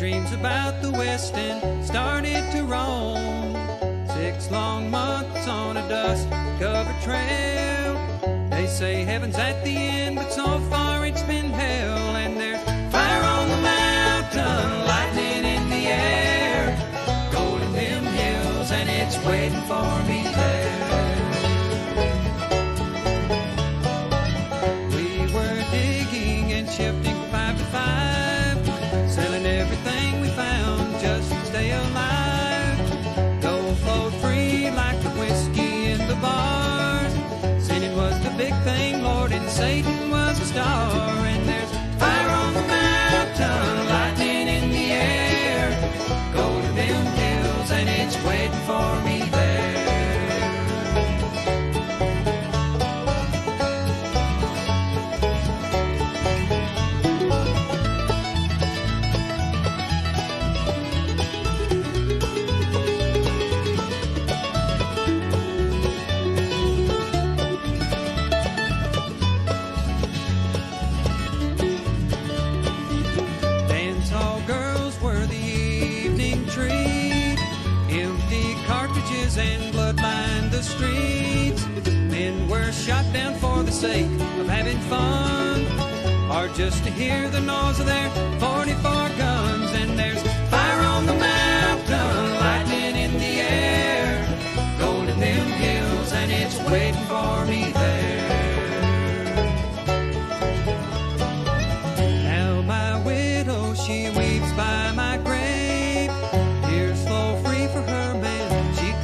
dreams about the West and started to roam. 6 long months on a dust-covered trail. They say heaven's at the end, but so far it's been hell. And there's fire on the mountain, lightning in the air, gold in them hills, and it's waiting for me there. We were digging and shifting from 5 to 5, selling everything we found just to stay alive. Gold flowed free like the whiskey in the bars. Sinning was the big thing, Lord, and Satan was a star. And there's fire on the mountain, lightning in the air, gold in them hills, and it's waiting for me there. And blood lined the streets. Men were shot down for the sake of having fun, or just to hear the noise of their 44 guns. And there's fire on the mountain, lightning in the air, gold in them hills, and it's waiting for me there. Now my widow, she weeps by my grave. Tears flow free for her man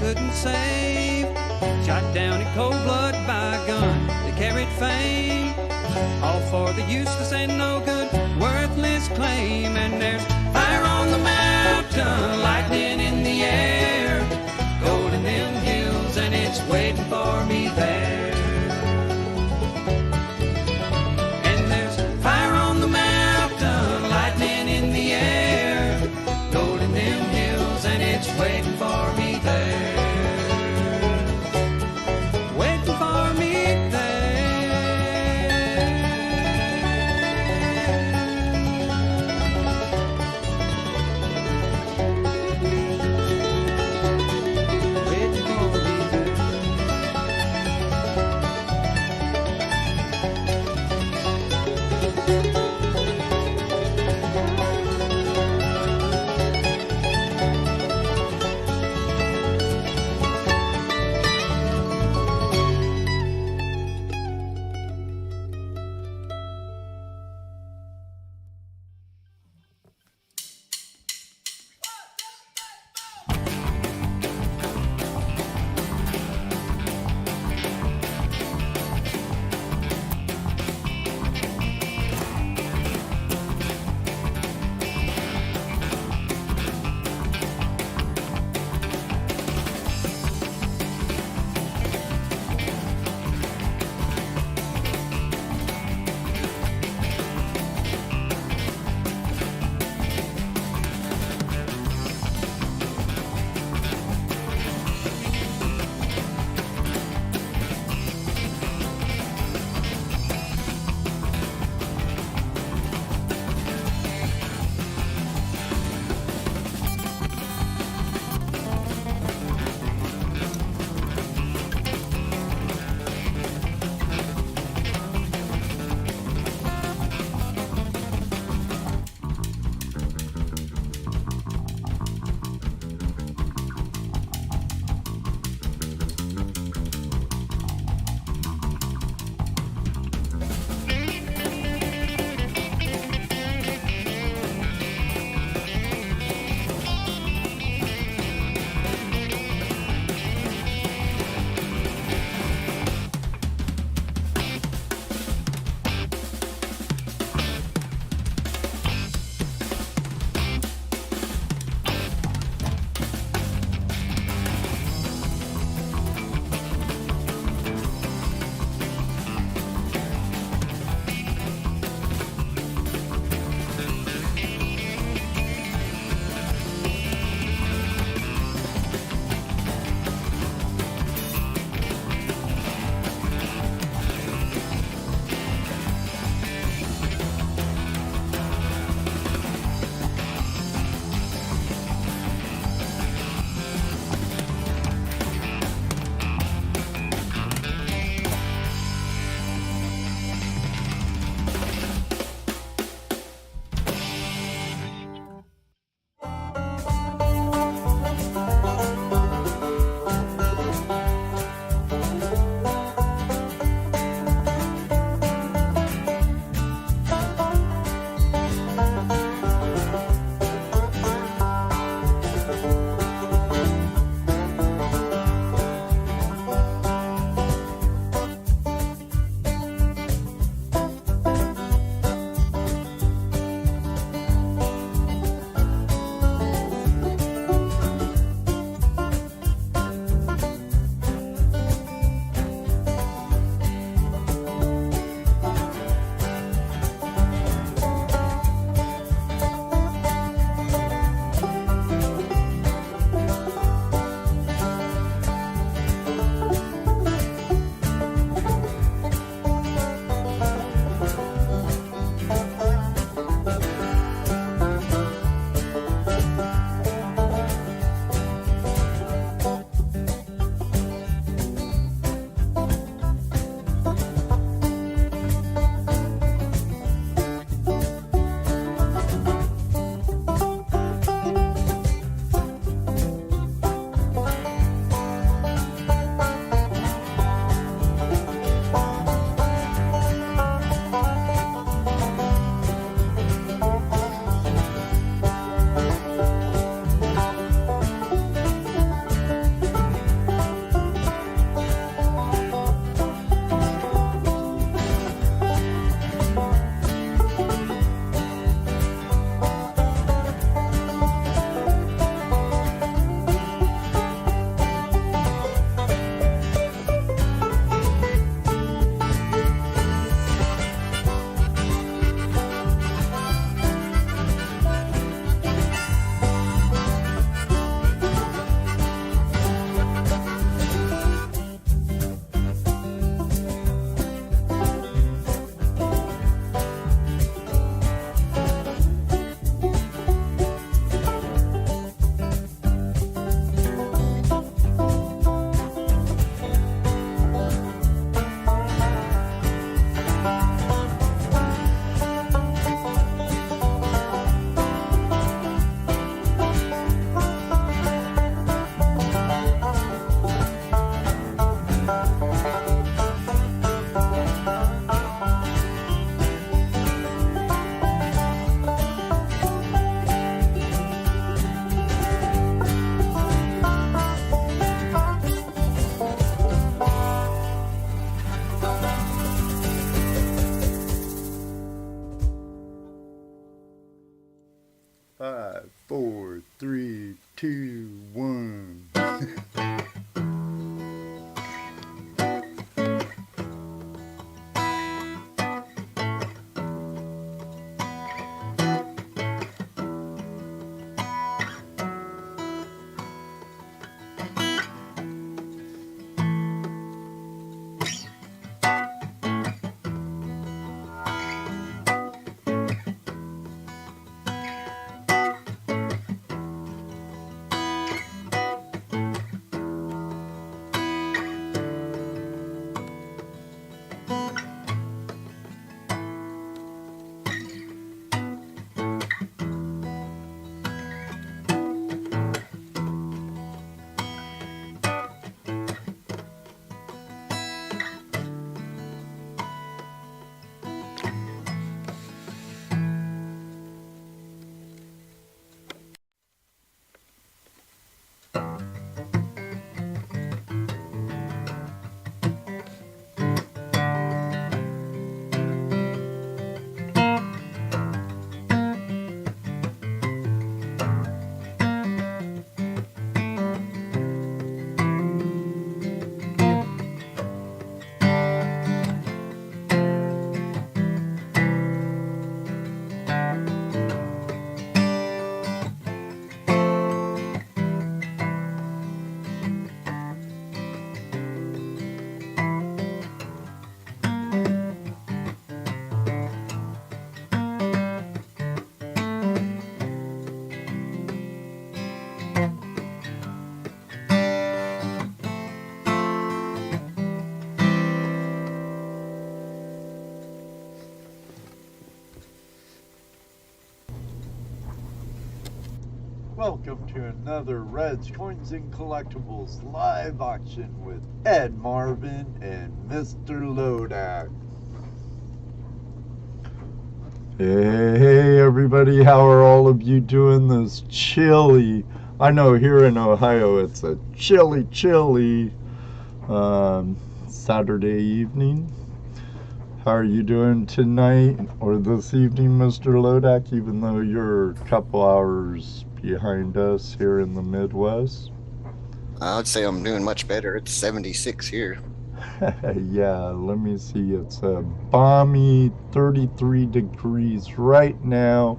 couldn't save. Shot down in cold blood by a gun that carried fame, all for the useless and no good, worthless claim. And there's fire on the mountain, lightning in the air, gold in them hills, and it's waiting for me there. And there's fire on the mountain, lightning in the air, gold in them hills, and it's waiting for me there. 5, 4, 3, 2, 1. Welcome to another Reds, Coins, and Collectibles live auction with Ed Marvin and Mr. Lodak. Hey everybody, how are all of you doing this chilly, I know here in Ohio it's a chilly Saturday evening. How are you doing tonight or this evening, Mr. Lodak, even though you're a couple hours behind us here in the Midwest? I would say I'm doing much better. It's 76 here. Yeah, let me see. It's a balmy 33 degrees right now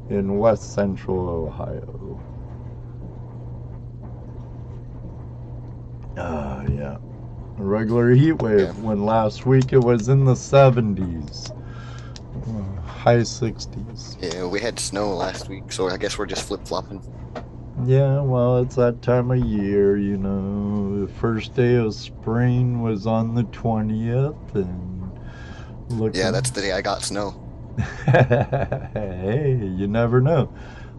in west central Ohio. Yeah. A regular heat wave, Yeah. when last week it was in the 70s. High 60s. Yeah, we had snow last week, so I guess we're just flip-flopping. Yeah, well, it's that time of year, you know. The first day of spring was on the 20th, and Yeah, that's the day I got snow. Hey, you never know.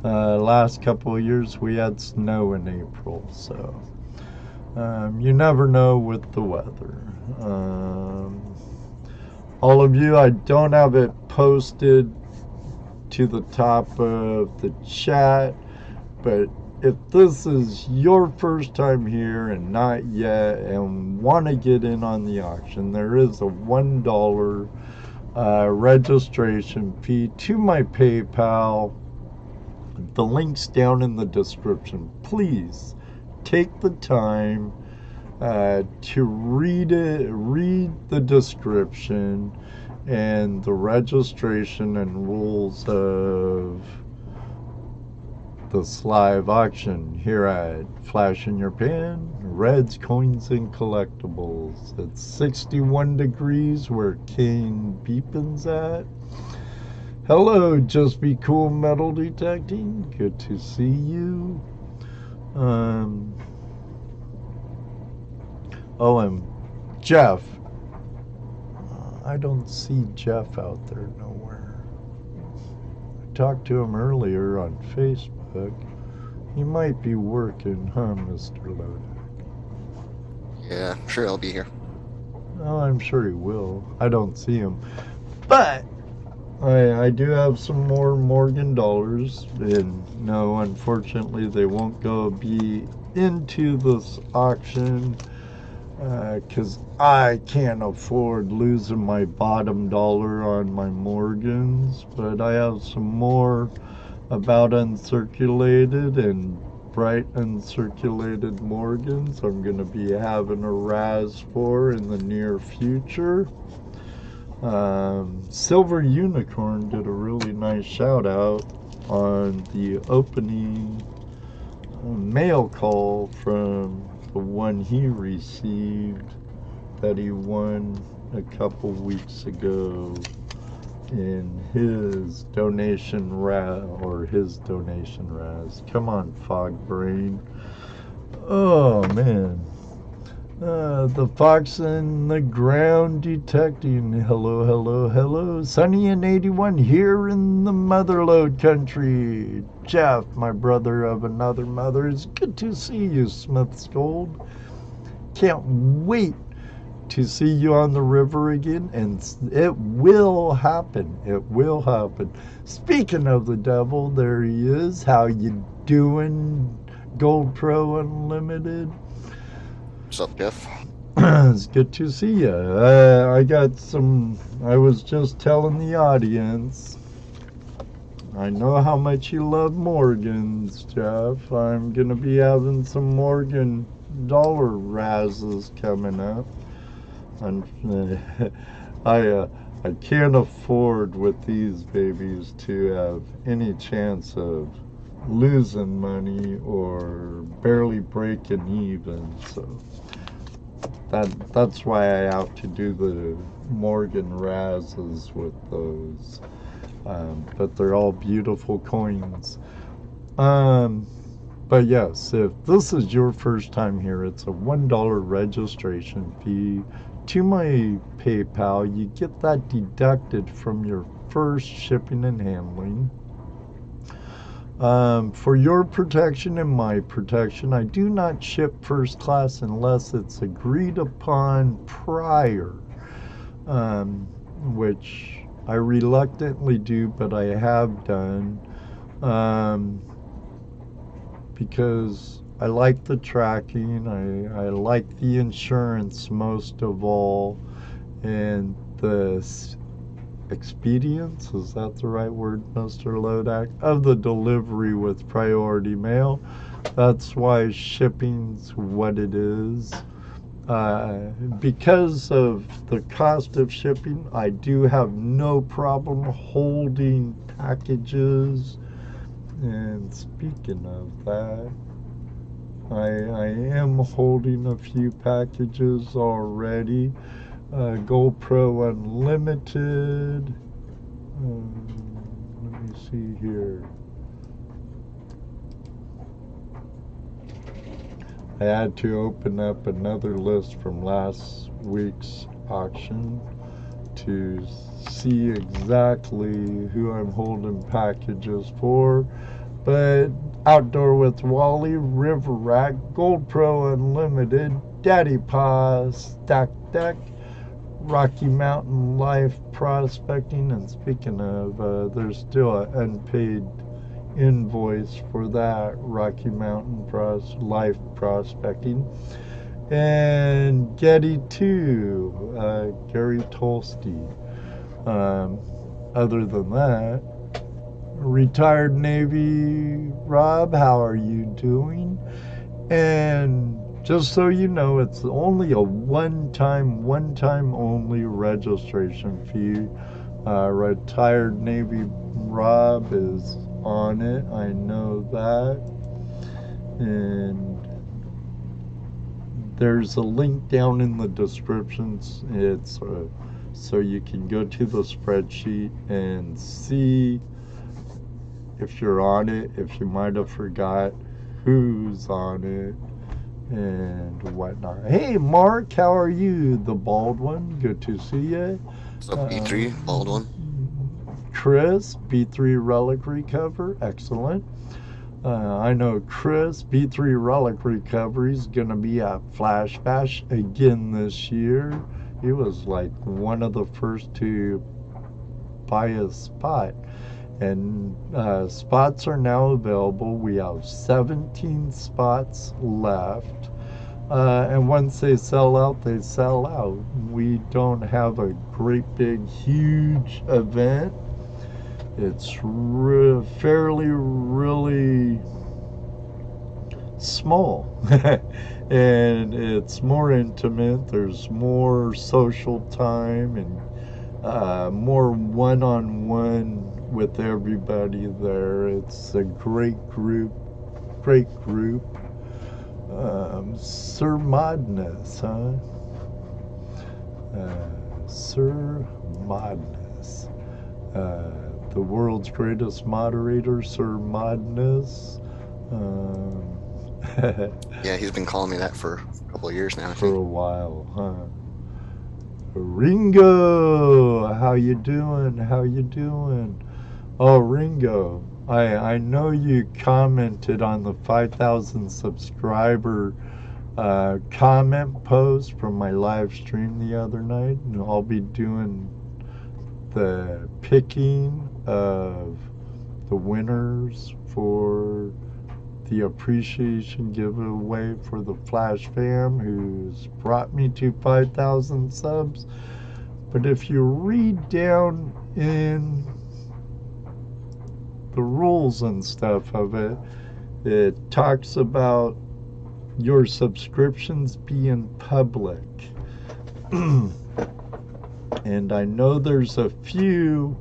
Last couple of years we had snow in April, so you never know with the weather. All of you, I don't have it posted to the top of the chat, but if this is your first time here and not yet and want to get in on the auction, there is a $1 registration fee to my PayPal. The link's down in the description. Please take the time to read the description and the registration and rules of this live auction here at Flash in Your Pan, Reds, Coins, and Collectibles. It's 61 degrees where Kane Beepin's at. Hello, Just Be Cool Metal Detecting. Good to see you. Oh, and Jeff. I don't see Jeff out there nowhere. I talked to him earlier on Facebook. He might be working, huh, Mr. Lodak? Yeah, I'm sure I'll be here. Oh, I'm sure he will. I don't see him. But I do have some more Morgan dollars, and no, unfortunately they won't be into this auction because I can't afford losing my bottom dollar on my Morgans. But I have some more about uncirculated and bright uncirculated Morgans I'm going to be having a Raz for in the near future. Silver Unicorn did a really nice shout out on the opening mail call from the one he received that he won a couple weeks ago in his donation Raz. Come on, Fog Brain. Oh man. The fox in the ground detecting. Hello, hello, hello. Sunny and 81 here in the Motherlode country. Jeff, my brother of another mother. It's good to see you, Smith's Gold. Can't wait to see you on the river again, and it will happen. It will happen. Speaking of the devil, there he is. How you doing, Gold Pro Unlimited? What's up, Jeff? It's good to see you. I was just telling the audience, I know how much you love Morgans, Jeff. I'm going to be having some Morgan dollar Razes coming up. And I can't afford with these babies to have any chance of losing money or barely breaking even, so that's why I have to do the Morgan Razes with those, but they're all beautiful coins. But yes, if this is your first time here, it's a $1 registration fee to my PayPal. You get that deducted from your first shipping and handling. For your protection and my protection, I do not ship first class unless it's agreed upon prior, which I reluctantly do, but I have done, because I like the tracking, I like the insurance most of all, and the expedience, is that the right word, Mr. Lodak, of the delivery with priority mail. That's why shipping's what it is. Because of the cost of shipping, I do have no problem holding packages. And speaking of that, I am holding a few packages already. Gold Pro Unlimited. Let me see here. I had to open up another list from last week's auction to see exactly who I'm holding packages for. But Outdoor with Wally, River Rack, Gold Pro Unlimited, Daddy Pa, Stack Deck, Rocky Mountain Life Prospecting, and speaking of, there's still an unpaid invoice for that, Rocky Mountain Life Prospecting, and Getty 2, Gary Tolsky. Other than that, Retired Navy Rob, how are you doing? And just so you know, it's only a one-time only registration fee. Retired Navy Rob is on it, I know that. And there's a link down in the descriptions. It's so you can go to the spreadsheet and see if you're on it, if you might have forgot who's on it and whatnot. Hey Mark, how are you? The bald one, good to see you. What's up, B3, bald one? Chris, B3 Reliquary cover, excellent. I know Chris, B3 Relic Recovery is going to be at Flash Bash again this year. He was like one of the first to buy a spot. And spots are now available. We have 17 spots left. And once they sell out, they sell out. We don't have a great big huge event. It's fairly, really small. And it's more intimate. There's more social time and more one-on-one with everybody there. It's a great group. Sir Modness, huh? Sir Modness. The world's greatest moderator, Sir Modness. Yeah, he's been calling me that for a couple of years now. For a while, huh? Ringo, how you doing? How you doing? Oh, Ringo, I know you commented on the 5,000 subscriber comment post from my live stream the other night, and I'll be doing the picking of the winners for the appreciation giveaway for the Flash fam who's brought me to 5,000 subs. But if you read down in the rules and stuff of it, it talks about your subscriptions being public. And I know there's a few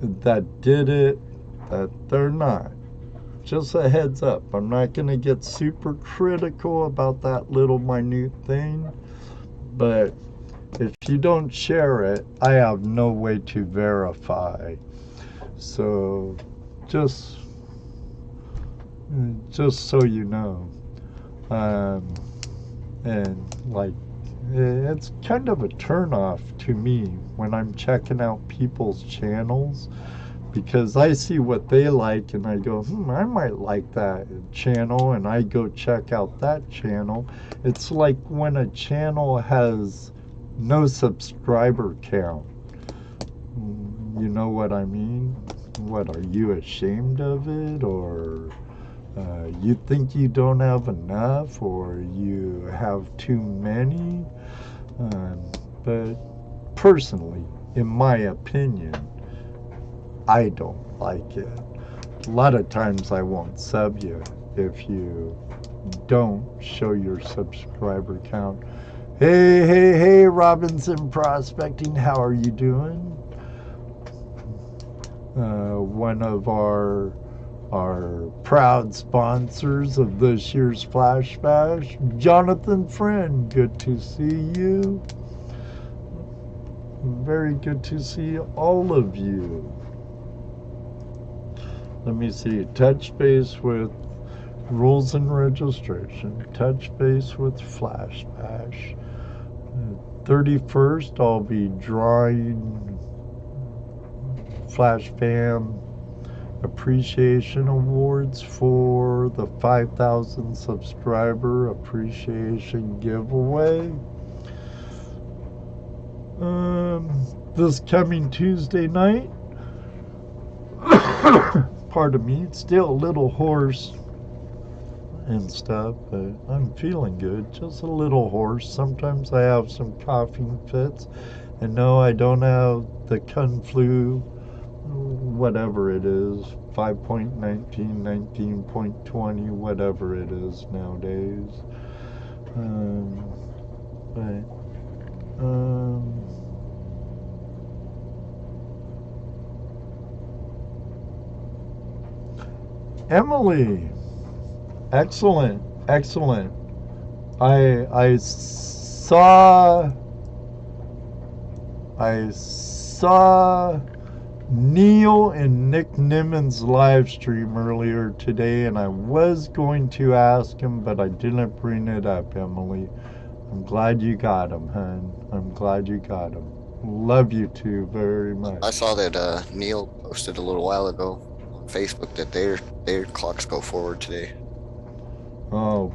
that did it that they're not. Just a heads up, I'm not going to get super critical about that little minute thing, but if you don't share it, I have no way to verify. So just so you know. And like, it's kind of a turnoff to me when I'm checking out people's channels, because I see what they like and I go, I might like that channel, and I go check out that channel. It's like when a channel has no subscriber count. You know what I mean? What, are you ashamed of it? Or you think you don't have enough? Or you have too many? But personally, in my opinion, I don't like it. A lot of times I won't sub you if you don't show your subscriber count. Hey, Robinson Prospecting, how are you doing? One of our proud sponsors of this year's Flash Bash, Jonathan Friend, good to see you. Very good to see all of you. Let me see, touch base with rules and registration, touch base with Flash Bash. 31st, I'll be drawing Flash Fam Appreciation Awards for the 5,000 subscriber appreciation giveaway. This coming Tuesday night. Pardon me, still a little hoarse and stuff, but I'm feeling good. Just a little hoarse. Sometimes I have some coughing fits. And no, I don't have the Kung Flu, whatever it is, 5.19, 19.20, whatever it is nowadays. Emily, excellent. I saw Neil and Nick Niman's live stream earlier today, and I was going to ask him, but I didn't bring it up, Emily. I'm glad you got him, hon. I'm glad you got him. Love you too very much. I saw that Neil posted a little while ago on Facebook that their clocks go forward today. Oh,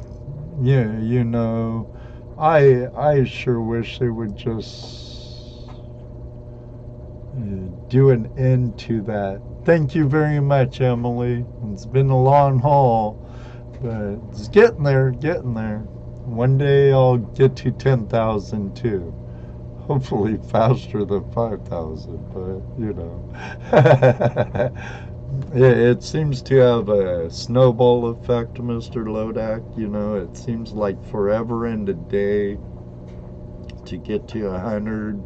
yeah, you know, I sure wish they would just do an end to that. Thank you very much, Emily. It's been a long haul, but it's getting there. One day I'll get to 10,000 too. Hopefully faster than 5,000, but you know. It seems to have a snowball effect, Mr. Lodak. You know, it seems like forever and a day to get to 100,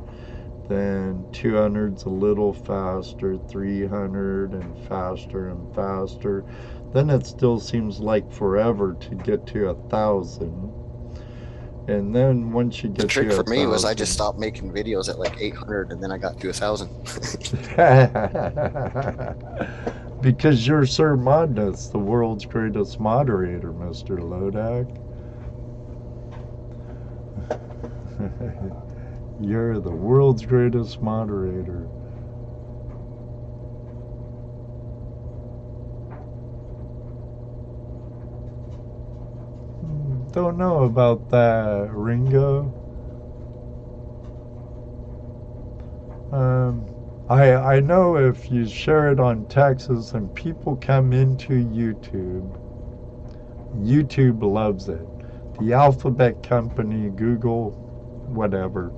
then 200's a little faster, 300 and faster. Then it still seems like forever to get to 1,000. And then once you The get trick to for me was I 1,000, just stopped making videos at like 800 and then I got to 1,000. because you're Sir Modnus, the world's greatest moderator, Mr. Lodak. You're the world's greatest moderator. Don't know about that, Ringo. I know if you share it on Texas and people come into YouTube loves it. The Alphabet Company, Google, whatever,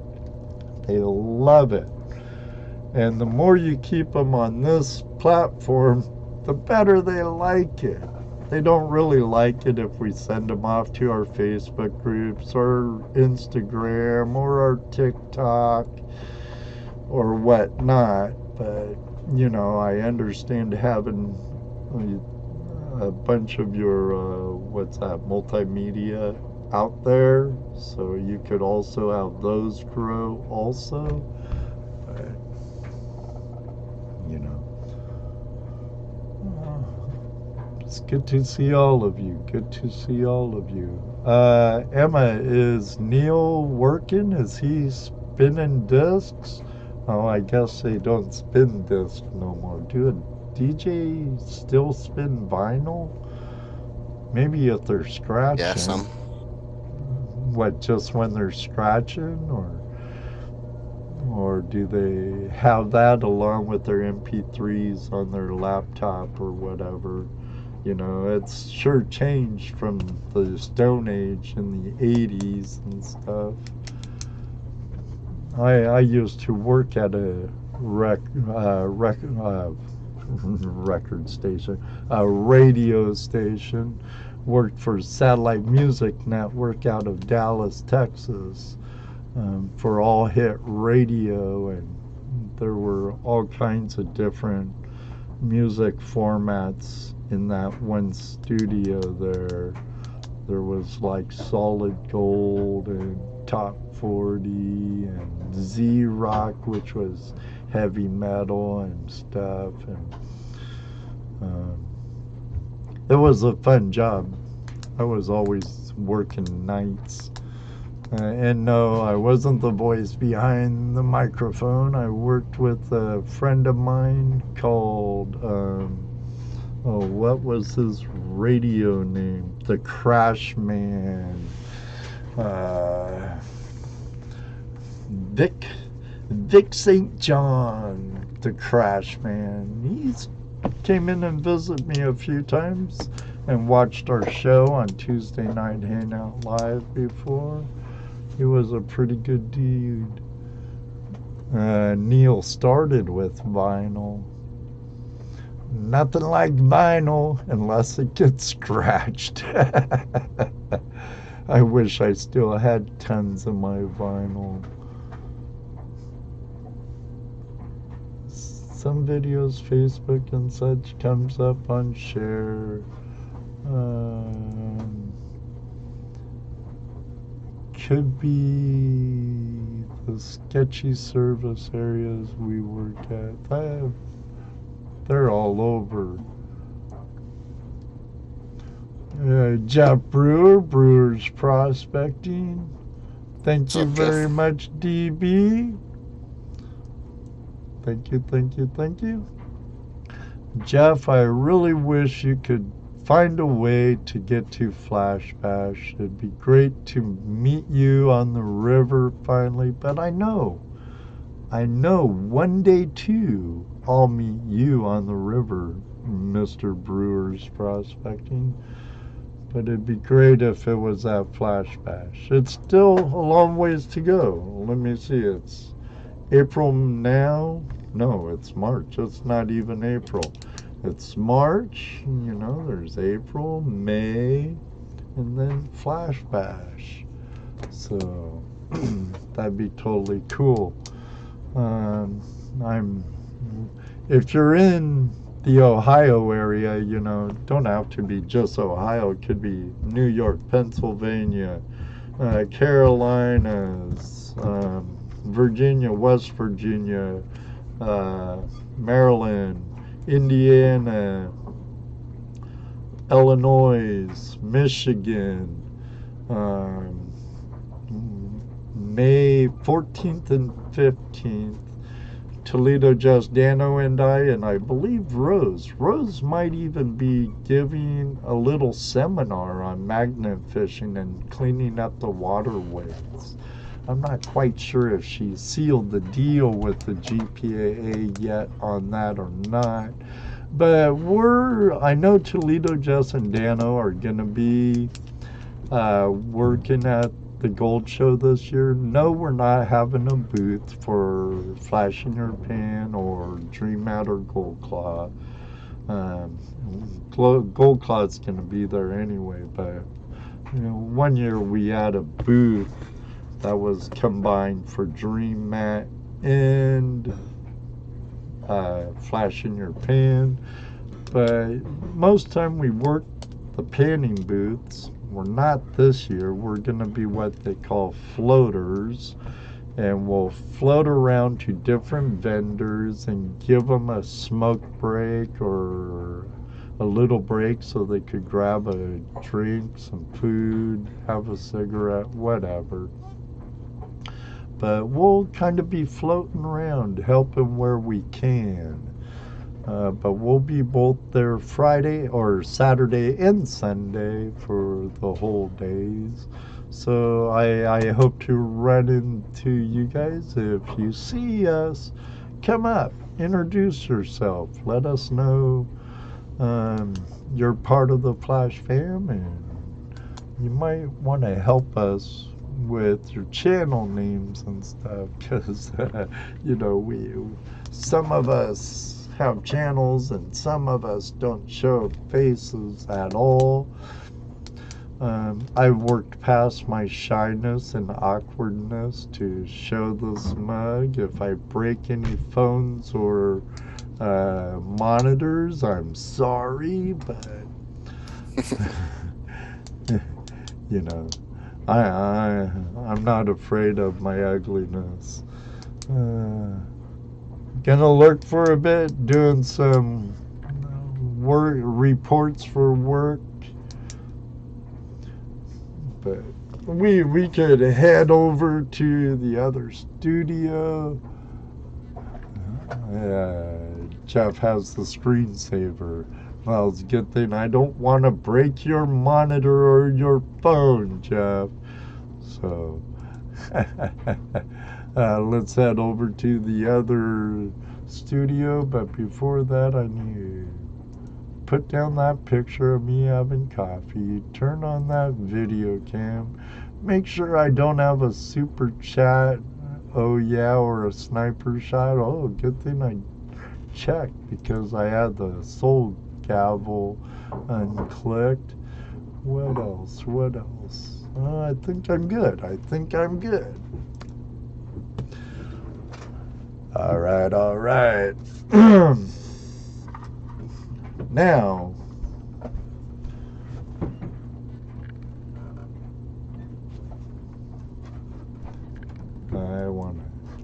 they love it. And the more you keep them on this platform, the better they like it. They don't really like it if we send them off to our Facebook groups or Instagram or our TikTok or whatnot. But, you know, I understand having a bunch of your, multimedia out there. So you could also have those grow also. But, you know. It's good to see all of you. Good to see all of you. Emma, is Neil working? Is he spinning discs? Oh, I guess they don't spin discs no more. Do a DJ still spin vinyl? Maybe if they're scratching. Yeah, some. What, just when they're scratching? Or do they have that along with their MP3s on their laptop or whatever? You know, it's sure changed from the Stone Age in the 80s and stuff. I used to work at a record station, a radio station, worked for Satellite Music Network out of Dallas, Texas, for All Hit Radio, and there were all kinds of different music formats in that one studio there. There was like Solid Gold and Top 40 and Z-Rock, which was heavy metal and stuff. And it was a fun job. I was always working nights. And no, I wasn't the voice behind the microphone. I worked with a friend of mine called, what was his radio name? The Crash Man. Vic St. John, the Crash Man. He's came in and visited me a few times and watched our show on Tuesday Night Hangout Live before. He was a pretty good dude. Neil started with vinyl. Nothing like vinyl unless it gets scratched. I wish I still had tons of my vinyl. Some videos, Facebook and such, comes up on share. Could be the sketchy service areas we work at. They're all over. Jeff Brewer, Brewer's Prospecting. Thank you very much, DB. Thank you. Jeff, I really wish you could find a way to get to Flash Bash. It'd be great to meet you on the river finally, but I know one day too I'll meet you on the river, Mr. Brewer's Prospecting. But it'd be great if it was that Flash Bash. It's still a long ways to go. Let me see, it's April now? No, it's March. It's not even April. It's March, there's April, May, and then Flash Bash. So that'd be totally cool. If you're in the Ohio area, don't have to be just Ohio. It could be New York, Pennsylvania, Carolinas, Virginia, West Virginia, Maryland, Indiana, Illinois, Michigan, May 14th and 15th, Toledo, just Dano and I believe Rose. Rose might even be giving a little seminar on magnet fishing and cleaning up the waterways. I'm not quite sure if she sealed the deal with the GPAA yet on that or not. But I know Toledo, Jess, and Dano are going to be working at the Gold Show this year. No, we're not having a booth for Flash in Your Pan or Dream Matter Gold Claw. Gold Claw's going to be there anyway, but one year we had a booth that was combined for Dream Mat and Flash in Your Pan. But most time we work the panning booths. We're not this year. We're going to be what they call floaters, and we'll float around to different vendors and give them a smoke break or a little break so they could grab a drink, some food, have a cigarette, whatever. But we'll kind of be floating around, helping where we can. But we'll be both there Friday or Saturday and Sunday for the whole days. So I hope to run into you guys. If you see us, come up, introduce yourself, let us know you're part of the Flash fam, and you might want to help us with your channel names and stuff, because some of us have channels and some of us don't show faces at all. I've worked past my shyness and awkwardness to show this mug. If I break any phones or monitors, I'm sorry, but I'm not afraid of my ugliness. Gonna lurk for a bit, doing some work reports for work, but we could head over to the other studio. Jeff has the screensaver. Well, it's a good thing I don't want to break your monitor or your phone, Jeff. So let's head over to the other studio. But before that, I need to put down that picture of me having coffee, turn on that video cam, make sure I don't have a super chat, oh yeah, or a sniper shot. Oh, good thing I checked, because I had the soul gavel unclicked. What else? I think I'm good. All right. Now, I want to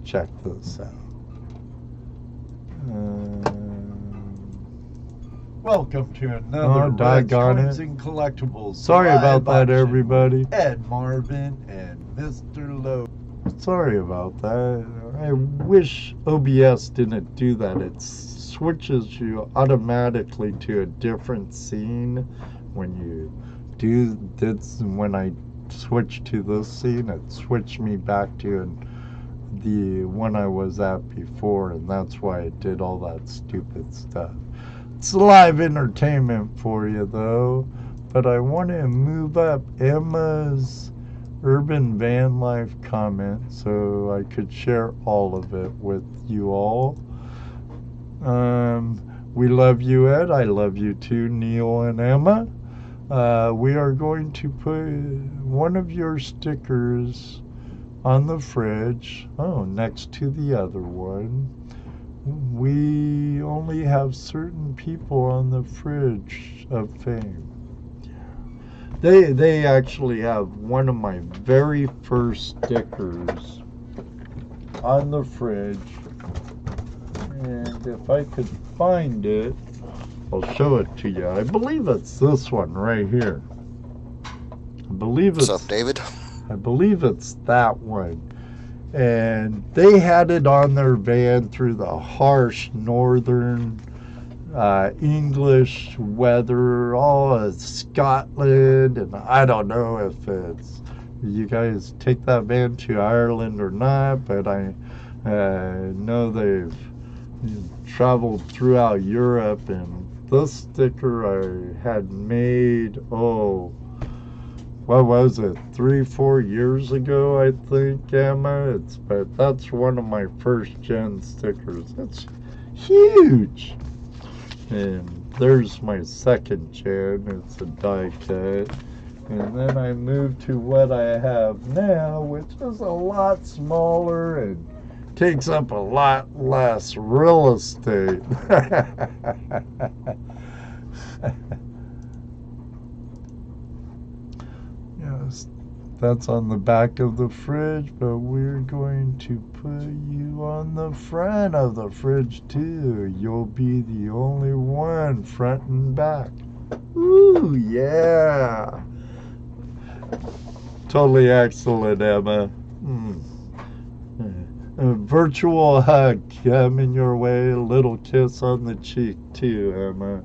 check this out. Welcome to another Coins and Collectibles. Sorry about that, everybody. Ed Marvin and Mr. Lowe. Sorry about that. I wish OBS didn't do that. It switches you automatically to a different scene when you do this. When I switch to this scene, it switched me back to the one I was at before, and that's why it did all that stupid stuff. It's live entertainment for you, though. but I want to move up Emma's urban van life comment so I could share all of it with you all. We love you, Ed. I love you too, Neil and Emma. We are going to put one of your stickers on the fridge. Oh, next to the other one. We only have certain people on the fridge of fame. They actually have one of my very first stickers on the fridge. And if I could find it, I'll show it to you. I believe it's this one right here. What's up, David? I believe it's that one. And they had it on their van through the harsh northern English weather, all of Scotland, and I don't know if you guys take that van to Ireland or not, but I know they've traveled throughout Europe, and this sticker I had made, what was it, 3-4 years ago, I think, Emma? But that's one of my first gen stickers. It's huge. And there's my second gen. It's a die cut. And then I moved to what I have now, which is a lot smaller and takes up a lot less real estate. Yes, that's on the back of the fridge, but we're going to put you on the front of the fridge too. You'll be the only one, front and back. Ooh, yeah. Totally excellent, Emma. A virtual hug coming your way. A little kiss on the cheek too, Emma.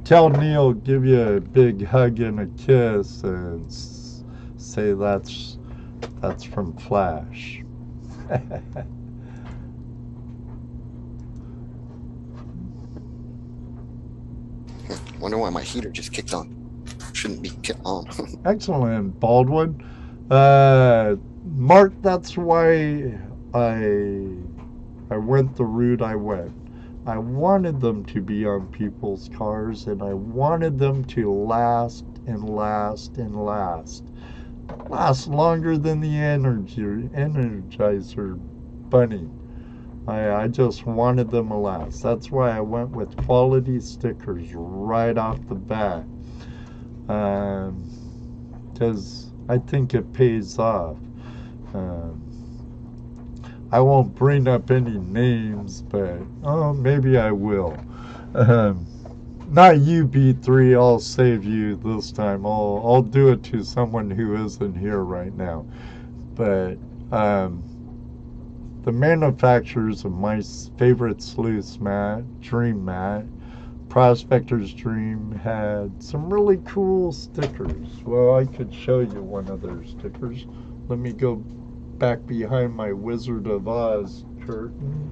Tell Neil, give you a big hug and a kiss, and say that's from Flash. Wonder why my heater just kicked on. Shouldn't be kicked on. Excellent, Baldwin. Mark, that's why I went the route I went. I wanted them to be on people's cars, and I wanted them to last and last and last. Last longer than the Energizer Bunny. I just wanted them to last. That's why I went with quality stickers right off the bat. Because I think it pays off. I won't bring up any names, but maybe I will. Not you, B3. I'll save you this time. I'll do it to someone who isn't here right now. But the manufacturers of my favorite sleuths mat, Dream Mat, Prospectors Dream, had some really cool stickers. Well, I could show you one of their stickers. Let me go back behind my Wizard of Oz curtain.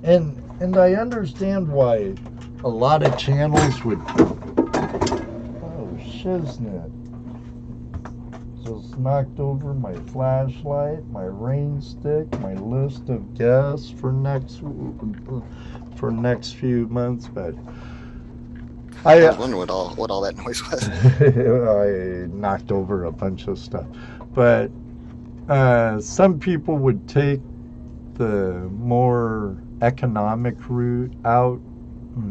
And I understand why a lot of channels would... Oh, shiznit. Just knocked over my flashlight, my rain stick, my list of guests for next few months, but I was wondering what all that noise was. I knocked over a bunch of stuff. But some people would take the more economic route out,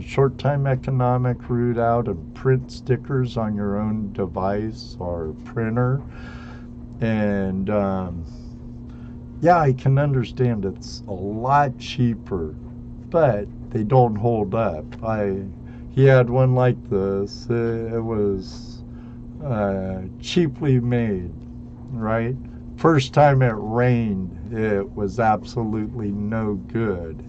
short-time economic route out, and print stickers on your own device or printer. And yeah, I can understand it's a lot cheaper, but they don't hold up. He had one like this. It was cheaply made, right? First time it rained, it was absolutely no good.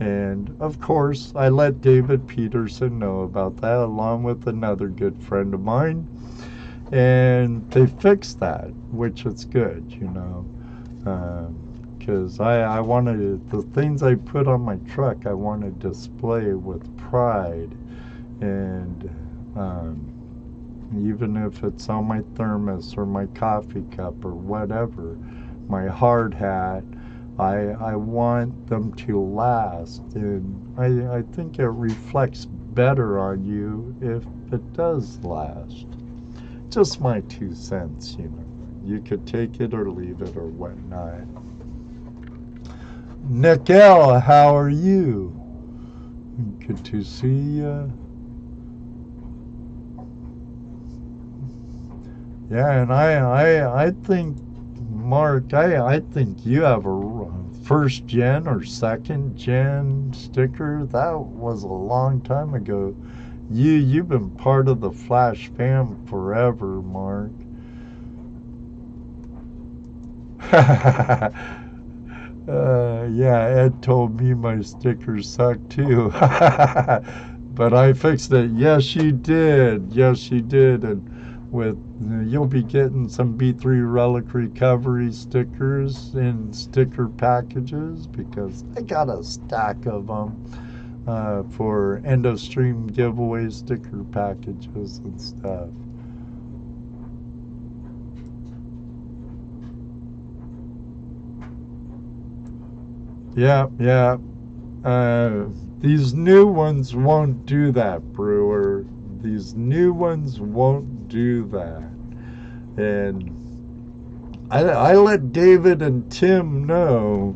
And of course, I let David Peterson know about that, along with another good friend of mine. And they fixed that, which is good, you know. Because I wanted the things I put on my truck, I want to display with pride. And even if it's on my thermos or my coffee cup or whatever, my hard hat, I want them to last. And I think it reflects better on you if it does last. Just my 2 cents, you know. You could take it or leave it or whatnot. Nickel, how are you? Good to see you. Yeah, and I think, Mark, I think you have a first gen or second gen sticker. That was a long time ago. You've been part of the Flash fam forever, Mark. Yeah, Ed told me my stickers suck too. But I fixed it. Yes, you did. Yes, you did. And with you'll be getting some B3 Relic Recovery stickers in sticker packages because I got a stack of them for end of stream giveaway sticker packages and stuff. Yeah. These new ones won't do that, Brewer. These new ones won't do that. And I let David and Tim know,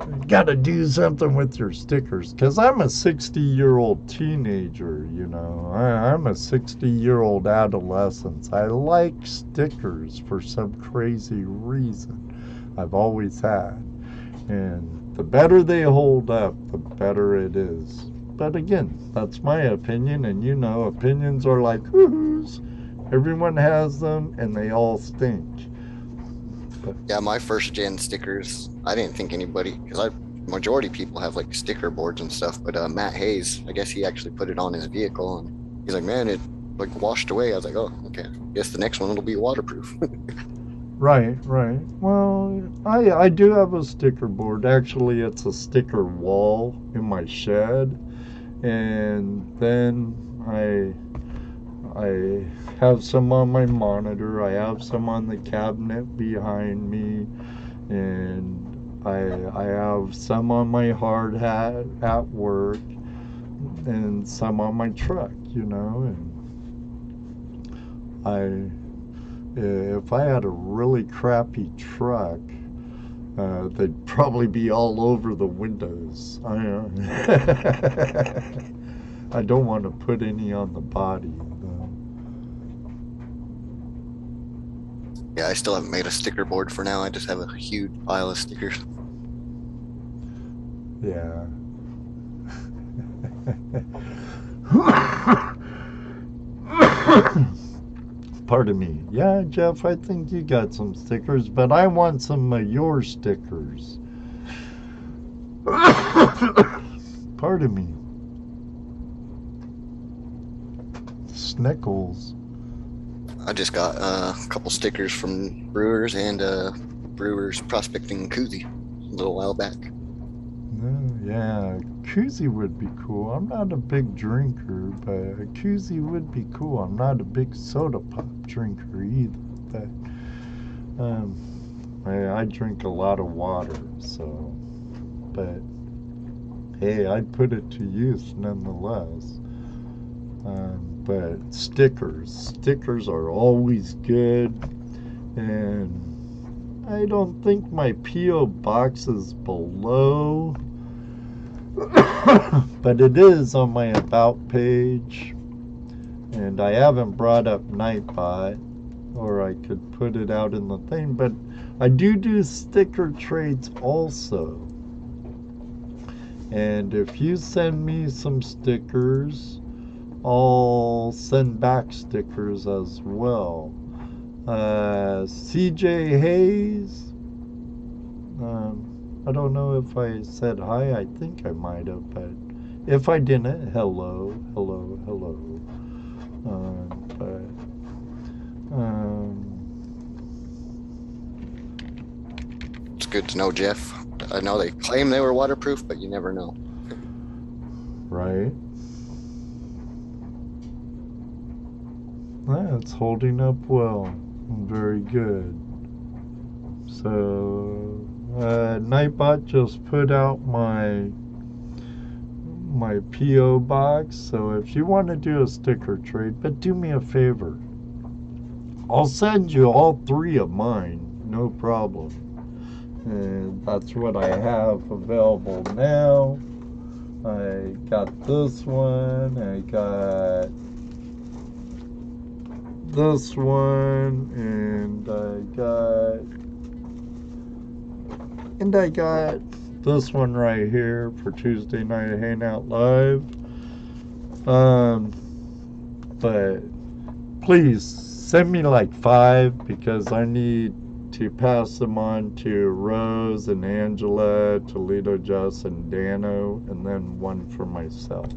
you gotta do something with your stickers. Because I'm a 60-year-old teenager, you know. I'm a 60-year-old adolescent. I like stickers for some crazy reason. I've always had. And the better they hold up, the better it is. But again, that's my opinion, and you know, opinions are like hoo-hoos. Everyone has them, and they all stink. But, yeah, my first gen stickers, I didn't think anybody, because majority of people have like sticker boards and stuff, but Matt Hayes, I guess he actually put it on his vehicle, and he's like, man, it like washed away. I was like, oh, okay, I guess the next one will be waterproof. Right. Well, I do have a sticker board. Actually, it's a sticker wall in my shed. And then I have some on my monitor. I have some on the cabinet behind me. And I have some on my hard hat at work. And some on my truck, you know. And if I had a really crappy truck, they'd probably be all over the windows. I don't want to put any on the body, though. Yeah, I still haven't made a sticker board for now. I just have a huge pile of stickers. Yeah. Pardon me. Yeah, Jeff, I think you got some stickers, but I want some of your stickers. Pardon me. Snickles. I just got a couple stickers from Brewers and Brewers Prospecting Koozie a little while back. Yeah, koozie would be cool. I'm not a big drinker, but a koozie would be cool. I'm not a big soda pop drinker either, but I drink a lot of water, so, but hey, I'd put it to use nonetheless. But stickers are always good, and I don't think my P.O. box is below, but it is on my About page, and I haven't brought up Nightbot, or I could put it out in the thing, but I do sticker trades also. And if you send me some stickers, I'll send back stickers as well. CJ Hayes, I don't know if I said hi. I think I might have, but if I didn't, hello. It's good to know, Jeff. I know they claim they were waterproof, but you never know. Right? Yeah, it's holding up well. Very good. So, Nightbot just put out my PO box. So if you want to do a sticker trade, but do me a favor, I'll send you all 3 of mine, no problem. And that's what I have available now. I got this one. I got this one, and I got this one right here for Tuesday Night Hangout Live. But please send me like 5 because I need to pass them on to Rose and Angela, Toledo Jess, and Dano, and then one for myself.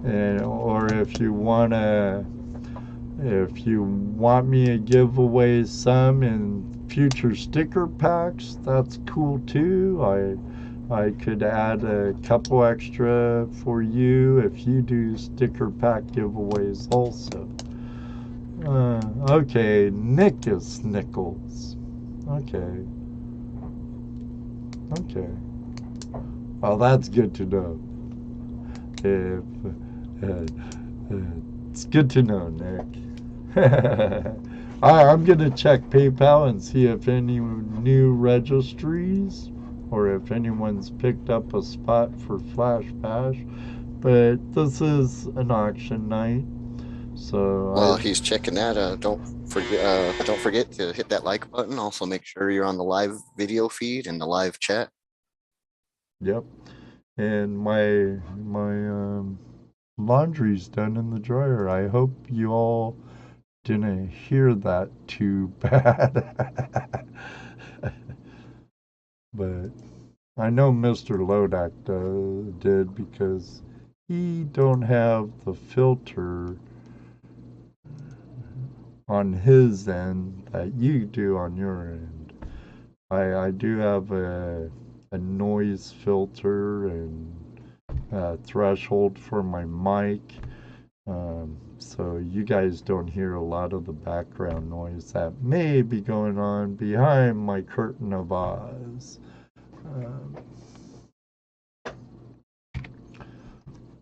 And or if you want me to give away some in future sticker packs, that's cool too. I could add a couple extra for you if you do sticker pack giveaways also. Okay, Nick is Nichols. Okay. Well, that's good to know. It's good to know, Nick. I'm going to check PayPal and see if any new registries or if anyone's picked up a spot for Flash Bash. But this is an auction night. So While he's checking that, don't forget to hit that like button. Also, make sure you're on the live video feed and the live chat. Yep. And my laundry's done in the dryer. I hope you all didn't hear that too bad. But I know Mr. Lodak did because he don't have the filter on his end that you do on your end. I do have a noise filter and a threshold for my mic. So you guys don't hear a lot of the background noise that may be going on behind my curtain of Oz.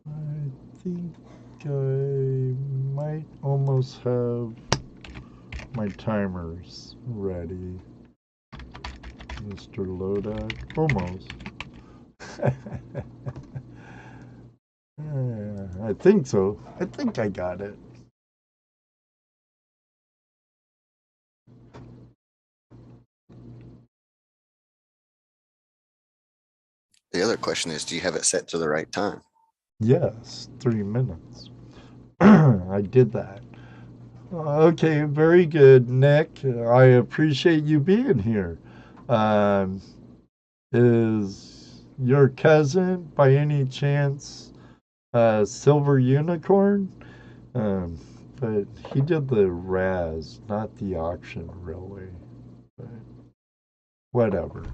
I think I might almost have my timers ready, Mr. Lodak. Almost. I think so. I think I got it. The other question is, do you have it set to the right time? Yes, 3 minutes. I did that. Okay, very good, Nick. I appreciate you being here. Is your cousin, by any chance, Silver Unicorn? But he did the Raz, not the auction, really. But whatever.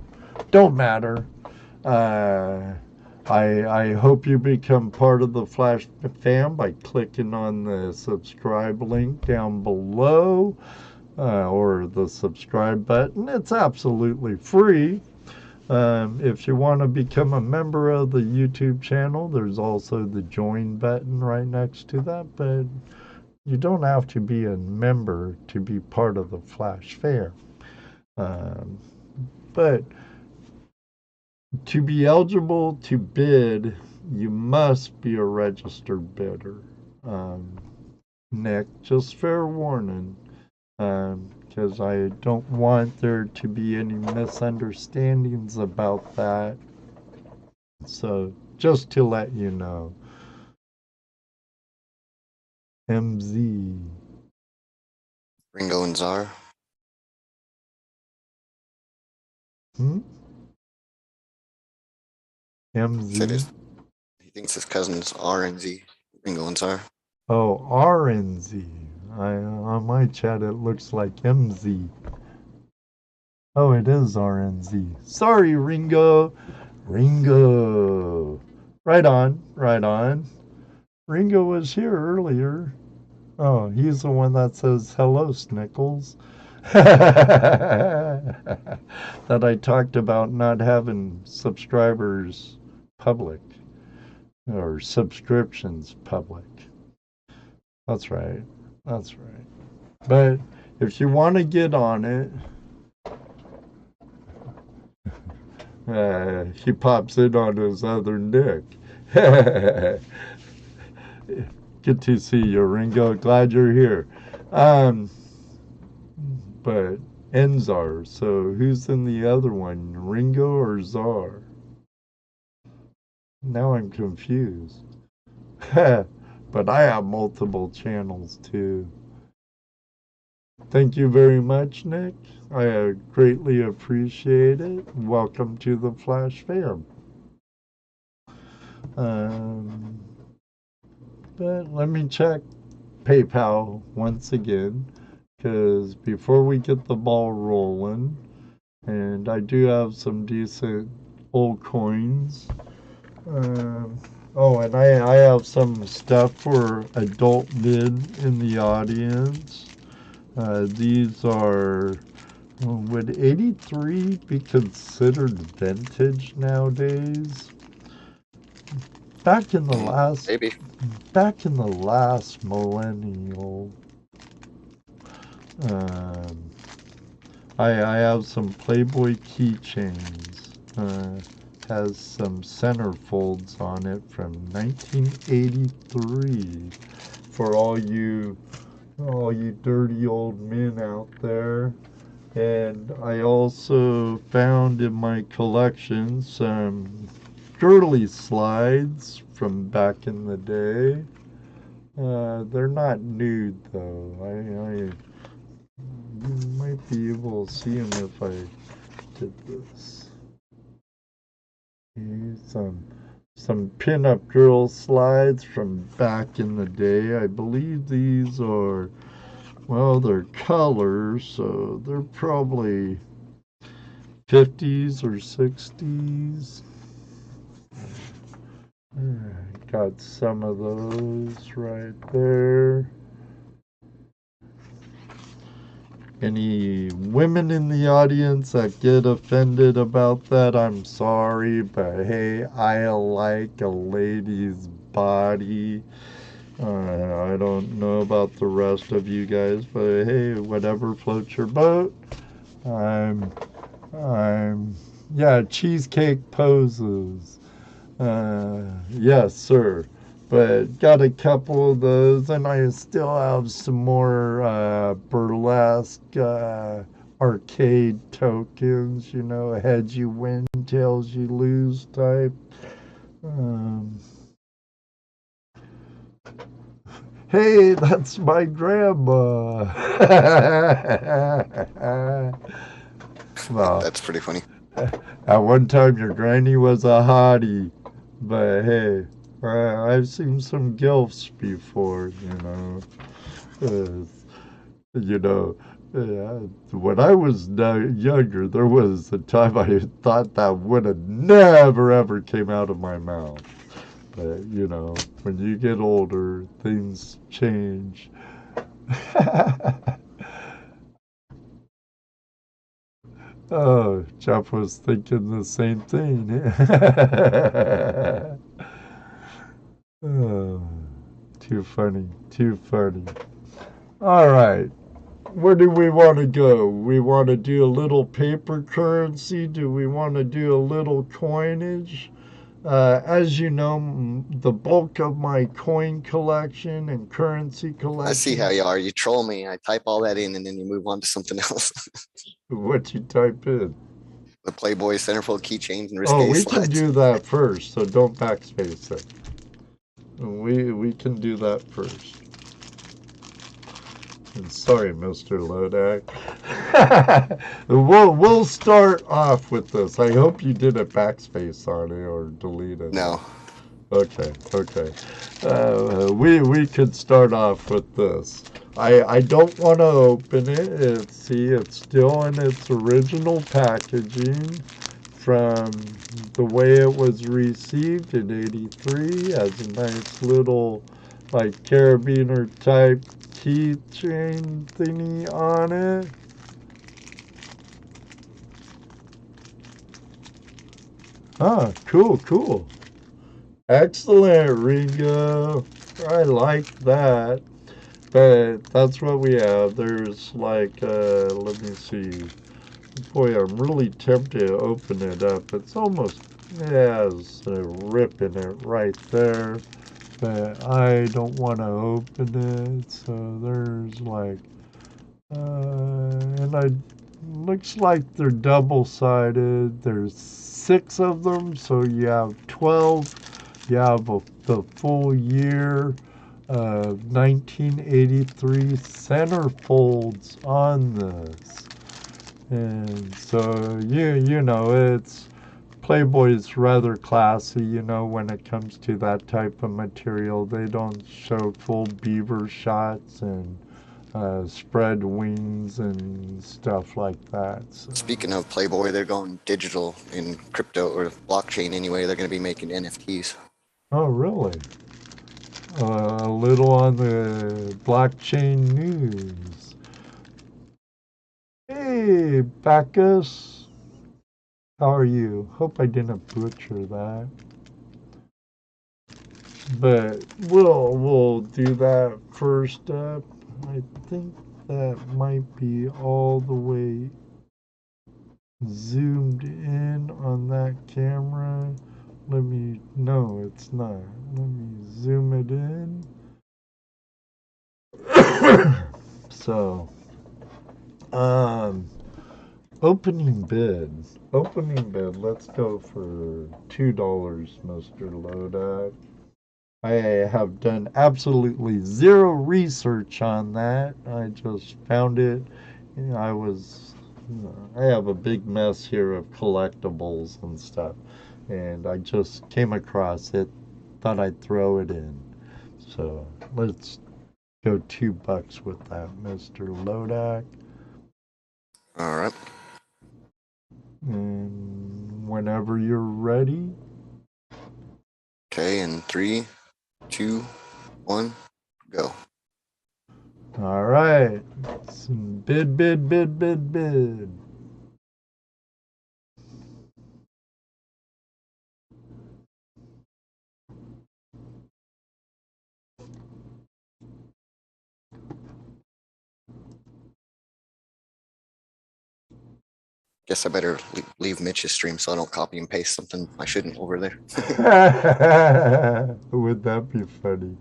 Don't matter. I hope you become part of the Flash fam by clicking on the subscribe link down below or the subscribe button. It's absolutely free. If you want to become a member of the YouTube channel, there's also the join button right next to that, but you don't have to be a member to be part of the Flash Fair. But to be eligible to bid, you must be a registered bidder. Nick, just fair warning, because I don't want there to be any misunderstandings about that. So, just to let you know. MZ. Ringo and Czar. MZ? He thinks his cousins R and Z. Ringo and Czar. Oh, RNZ. On my chat it looks like MZ. Oh, it is RNZ. Sorry, Ringo. Ringo. Right on, right on. Ringo was here earlier. Oh, he's the one that says hello, Snickles. That I talked about not having subscribers public or subscriptions public. That's right. That's right. But if you want to get on it, he pops in on his other Nick. Good to see you, Ringo. Glad you're here. But Enzar. So who's in the other one, Ringo or Czar? Now I'm confused. But I have multiple channels too. Thank you very much, Nick. I greatly appreciate it. Welcome to the Flash fam. But let me check PayPal once again, because before we get the ball rolling, and I do have some decent old coins. Oh, and I have some stuff for adult mid in the audience. These are, would 83 be considered vintage nowadays? Back in the last, Maybe. back in the last millennial, I have some Playboy keychains. Has some centerfolds on it from 1983 for all you dirty old men out there. And I also found in my collection some girly slides from back in the day. They're not nude though. You might be able to see them if I did this. Some pin-up girl slides from back in the day. I believe these are, well, they're colors, so they're probably 50s or 60s. Got some of those right there. Any women in the audience that get offended about that, I'm sorry, but hey, I like a lady's body. I don't know about the rest of you guys, but hey, whatever floats your boat. Yeah, cheesecake poses. Yes, sir. But got a couple of those, and I still have some more burlesque arcade tokens, heads you win, tails you lose type. Hey, that's my grandma. Well, That's pretty funny. at one time your granny was a hottie, but hey, I've seen some gilfs before, when I was younger, there was a time I thought that would have never ever came out of my mouth. But, when you get older, things change. Oh, Jeff was thinking the same thing. Oh, too funny, too funny. All right, where do we want to go? We want to do a little paper currency? Do we want to do a little coinage? As you know, the bulk of my coin collection and currency collection. I see how you are. You troll me. I type all that in and then you move on to something else. What you type in? The Playboy centerfold keychains and risque Oh, we slides. can do that first, so don't backspace it. We can do that first. And sorry, Mr. Lodak. We'll start off with this. I hope you didn't backspace on it or delete it. No. Okay. We could start off with this. I don't want to open it. See, it's still in its original packaging from the way it was received in '83. Has a nice little like carabiner type keychain thingy on it. Ah, cool. Excellent, Ringo. I like that. But that's what we have. There's like, let me see. Boy, I'm really tempted to open it up. It's almost, it has a rip in it right there. But I don't want to open it. So there's like, and I, looks like they're double-sided. There's 6 of them, so you have 12. You have the full year of 1983 centerfolds on this. And so, you know, it's Playboy's rather classy, you know, when it comes to that type of material. They don't show full beaver shots and spread wings and stuff like that. So. Speaking of Playboy, they're going digital in crypto or blockchain anyway. They're going to be making NFTs. Oh, really? A little on the blockchain news. Hey, Bacchus. How are you? Hope I didn't butcher that. But we'll do that first up. I think that might be all the way zoomed in on that camera. No, it's not. Let me zoom it in. So, opening bid. Let's go for $2, Mr. Lodak. I have done absolutely zero research on that. I just found it. I have a big mess here of collectibles and stuff, and I just came across it. Thought I'd throw it in. So let's go $2 with that, Mr. Lodak. All right. And whenever you're ready. Okay, in 3, 2, 1, go. All right. Bid. Guess I better leave Mitch's stream so I don't copy and paste something I shouldn't over there. Would that be funny?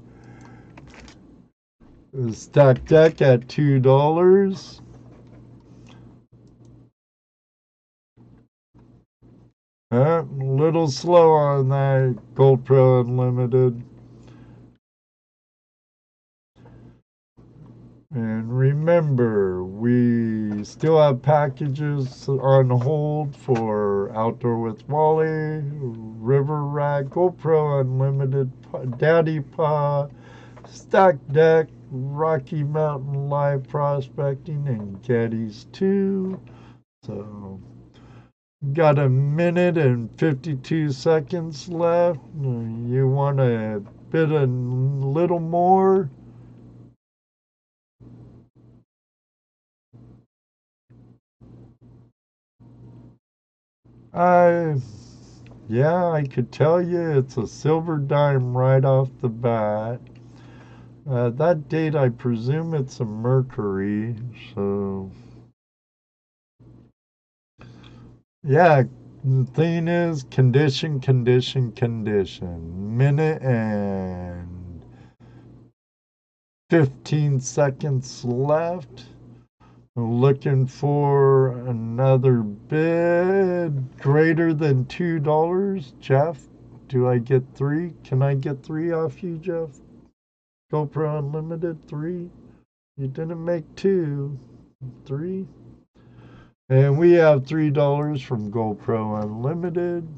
Stock deck at $2. A little slow on that Gold Pro Unlimited. And remember, we still have packages on hold for Outdoor with Wally, River Rat, GoPro Unlimited, Daddy Paw, Stack Deck, Rocky Mountain Live Prospecting, and Gettys 2. So, got a minute and 52 seconds left. You want to bid a little more? Yeah, I could tell you it's a silver dime right off the bat. That date, I presume it's a Mercury, so. Yeah, the thing is, condition. Minute and 15 seconds left. Looking for another bid greater than $2. Jeff, do I get 3? Can I get 3 off you, Jeff? GoPro Unlimited 3? You didn't make 2. 3? And we have $3 from GoPro Unlimited.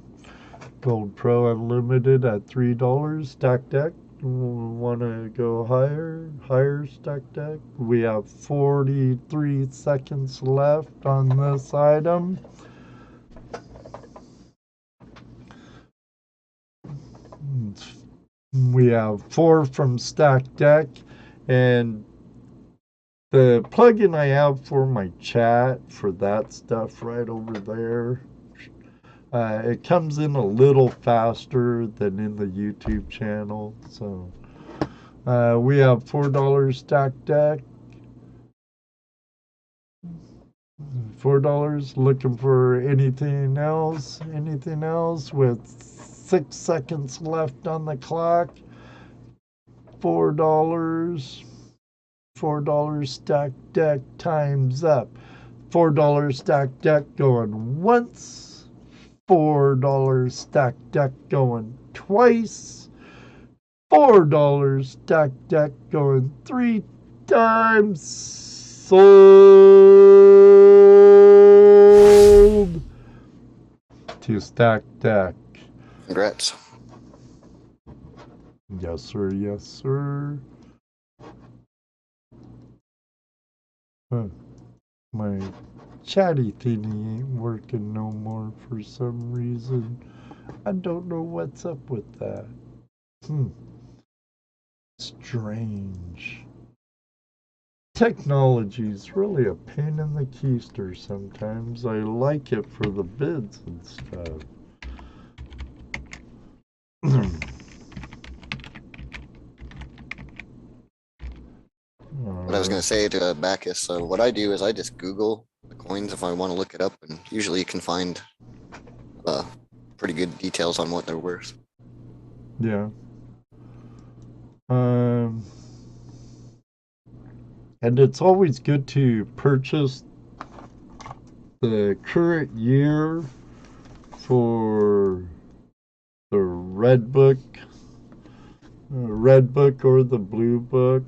Gold Pro Unlimited at $3. Stack Deck Want to go higher stack deck? We have 43 seconds left on this item. We have 4 from stack deck, and the plugin I have for my chat for that stuff right over there, it comes in a little faster than in the YouTube channel. So we have $4 stack deck. $4. Looking for anything else? Anything else with 6 seconds left on the clock? $4. $4 stack deck, time's up. $4 stack deck going once. $4 stack deck going twice. $4 stack deck going 3 times. Sold to stack deck. Congrats. Yes, sir. Yes, sir. My chatty thingy ain't working no more for some reason. I don't know what's up with that. Strange. Technology's really a pain in the keister sometimes. I like it for the bids and stuff. What I was going to say to Bacchus, so what I do is I just Google the coins if I want to look it up, and usually you can find pretty good details on what they're worth. Yeah. And it's always good to purchase the current year for the red book or the blue book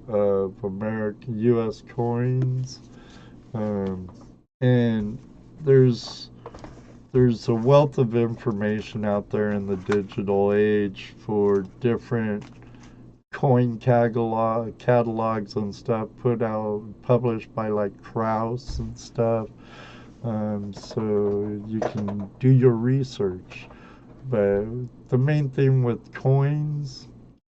of American U.S. coins, and there's a wealth of information out there in the digital age for different coin catalogs and stuff published by like Kraus and stuff, so you can do your research. But the main thing with coins,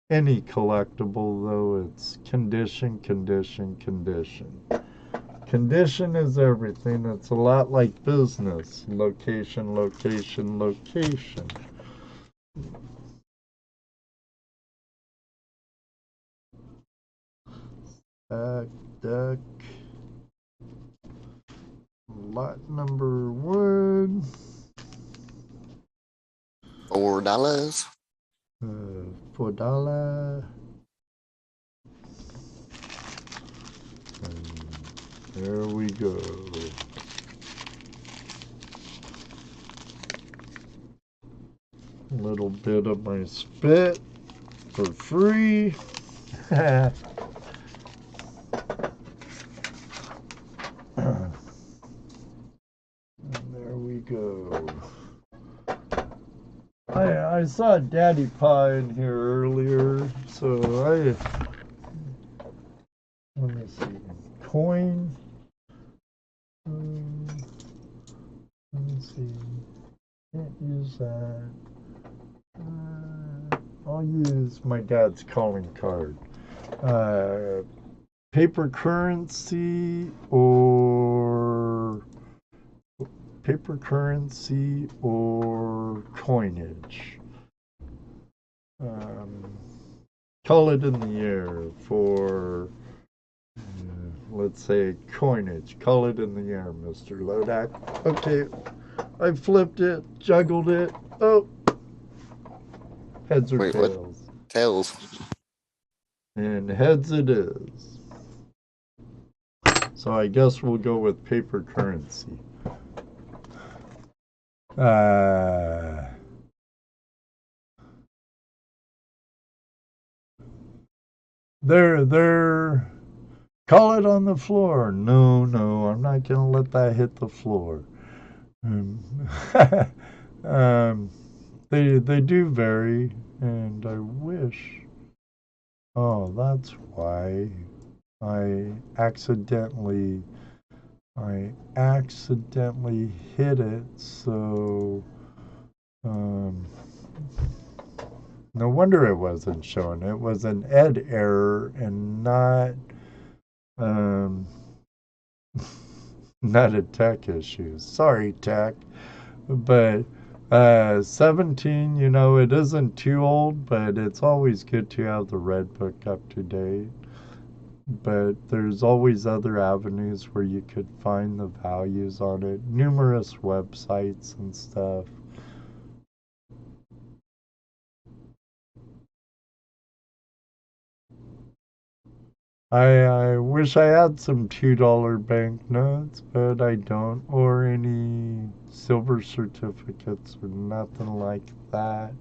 any collectible though, it's condition. Condition is everything. It's a lot like business. Location. Deck. Lot number 1. $4. $4. And there we go. A little bit of my spit for free. And there we go. I saw Daddy Pa in here earlier, so let me see. Coin. Let me see. Can't use that. I'll use my dad's calling card. Paper currency or coinage. Call it in the air for, let's say, coinage. Call it in the air, Mr. Lodak. Okay, I flipped it, juggled it. Oh, heads or Wait, tails? what? Tails. And heads it is. So I guess we'll go with paper currency. There. Call it on the floor. No, I'm not gonna let that hit the floor. They do vary, and I wish Oh, that's why I accidentally I accidentally hit it, so um no wonder it wasn't showing. It was an ed error and not um not a tech issue. Sorry, tech. But 17, it isn't too old, but it's always good to have the Red Book up to date. But there's always other avenues where you could find the values on it, numerous websites and stuff. I wish I had some $2 banknotes, but I don't, or any silver certificates or nothing like that.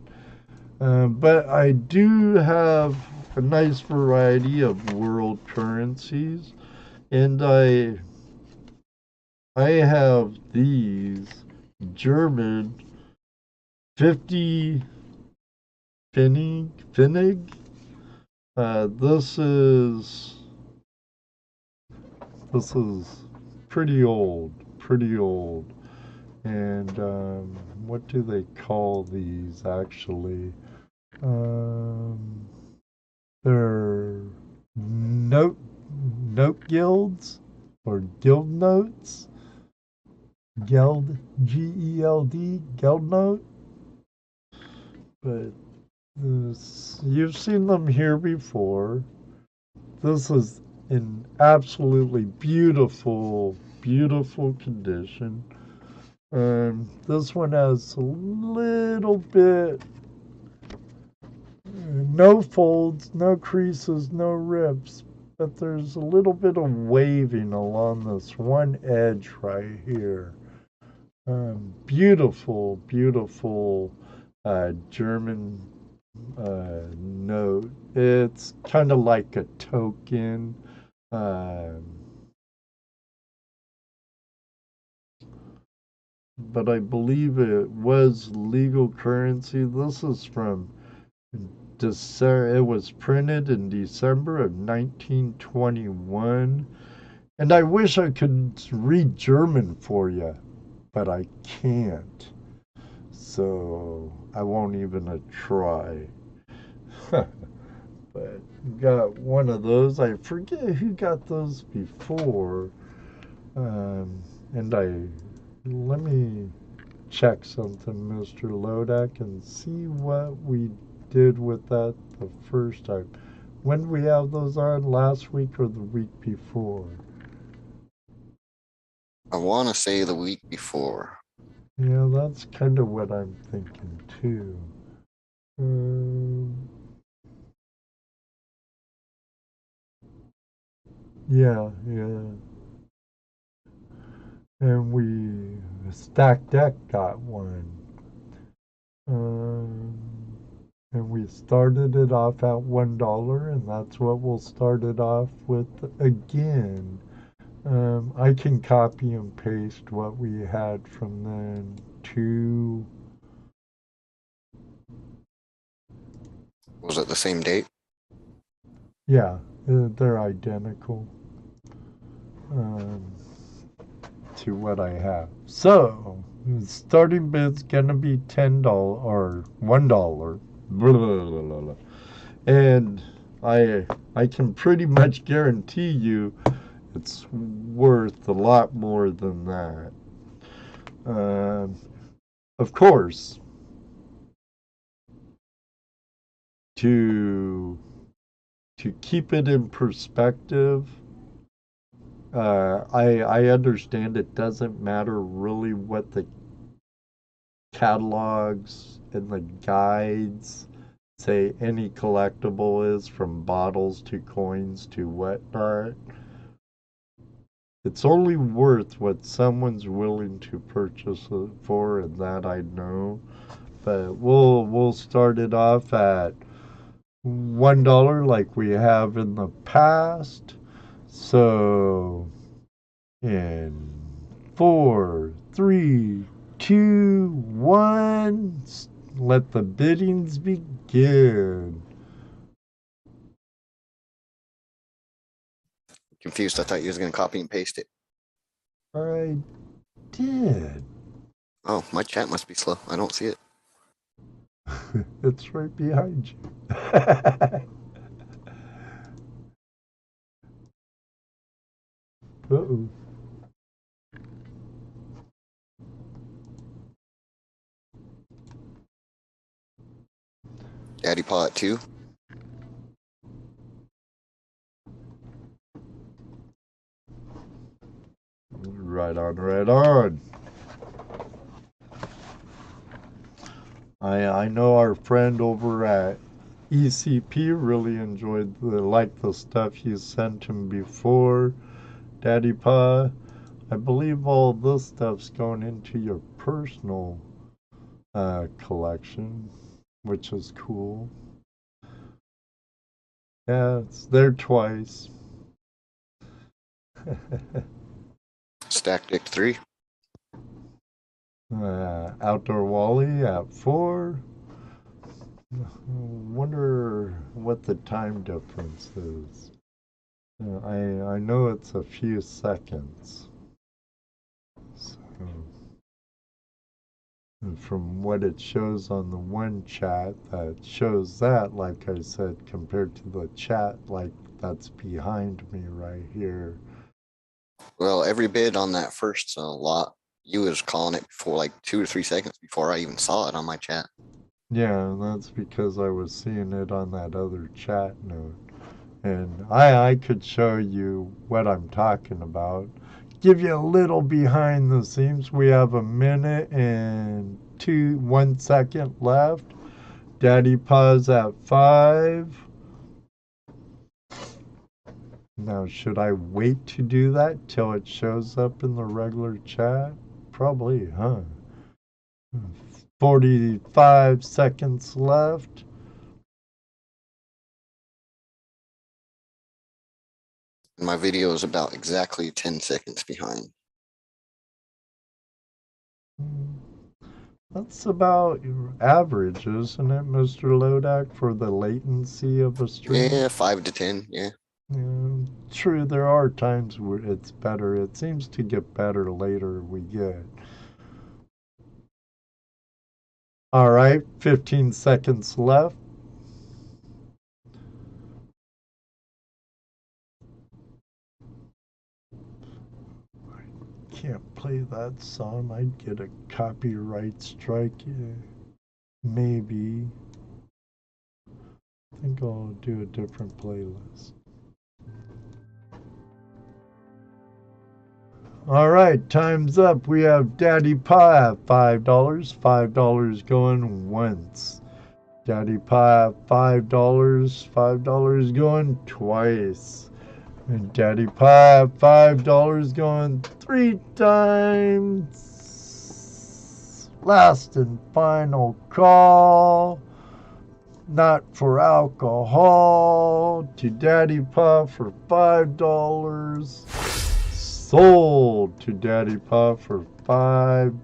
But I do have a nice variety of world currencies, and I have these German 50 Pfennig. This is pretty old. And what do they call these actually? Um, they're note guilds or guild notes. Geld, Geld, Geld note. But you've seen them here before. This is in absolutely beautiful condition. This one has a little bit, no folds, no creases, no rips, but there's a little bit of waving along this one edge right here. Beautiful German note. It's kind of like a token. Um, but I believe it was legal currency. This is from December. It was printed in December of 1921. And I wish I could read German for you, but I can't. So I won't even try. But got one of those. I forget who got those before. And let me check something, Mr. Lodak, and see what we did with that the first time. When did we have those on? Last week or the week before? I want to say the week before. Yeah, that's kind of what I'm thinking too. Um, yeah. And Stack Deck got one. Um, and we started it off at $1, and that's what we'll start it off with again. I can copy and paste what we had from then to. Was it the same date? Yeah, they're identical um, to what I have. So, starting bid's gonna be $10 or $1. Blah, blah, blah, blah. And I can pretty much guarantee you it's worth a lot more than that. Of course, to keep it in perspective, I understand it doesn't matter really what the catalogs and the guides say any collectible is, from bottles to coins to whatnot. It's only worth what someone's willing to purchase it for, and that I know. But we'll start it off at $1 like we have in the past. So in 4, 3, 2, 1, let the biddings begin. confused. I thought you was gonna copy and paste it. I did. Oh, my chat must be slow. I don't see it. It's right behind you. Uh-oh. Daddy Pot 2. Right on, right on. I know our friend over at ECP really enjoyed the stuff you sent him before. Daddy Pa, I believe all this stuff's going into your personal collection, which is cool. Yeah, it's there twice. Stack Dick 3. Outdoor Wally at 4. Wonder what the time difference is. I know it's a few seconds. So, and from what it shows on the one chat, that shows that, like I said, compared to the chat, like that's behind me right here. Well, every bid on that first lot, you was calling it for like 2 or 3 seconds before I even saw it on my chat. Yeah, that's because I was seeing it on that other chat note. And I could show you what I'm talking about. Give you a little behind the scenes. We have a minute and 1 second left. Daddy Pa's at 5. Now, should I wait to do that till it shows up in the regular chat? Probably, huh? 45 seconds left. My video is about exactly 10 seconds behind. That's about average, isn't it, Mr. Lodak, for the latency of a stream? Yeah, 5 to 10, yeah. True, there are times where it's better. It seems to get better later we get. All right, 15 seconds left. I can't play that song. I'd get a copyright strike. Yeah, maybe. I think I'll do a different playlist. All right, time's up. We have Daddy Pa at $5. $5 going once. Daddy Pa at $5. $5 going twice. And Daddy Pa at $5 going 3 times. Last and final call. Not for alcohol. To Daddy Pa for $5. Sold to Daddy Pa for $5.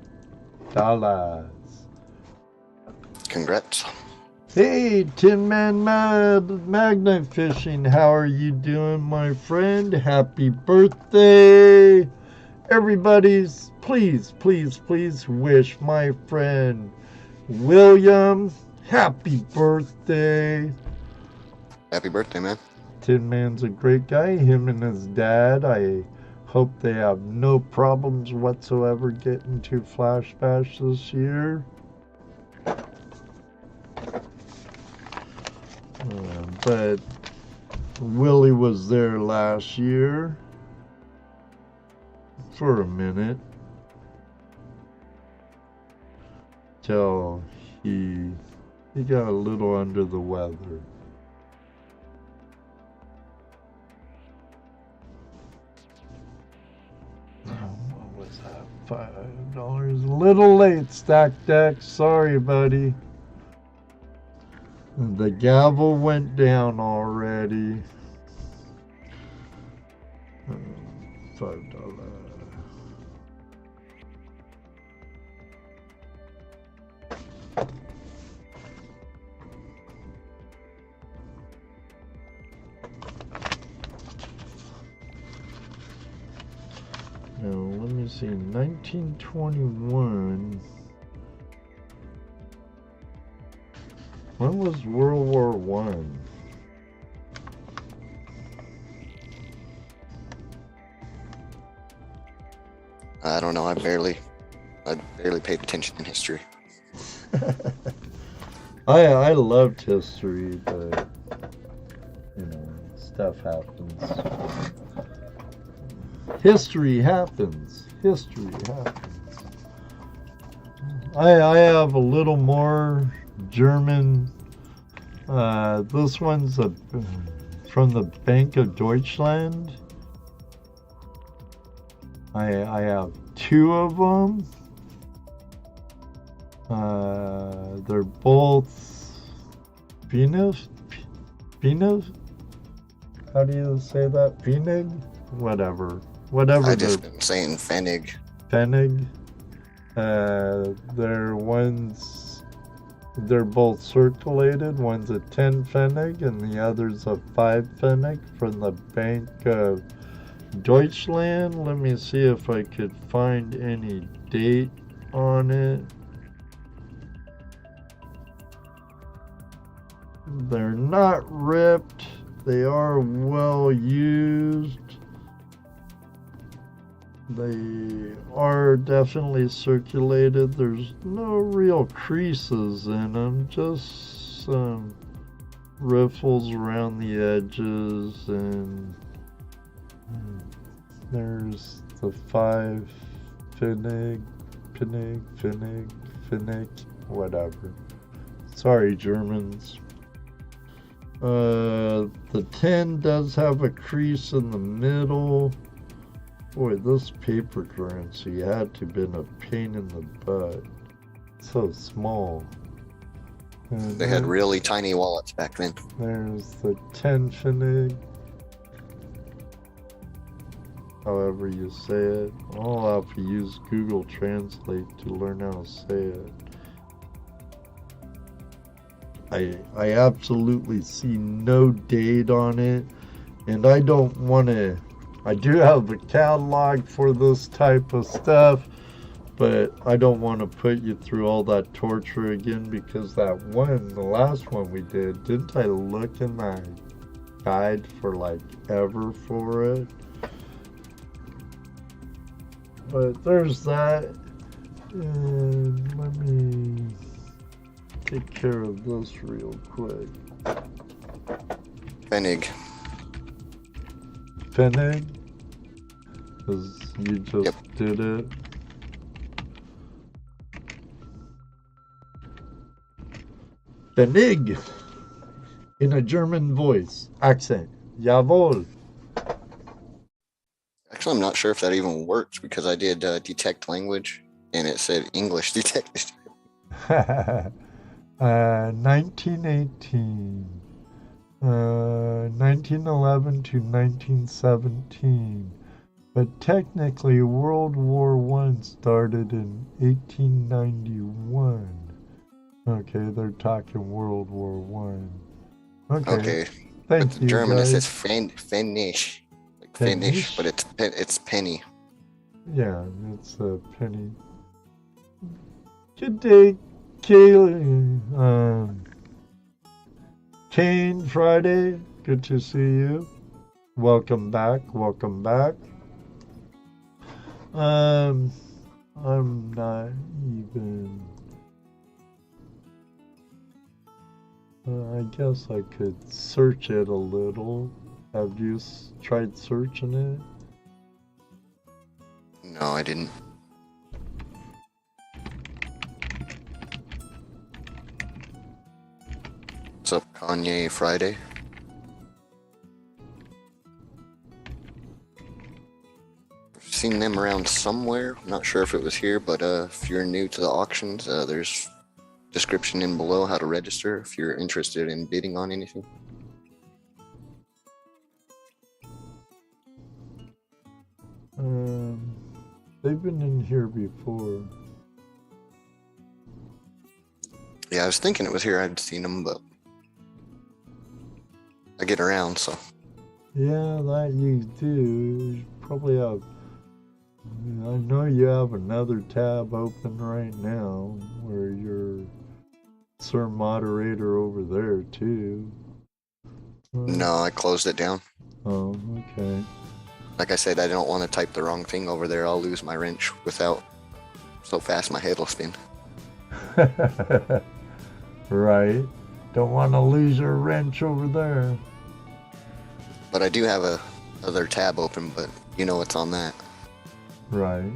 Congrats. Hey, Tin Man Magnet Fishing, how are you doing, my friend? Happy birthday! Everybody's, please wish my friend William happy birthday. Happy birthday, man. Tin Man's a great guy. Him and his dad, I hope they have no problems whatsoever getting to Flash Bash this year. But Willie was there last year for a minute till he got a little under the weather. What was that? $5. A little late, Stack Deck. Sorry, buddy. The gavel went down already. $5. see, 1921. When was World War One? I don't know. I barely paid attention in history. I loved history, but stuff happens. History happens. I have a little more German. This one's from the Bank of Deutschland. I have two of them. They're both Venus. How do you say that? Pfennig? Whatever. I just been saying Pfennig. Pfennig. They're both circulated. One's a 10 Pfennig and the other's a 5 Pfennig from the Bank of Deutschland. Let me see if I could find any date on it. They're not ripped. They are well used. They are definitely circulated. There's no real creases in them, just some riffles around the edges, and there's the 5 Pfennig, whatever. Sorry, Germans. The 10 does have a crease in the middle. Boy, this paper currency had to have been a pain in the butt. So small. And They had really tiny wallets back then. There's the 10 Pfennig. However you say it. I'll have to use Google Translate to learn how to say it. I absolutely see no date on it, and I don't want to. I do have a catalog for this type of stuff, but I don't want to put you through all that torture again, because the last one we didn't I look in my guide for like ever for it? But there's that, and let me take care of this real quick. Pfennig. Pfennig? Because you just did it. Pfennig! In a German voice. Accent. Jawohl. Actually, I'm not sure if that even works, because I did detect language and it said English detected. 1918. 1911 to 1917. But technically, World War I started in 1891. Okay, they're talking World War I. Okay. Thank you, German, guys. it says Pfennig. Like Finnish, but it's penny. Yeah, it's a penny. Good day, Kaylee. Kane Friday, good to see you. Welcome back. I'm not even. I guess I could search it a little. Have you tried searching it? No, I didn't. What's up, Kanye Friday? I've seen them around somewhere. I'm not sure if it was here, but if you're new to the auctions, there's description in below how to register if you're interested in bidding on anything. They've been in here before. Yeah, I was thinking it was here. I'd seen them, but I get around, so. Yeah, that you do. You probably have I know you have another tab open right now where you're Sir Moderator over there too. No, I closed it down. Oh, okay. Like I said, I don't want to type the wrong thing over there. I'll lose my wrench without so fast my head will spin. Right. Don't want to lose your wrench over there. But I do have a other tab open, but you know what's on that. Right.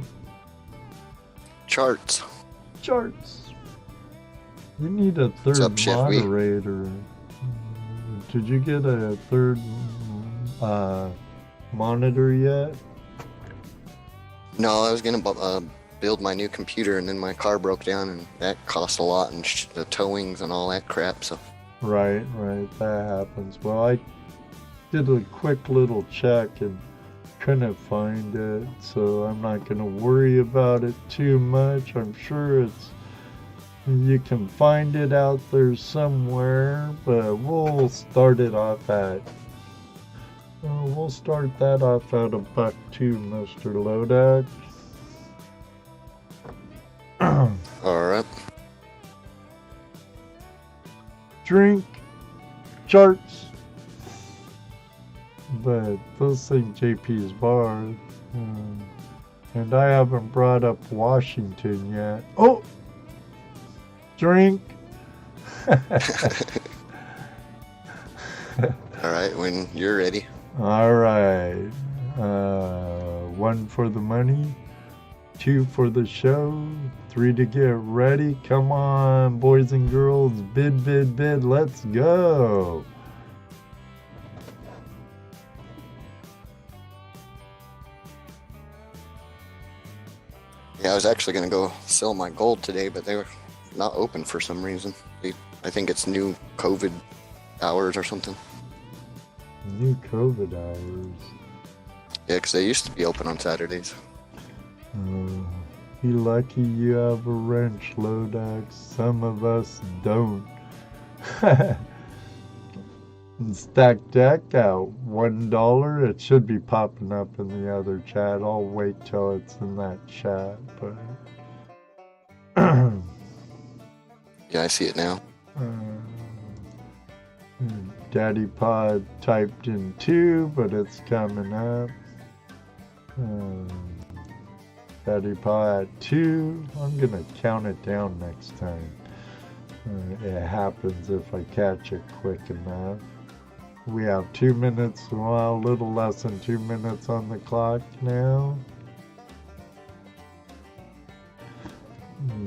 Charts. Charts. You need a third up, Chef Wee? moderator. Did you get a third monitor yet? No, I was going to build my new computer, and then my car broke down, and that cost a lot, and the towings and all that crap, so... Right, that happens. Well, I did a quick little check and couldn't find it, so I'm not going to worry about it too much. I'm sure you can find it out there somewhere, but we'll start that off at $1 too, Mr. Lodak. Alright. Drink, charts. But this ain't JP's bar. And I haven't brought up Washington yet. Oh! Drink. Alright, when you're ready. Alright. 1 for the money. 2 for the show. 3 to get ready. Come on, boys and girls. Bid. Let's go. Yeah, I was actually going to go sell my gold today, but they were not open for some reason. I think it's new COVID hours or something. New COVID hours. Yeah, because they used to be open on Saturdays. Be lucky you have a wrench, Lodax. Some of us don't. Stack Deck at $1. It should be popping up in the other chat. I'll wait till it's in that chat, but Yeah, I see it now. Daddy Pod typed in 2, but it's coming up. Daddy Pod 2. I'm gonna count it down next time. It happens if I catch it quick enough. We have 2 minutes, well, a little less than 2 minutes on the clock now.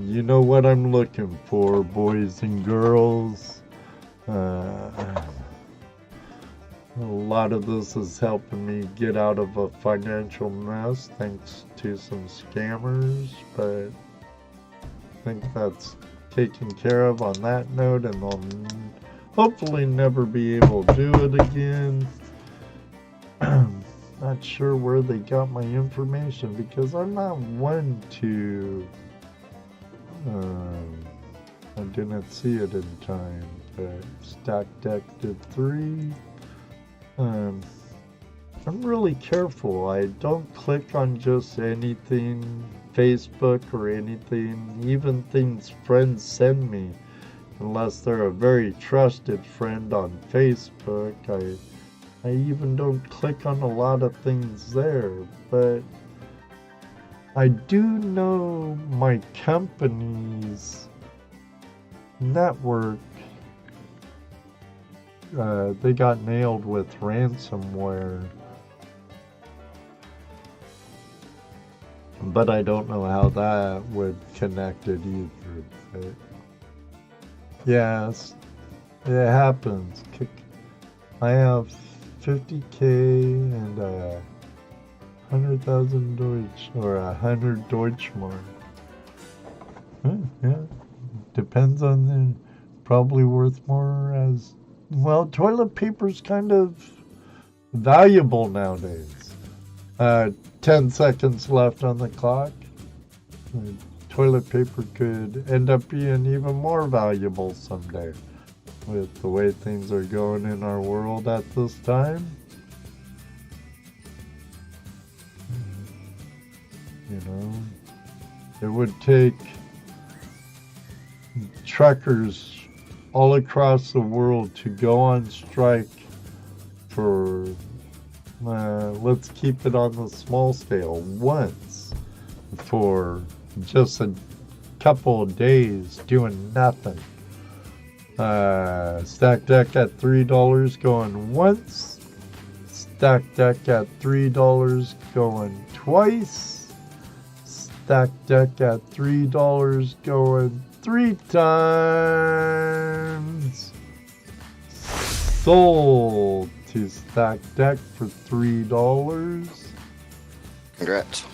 You know what I'm looking for, boys and girls. A lot of this is helping me get out of a financial mess thanks to some scammers, but I think that's taken care of on that note, and I'll hopefully never be able to do it again. Not sure where they got my information because I'm not one to... I didn't see it in time, but Stack Deck did 3. I'm really careful. I don't click on just anything, Facebook or anything, even things friends send me, unless they're a very trusted friend on Facebook. I even don't click on a lot of things there, but I do know my company's network, they got nailed with ransomware. But I don't know how that would connect it either. But yes, it happens. I have 50K and 100,000 Deutsch, or 100 Deutschmark. Yeah, depends on the, probably worth more as, well, toilet paper's kind of valuable nowadays. 10 seconds left on the clock. Toilet paper could end up being even more valuable someday with the way things are going in our world at this time. it would take truckers all across the world to go on strike for, let's keep it on the small scale, once, for just a couple of days doing nothing. Stack deck at $3 going once. Stack deck at $3 going twice. Stack deck at $3 going 3 times. Sold to Stack Deck for $3. Congrats.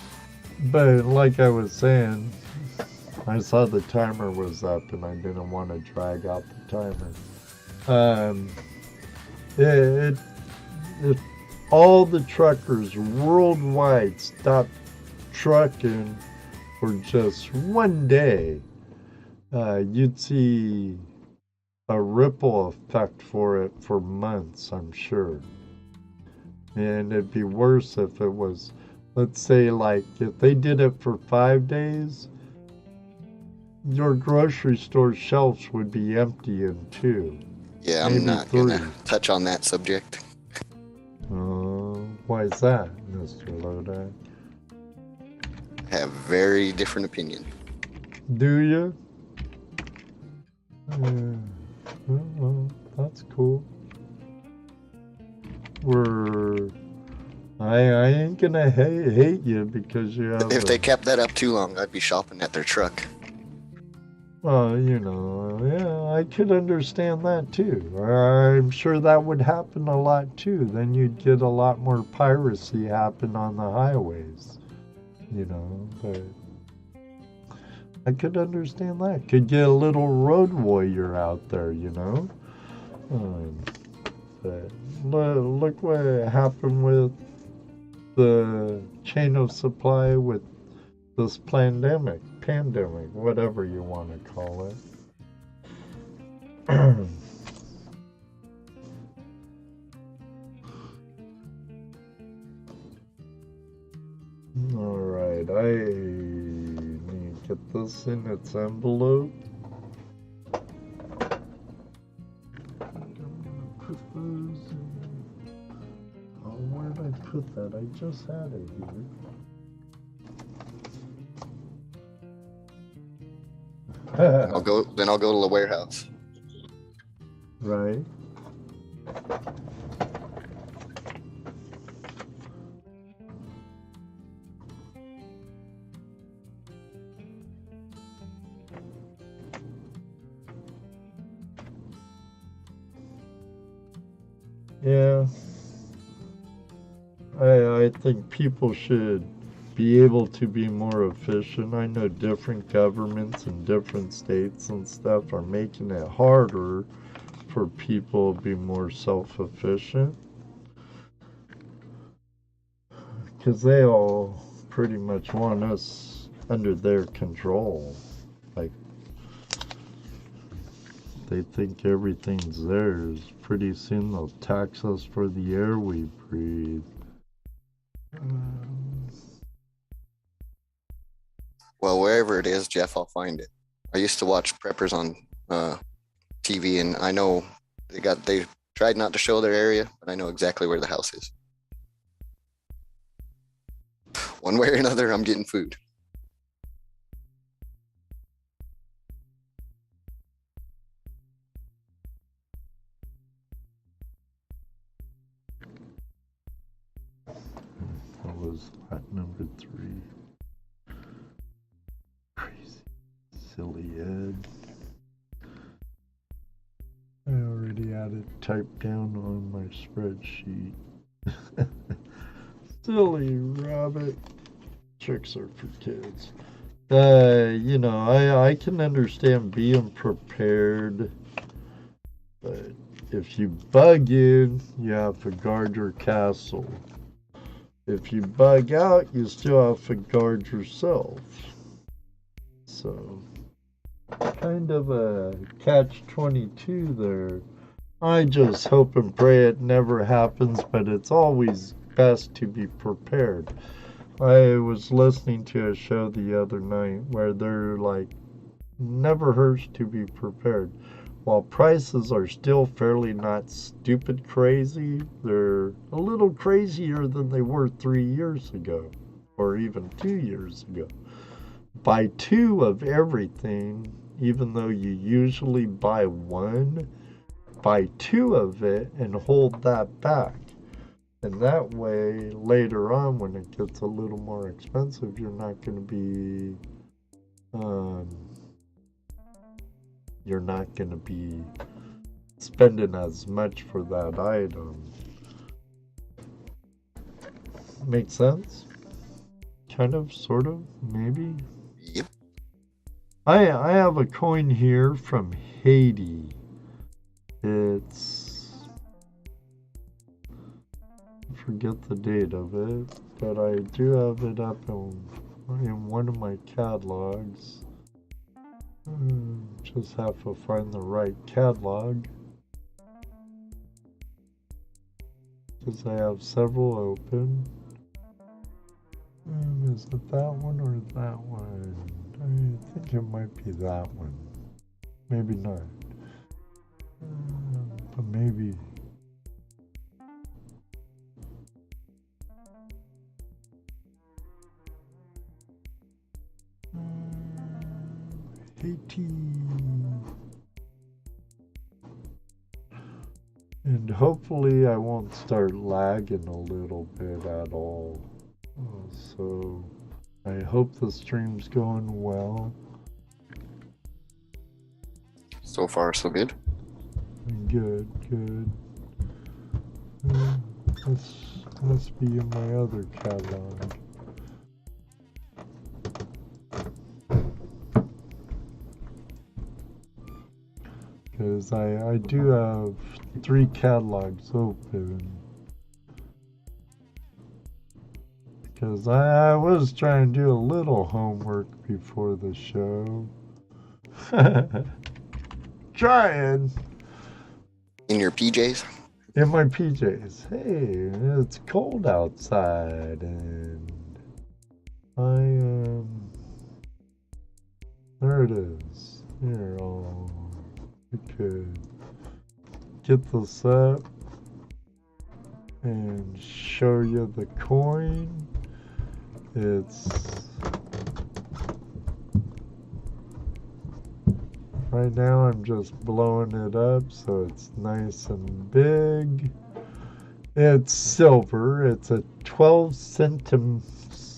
But like I was saying, I saw the timer was up and I didn't want to drag out the timer. If all the truckers worldwide stopped trucking for just one day, you'd see a ripple effect for it for months, I'm sure. And it'd be worse if it was, let's say, like, if they did it for 5 days, your grocery store shelves would be empty in 2. Yeah, I'm not gonna touch on that subject. Why is that, Mr. Lodak? I have very different opinion. Do you? Well, that's cool. I ain't gonna hate you because you have. If they kept that up too long, I'd be shopping at their truck. Well, yeah, I could understand that too. I'm sure that would happen a lot too. Then you'd get a lot more piracy happen on the highways, but I could understand that. Could get a little road warrior out there, But look what happened with the chain of supply with this pandemic, whatever you want to call it. All right, I need to get this in its envelope. I'm gonna put those in. Oh, where did I put that? I just had it here. I'll go to the warehouse. Right. Yeah. I think people should be able to be more efficient. I know different governments in different states and stuff are making it harder for people to be more self-efficient, because they all pretty much want us under their control. Like, they think everything's theirs. Pretty soon they'll tax us for the air we breathe. Well, wherever it is, Jeff, I'll find it. I used to watch preppers on TV, and I know they tried not to show their area, but I know exactly where the house is. One way or another, I'm getting food. That was at number 3. Crazy. Silly Ed. I already had it typed down on my spreadsheet. Silly rabbit. Tricks are for kids. I can understand being prepared, but if you bug in, you have to guard your castle. If you bug out, you still have to guard yourself. So, kind of a catch-22 there. I just hope and pray it never happens, but it's always best to be prepared. I was listening to a show the other night where they're like, never hurts to be prepared. While prices are still fairly not stupid crazy, they're a little crazier than they were 3 years ago, or even 2 years ago. Buy 2 of everything, even though you usually buy 1. Buy 2 of it and hold that back. And that way, later on, when it gets a little more expensive, you're not going to be, spending as much for that item. Make sense? Kind of, sort of, maybe? Yep. I have a coin here from Haiti. It's, I forget the date of it, but I do have it up in one of my catalogs. Just have to find the right catalog, because I have several open. Is it that one or that one? I think it might be that one. Maybe not. But maybe. Haiti. And hopefully I won't start lagging a little bit at all. So I hope the stream's going well. So far, so good. Good. This must be in my other catalog. Because I do have 3 catalogs open. Because I was trying to do a little homework before the show. Trying. In your PJs? In my PJs. Hey, it's cold outside, and there it is. Here, we could get this up and show you the coin. It's right now I'm just blowing it up so it's nice and big. It's silver. It's a 12 centimes,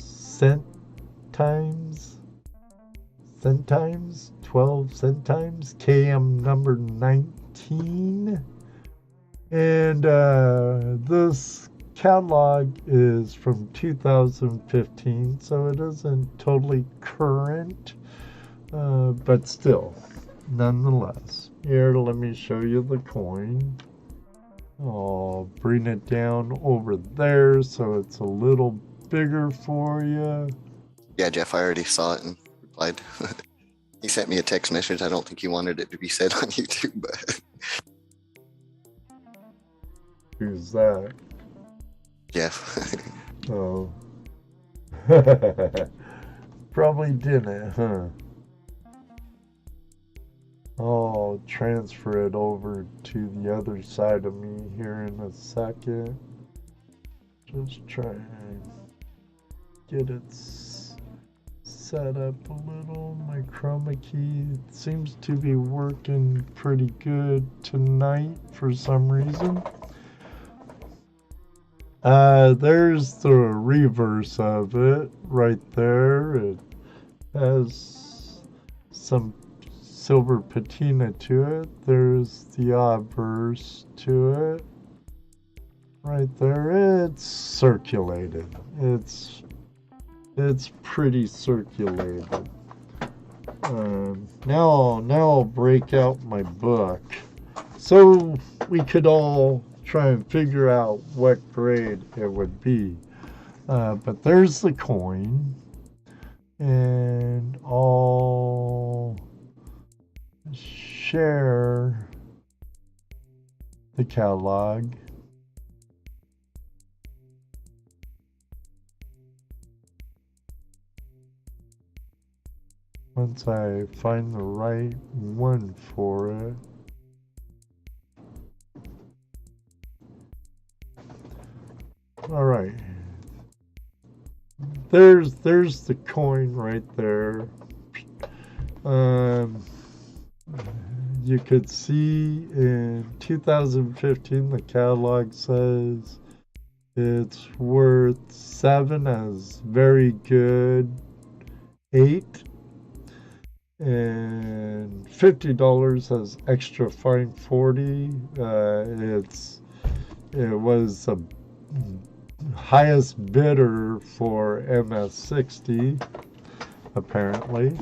12 centimes, KM number 19. And this catalog is from 2015, so it isn't totally current, but still, nonetheless. Here, let me show you the coin. I'll bring it down over there so it's a little bigger for you. Yeah, Jeff, I already saw it and replied. He sent me a text message. I don't think he wanted it to be said on YouTube, but... Who's that? Jeff. Oh. Probably didn't, huh? I'll transfer it over to the other side of me here in a second. Just try and get it set up a little. My chroma key seems to be working pretty good tonight for some reason. There's the reverse of it right there. It has some silver patina to it. There's the obverse to it. Right there. It's circulated. It's pretty circulated. Now I'll break out my book so we could all try and figure out what grade it would be. But there's the coin, and I'll share the catalog. once I find the right one for it. All right. There's the coin right there. You could see in 2015 the catalog says it's worth 7 as very good 8, and $50 as extra fine 40. It was the highest bidder for MS60 apparently.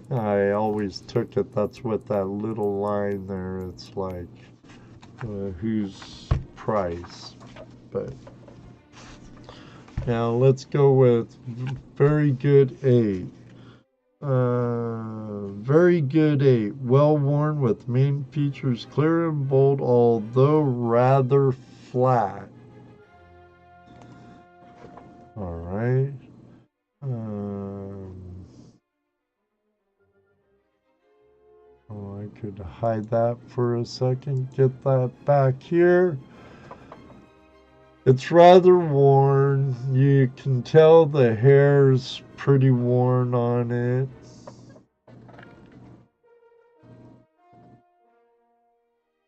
I always took it, that's what that little line there, it's like whose price. But now let's go with very good 8. Very good 8. Well worn with main features clear and bold, although rather flat. Alright. I could hide that for a second, get that back here. It's rather worn. You can tell the hair's pretty worn on it.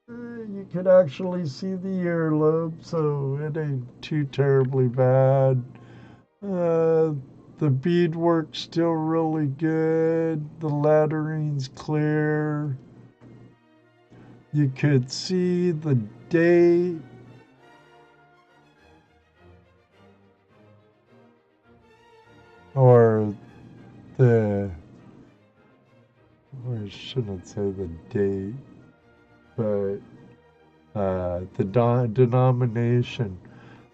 You could actually see the earlobe, so it ain't too terribly bad. The beadwork's still really good. The lettering's clear. You could see the date. Or I shouldn't say the date, but the denomination.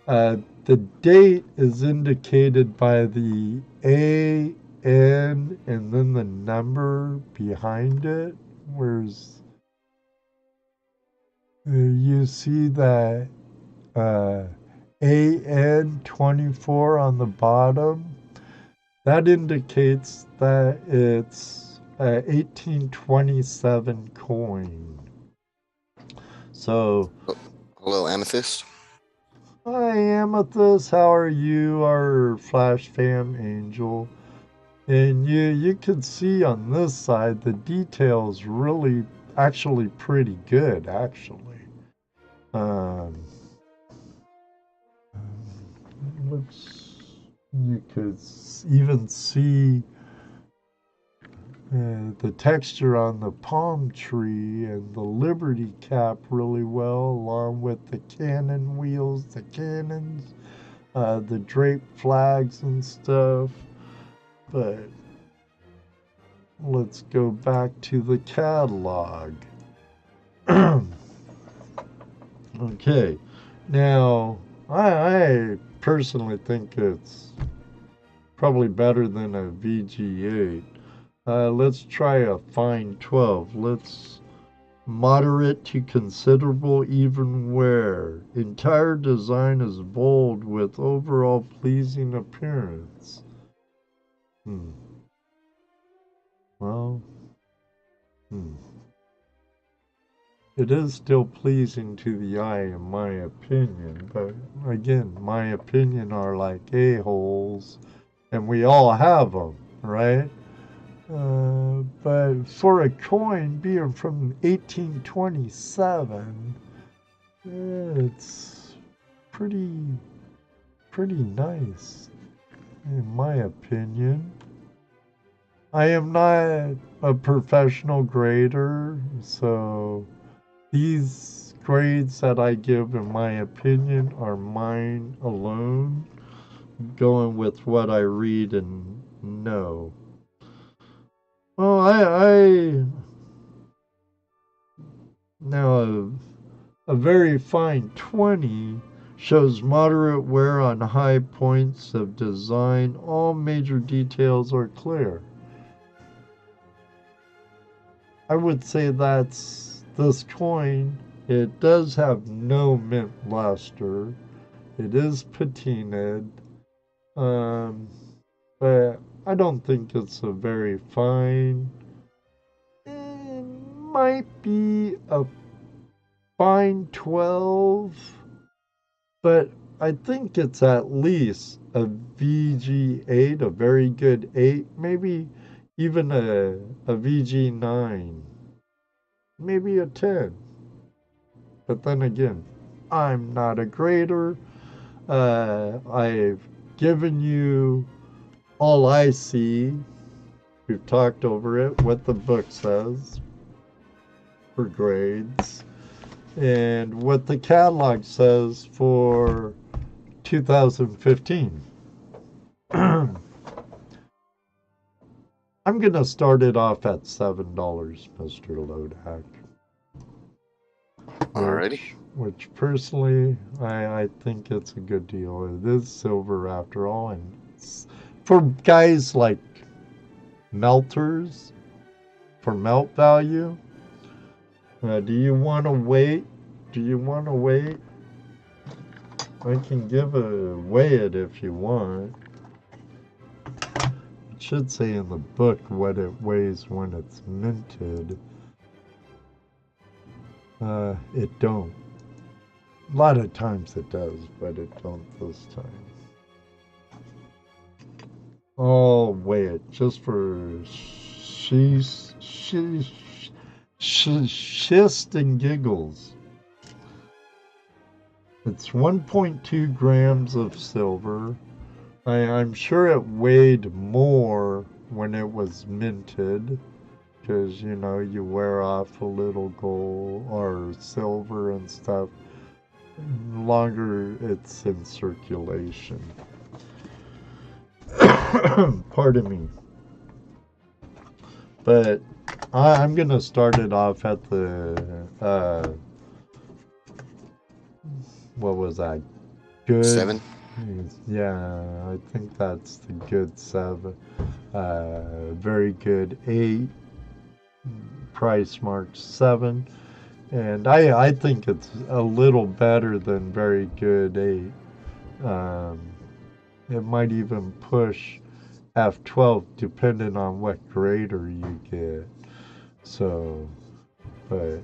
The date is indicated by the A, N, and then the number behind it. Whereas you see that AN 24 on the bottom. That indicates that it's a 1827 coin. So, hello, Amethyst. Hi, Amethyst. How are you, our Flash Fam Angel? And you can see on this side the details really actually pretty good, actually. You could even see the texture on the palm tree and the Liberty cap really well, along with the cannon wheels, the cannons, the draped flags and stuff. But let's go back to the catalog. Okay, now I personally think it's probably better than a VG8. Let's try a fine 12. Let's moderate to considerable even wear. Entire design is bold with overall pleasing appearance. It is still pleasing to the eye in my opinion, but again, my opinion are like a-holes, and we all have them, right? But for a coin being from 1827, it's pretty nice, in my opinion. I am not a professional grader, so these grades that I give, in my opinion, are mine alone, going with what I read and know. Well, now a very fine 20 shows moderate wear on high points of design. All major details are clear. I would say that's this coin. It does have no mint luster. It is patinaed. But I don't think it's a very fine. It might be a fine 12, but I think it's at least a VG8, a very good 8, maybe even a VG9, maybe a 10. But then again, I'm not a grader. I've given you all I see. We've talked over it, what the book says for grades, and what the catalog says for 2015. I'm going to start it off at $7, Mr. Lodak. Alrighty. Which personally, I think it's a good deal. It is silver after all, and it's for guys like melters, for melt value. Do you want to wait? I can weigh it if you want. It should say in the book what it weighs when it's minted. It don't. A lot of times it does, but it don't this time. I'll weigh it just for shist and giggles. It's 1.2 grams of silver. I'm sure it weighed more when it was minted, because, you know, you wear off a little gold or silver and stuff. The longer it's in circulation. Pardon me. But I'm going to start it off at the, what was that? Good 7? Yeah, I think that's the good 7. Very good 8. Price marked 7. And I think it's a little better than very good 8. It might even push F12 depending on what grader you get. So, but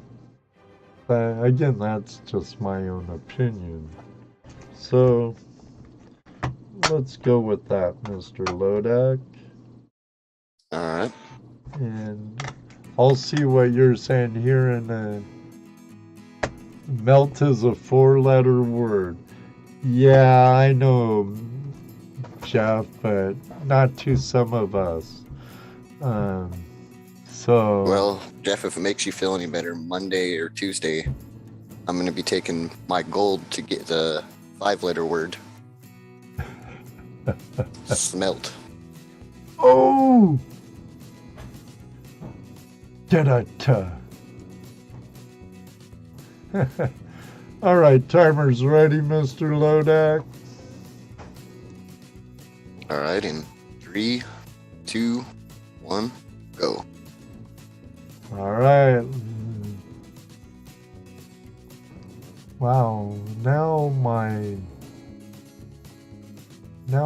again, that's just my own opinion. So, let's go with that, Mr. Lodak. Alright. And I'll see what you're saying here in melt is a 4-letter word. Yeah, I know, Jeff, but not to some of us. Well, Jeff, if it makes you feel any better, Monday or Tuesday, I'm going to be taking my gold to get the 5-letter word. Smelt. Oh! Da-da-da. All right, timer's ready, Mr. Lodak. All right, in 3, 2, 1, go. All right. Wow, now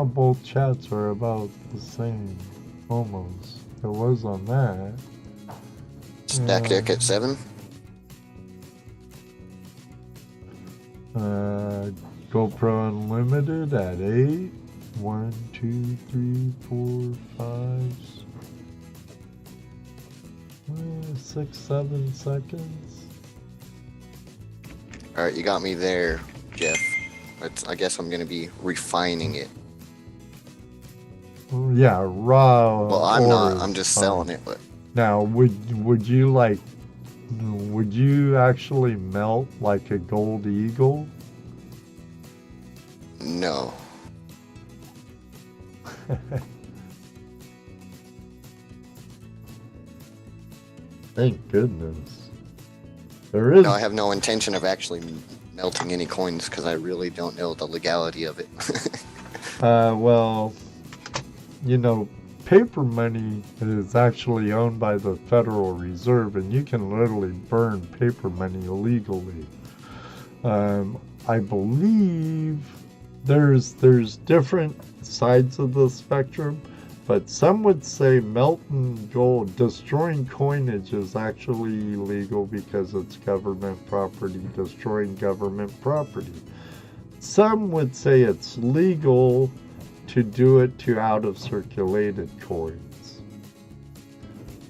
both chats are about the same, almost. It was on that. Stack deck at 7. GoPro Unlimited at 8. 1, 2, 3, 4, 5, 6, 7 seconds. All right, you got me there, Jeff. I guess I'm going to be refining it. Yeah, raw. Well, I'm not. I'm just selling it. But now, would you actually melt like a gold eagle? No. Thank goodness. There is. No, I have no intention of actually melting any coins because I really don't know the legality of it. Well, you know, paper money is actually owned by the Federal Reserve, and you can literally burn paper money illegally. I believe there's different sides of the spectrum. but some would say melting gold, destroying coinage is actually illegal because it's government property, destroying government property. Some would say it's legal to do it to out of circulated coins.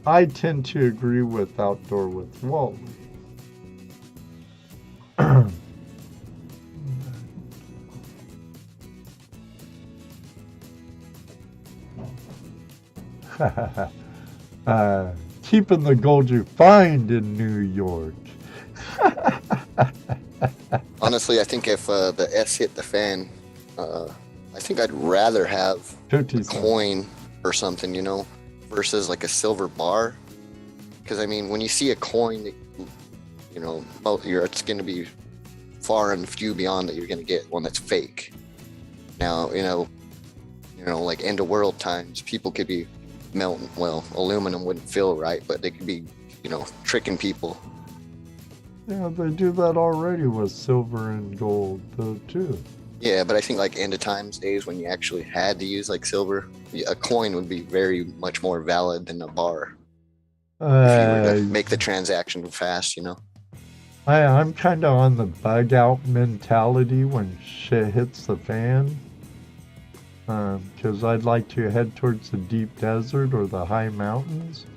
I tend to agree with Outdoor with Wally. Keeping the gold you find in New York. Honestly, I think if the S hit the fan, I think I'd rather have a coin or something, you know, versus like a silver bar. Because I mean, when you see a coin, you know, it's going to be far and few beyond that you're going to get one that's fake. Now, you know, like end of world times, people could be melting. Well, aluminum wouldn't feel right, but they could be, you know, tricking people. Yeah, they do that already with silver and gold, though, too. Yeah, but I think like end of times days when you actually had to use like silver, a coin would be very much more valid than a bar. If you were to make the transaction fast, you know. I'm kind of on the bug out mentality when shit hits the fan. Because I'd like to head towards the deep desert or the high mountains.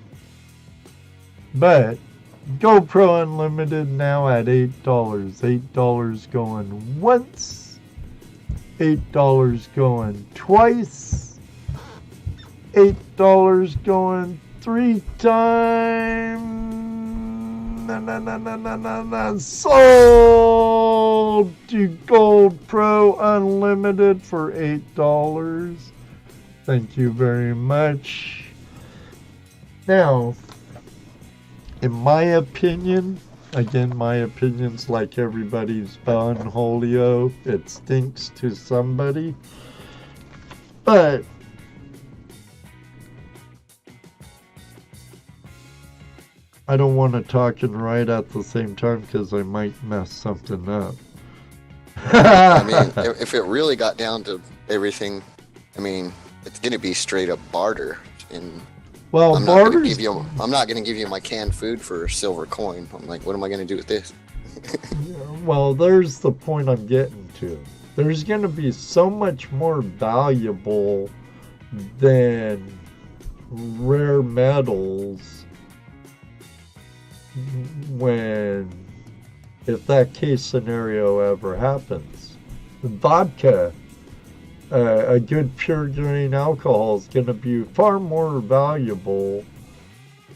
But GoPro Unlimited now at $8. $8 going once. $8 going twice. $8 going 3 times. Sold to Gold Pro Unlimited for $8. Thank you very much. Now, in my opinion, again, my opinion's like everybody's unholio. It stinks to somebody. But I don't want to talk and write at the same time because I might mess something up. I mean, if it really got down to everything, I mean, it's going to be straight up barter. And well, I'm not going to give you my canned food for a silver coin. I'm like, what am I going to do with this? Well, there's the point I'm getting to. There's going to be so much more valuable than rare metals if that case scenario ever happens. Vodka, a good pure grain alcohol, is going to be far more valuable,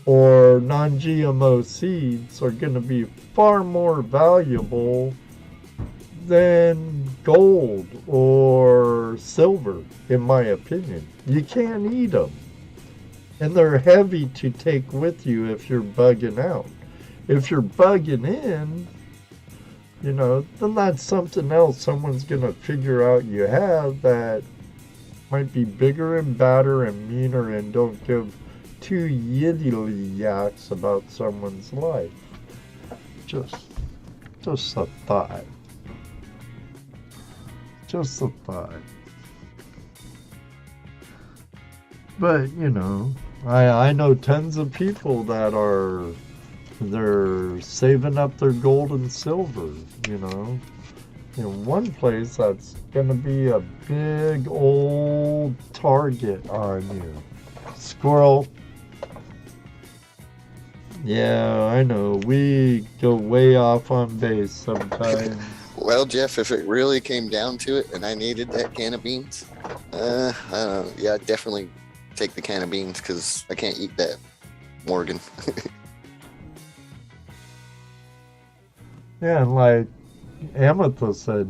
or non-GMO seeds are going to be far more valuable than gold or silver, in my opinion. You can't eat them. And they're heavy to take with you if you're bugging out. If you're bugging in, you know, then that's something else someone's going to figure out you have that might be bigger and badder and meaner and don't give two yiddly yaks about someone's life. Just a thought. Just a thought. But, you know, I know tons of people that they're saving up their gold and silver, you know. In one place, that's going to be a big old target on you. Squirrel. Yeah, I know. We go way off on base sometimes. Well, Jeff, if it really came down to it and I needed that can of beans, I don't know. Yeah, I'd definitely take the can of beans because I can't eat that Morgan. Yeah, and like Amethyst said,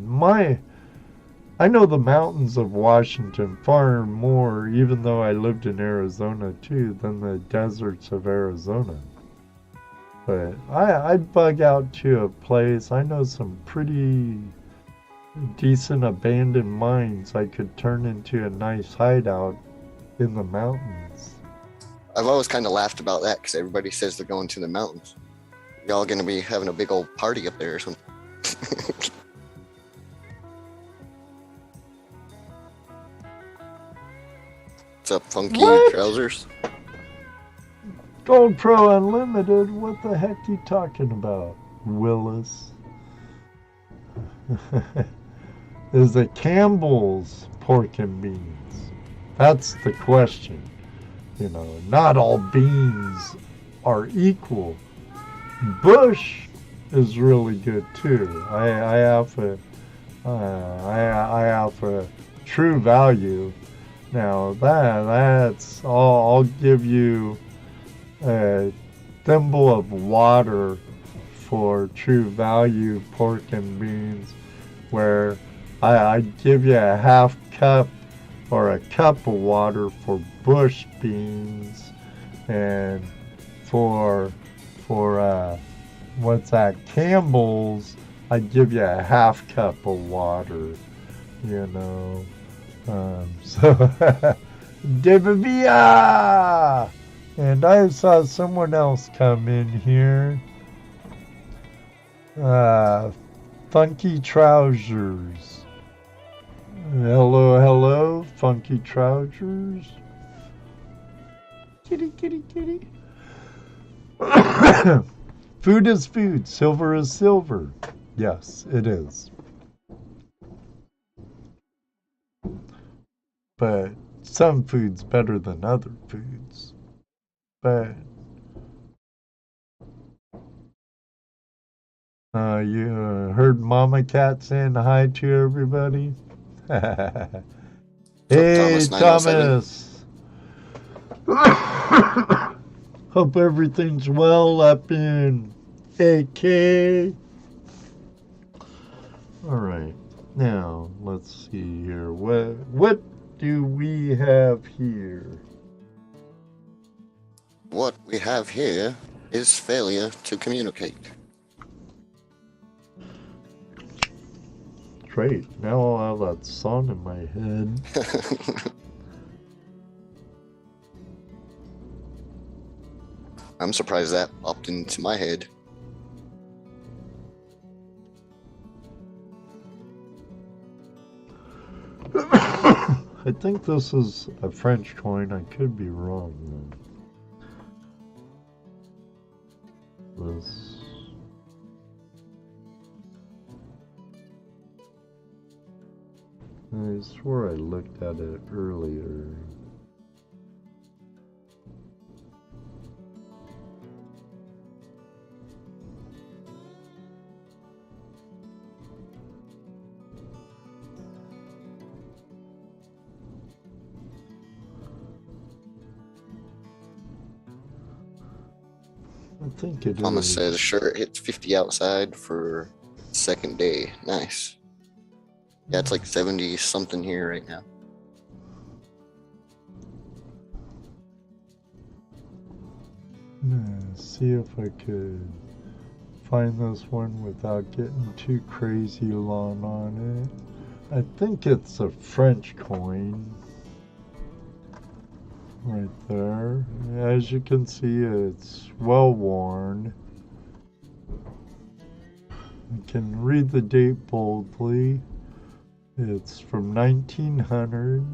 I know the mountains of Washington far more, even though I lived in Arizona too, than the deserts of Arizona. But I'd bug out to a place. I know some pretty decent abandoned mines I could turn into a nice hideout in the mountains. I've always kind of laughed about that because everybody says they're going to the mountains. Y'all going to be having a big old party up there or something. What's up, Funky What? Trousers? Gold Pro Unlimited? What the heck you talking about, Willis? Is it Campbell's pork and beans? That's the question. You know, not all beans are equal. Bush is really good too. I have a True Value. Now that's I'll give you a thimble of water for True Value pork and beans, where I give you a half cup or a cup of water for bush beans, and for what's that, Campbell's, I give you a half cup of water, you know. So Devia! And I saw someone else come in here. Funky Trousers. Hello, hello, Funky Trousers. Kitty, kitty, kitty. Food is food, silver is silver. Yes, it is. But some food's better than other foods. But you heard Mama Cat saying hi to everybody? Hey, Thomas. Hope everything's well up in AK. All right, now let's see here. What do we have here? What we have here is failure to communicate. Great, now I'll have that song in my head. I'm surprised that popped into my head. I think this is a French coin. I could be wrong, though. This. I swore I looked at it earlier. I think it Thomas is. says, sure, it hits 50 outside for second day. Nice. Yeah, it's like 70 something here right now. See if I could find this one without getting too crazy long on it. I think it's a French coin. Right there. As you can see, it's well worn. You can read the date boldly. It's from 1900.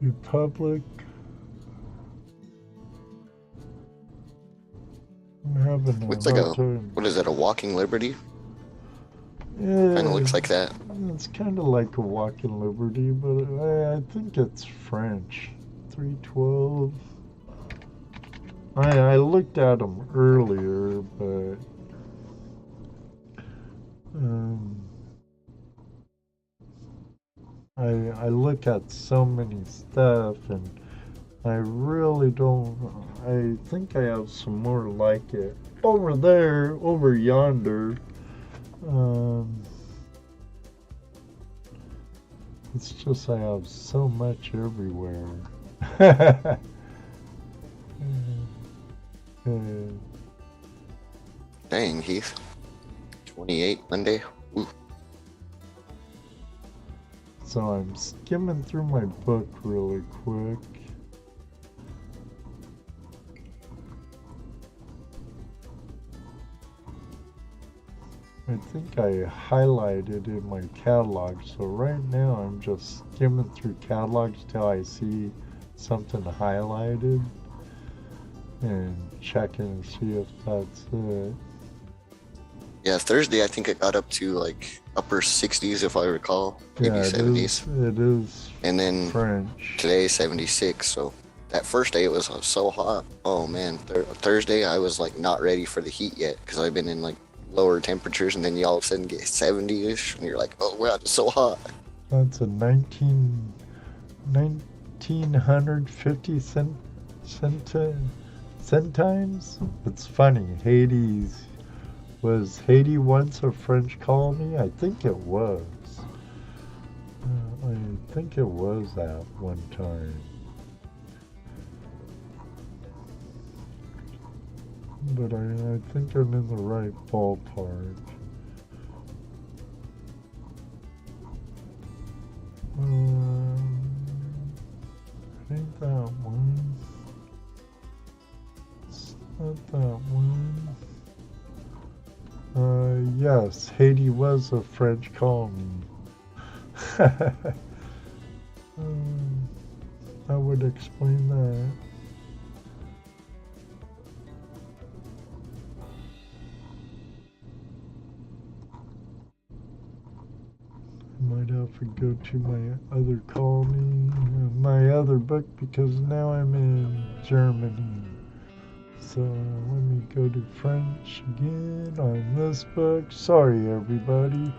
Republic. I'm having It's like hard time. what is that, a Walking Liberty? Yeah, Kind of looks like that. It's kind of like a Walking Liberty, but I think it's French. 312. I looked at them earlier, but I look at so many stuff, and I really don't. I think I have some more like it over there, over yonder. It's just I have so much everywhere. Dang, Heath. 28 Monday. Ooh. So I'm skimming through my book really quick. I think I highlighted in my catalog. So right now I'm just skimming through catalogs till I see something highlighted and checking to see if that's it. Yeah, Thursday I think it got up to like upper 60s if I recall, maybe Yeah, 70s. It is And then French. today 76. So that first day it was so hot. Oh man, Thursday I was like not ready for the heat yet because I've been in like lower temperatures, and then you all of a sudden get 70ish, and you're like, oh wow, it's so hot. That's a 1950 centimes. It's funny. Was Haiti once a French colony? I think it was. I think it was at one time. But I think I'm in the right ballpark. Ain't that one? It's not that one. Yes, Haiti was a French colony. That would explain that. I might have to go to my other colony, my other book, because now I'm in Germany. So let me go to French again on this book. Sorry, everybody.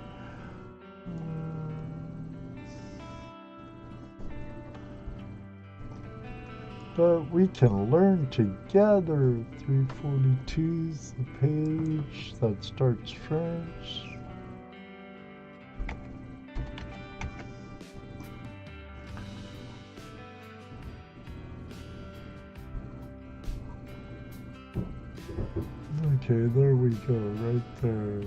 But we can learn together. 342 is the page that starts French. Okay, there we go, right there.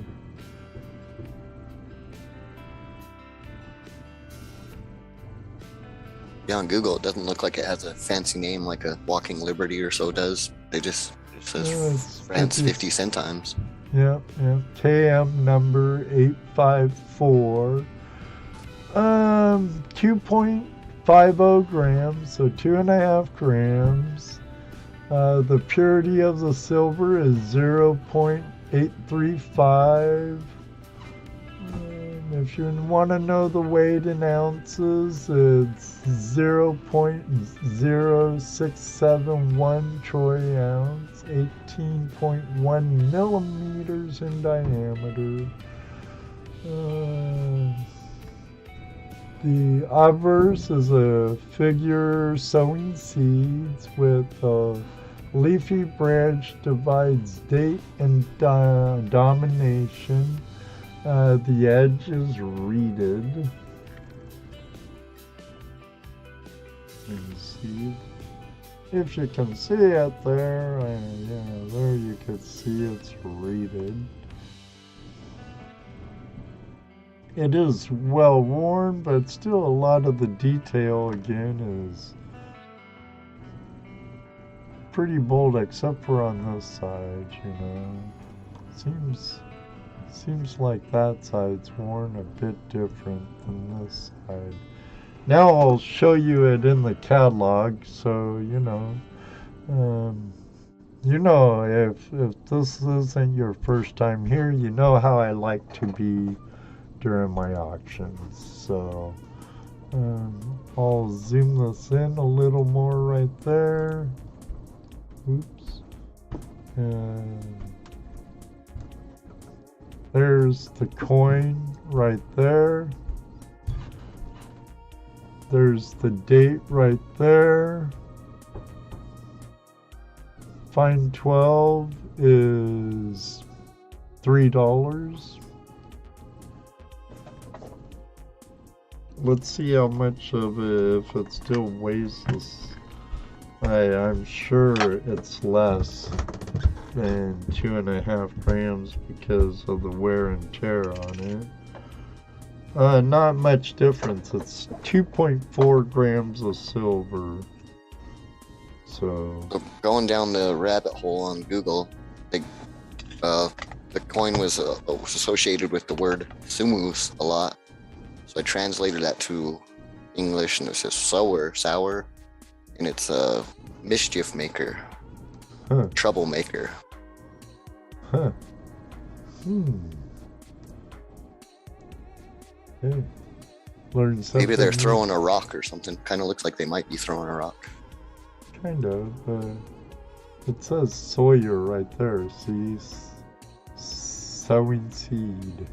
Yeah, on Google it doesn't look like it has a fancy name like a Walking Liberty or so does. It says France 50 centimes. Yep. KM number 854. 2.50 grams, so 2.5 grams. The purity of the silver is 0.835. If you want to know the weight in ounces, it's 0.0671 troy ounce, 18.1 millimeters in diameter. The obverse is a figure sowing seeds with a leafy branch divides date and domination. The edge is reeded. Let me see if you can see it there. Yeah, there you can see it's reeded. It is well worn, but still a lot of the detail again is pretty bold, except for on this side, you know. Seems like that side's worn a bit different than this side. Now I'll show you it in the catalog, so you know. If this isn't your first time here, you know how I like to be during my auctions. So I'll zoom this in a little more right there. Oops. And there's the coin right there. There's the date right there. Fine 12 is $3. Let's see how much of it, if it still weighs this. I'm sure it's less than 2.5 grams because of the wear and tear on it. Not much difference. It's 2.4 grams of silver. So going down the rabbit hole on Google, like the coin was associated with the word sumus a lot. So I translated that to English, and it says sour, and it's a mischief maker, troublemaker. Huh. Hey, learn something. Maybe they're throwing a rock or something. Kind of looks like they might be throwing a rock. Kind of. It says Sawyer right there. See? Sowing seed.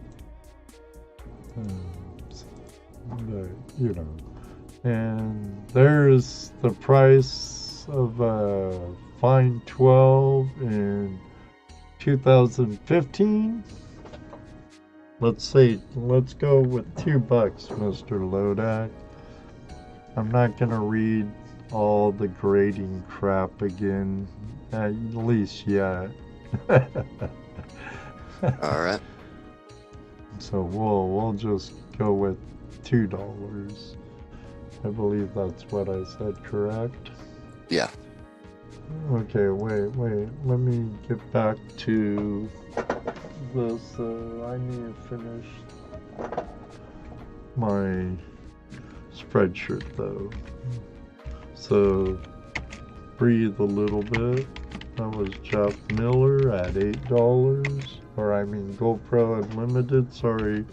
But, you know. And there's the price of Fine 12 in 2015. Let's go with $2, Mr. Lodak. I'm not gonna read all the grading crap again, at least yet. All right. So we'll just go with $2. I believe that's what I said, correct? Yeah. Okay, wait. Let me get back to this. I need to finish my spreadsheet though. So breathe a little bit. That was Jeff Miller at $8. Or I mean GoPro Unlimited, sorry.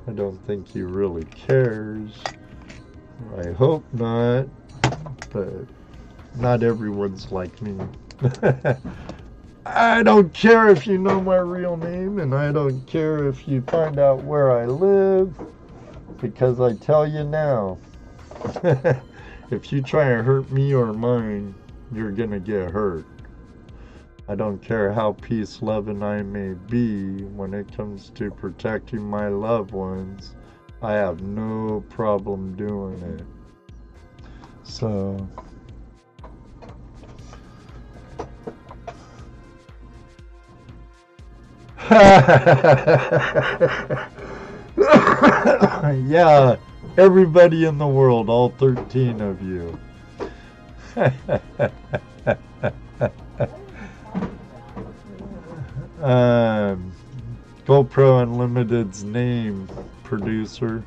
I don't think he really cares. I hope not, but not everyone's like me. I don't care if you know my real name, and I don't care if you find out where I live, because I tell you now, if you try to hurt me or mine, you're gonna get hurt. I don't care how peace-loving I may be when it comes to protecting my loved ones. I have no problem doing it. So, yeah, everybody in the world, all 13 of you. GoPro Unlimited's name, producer.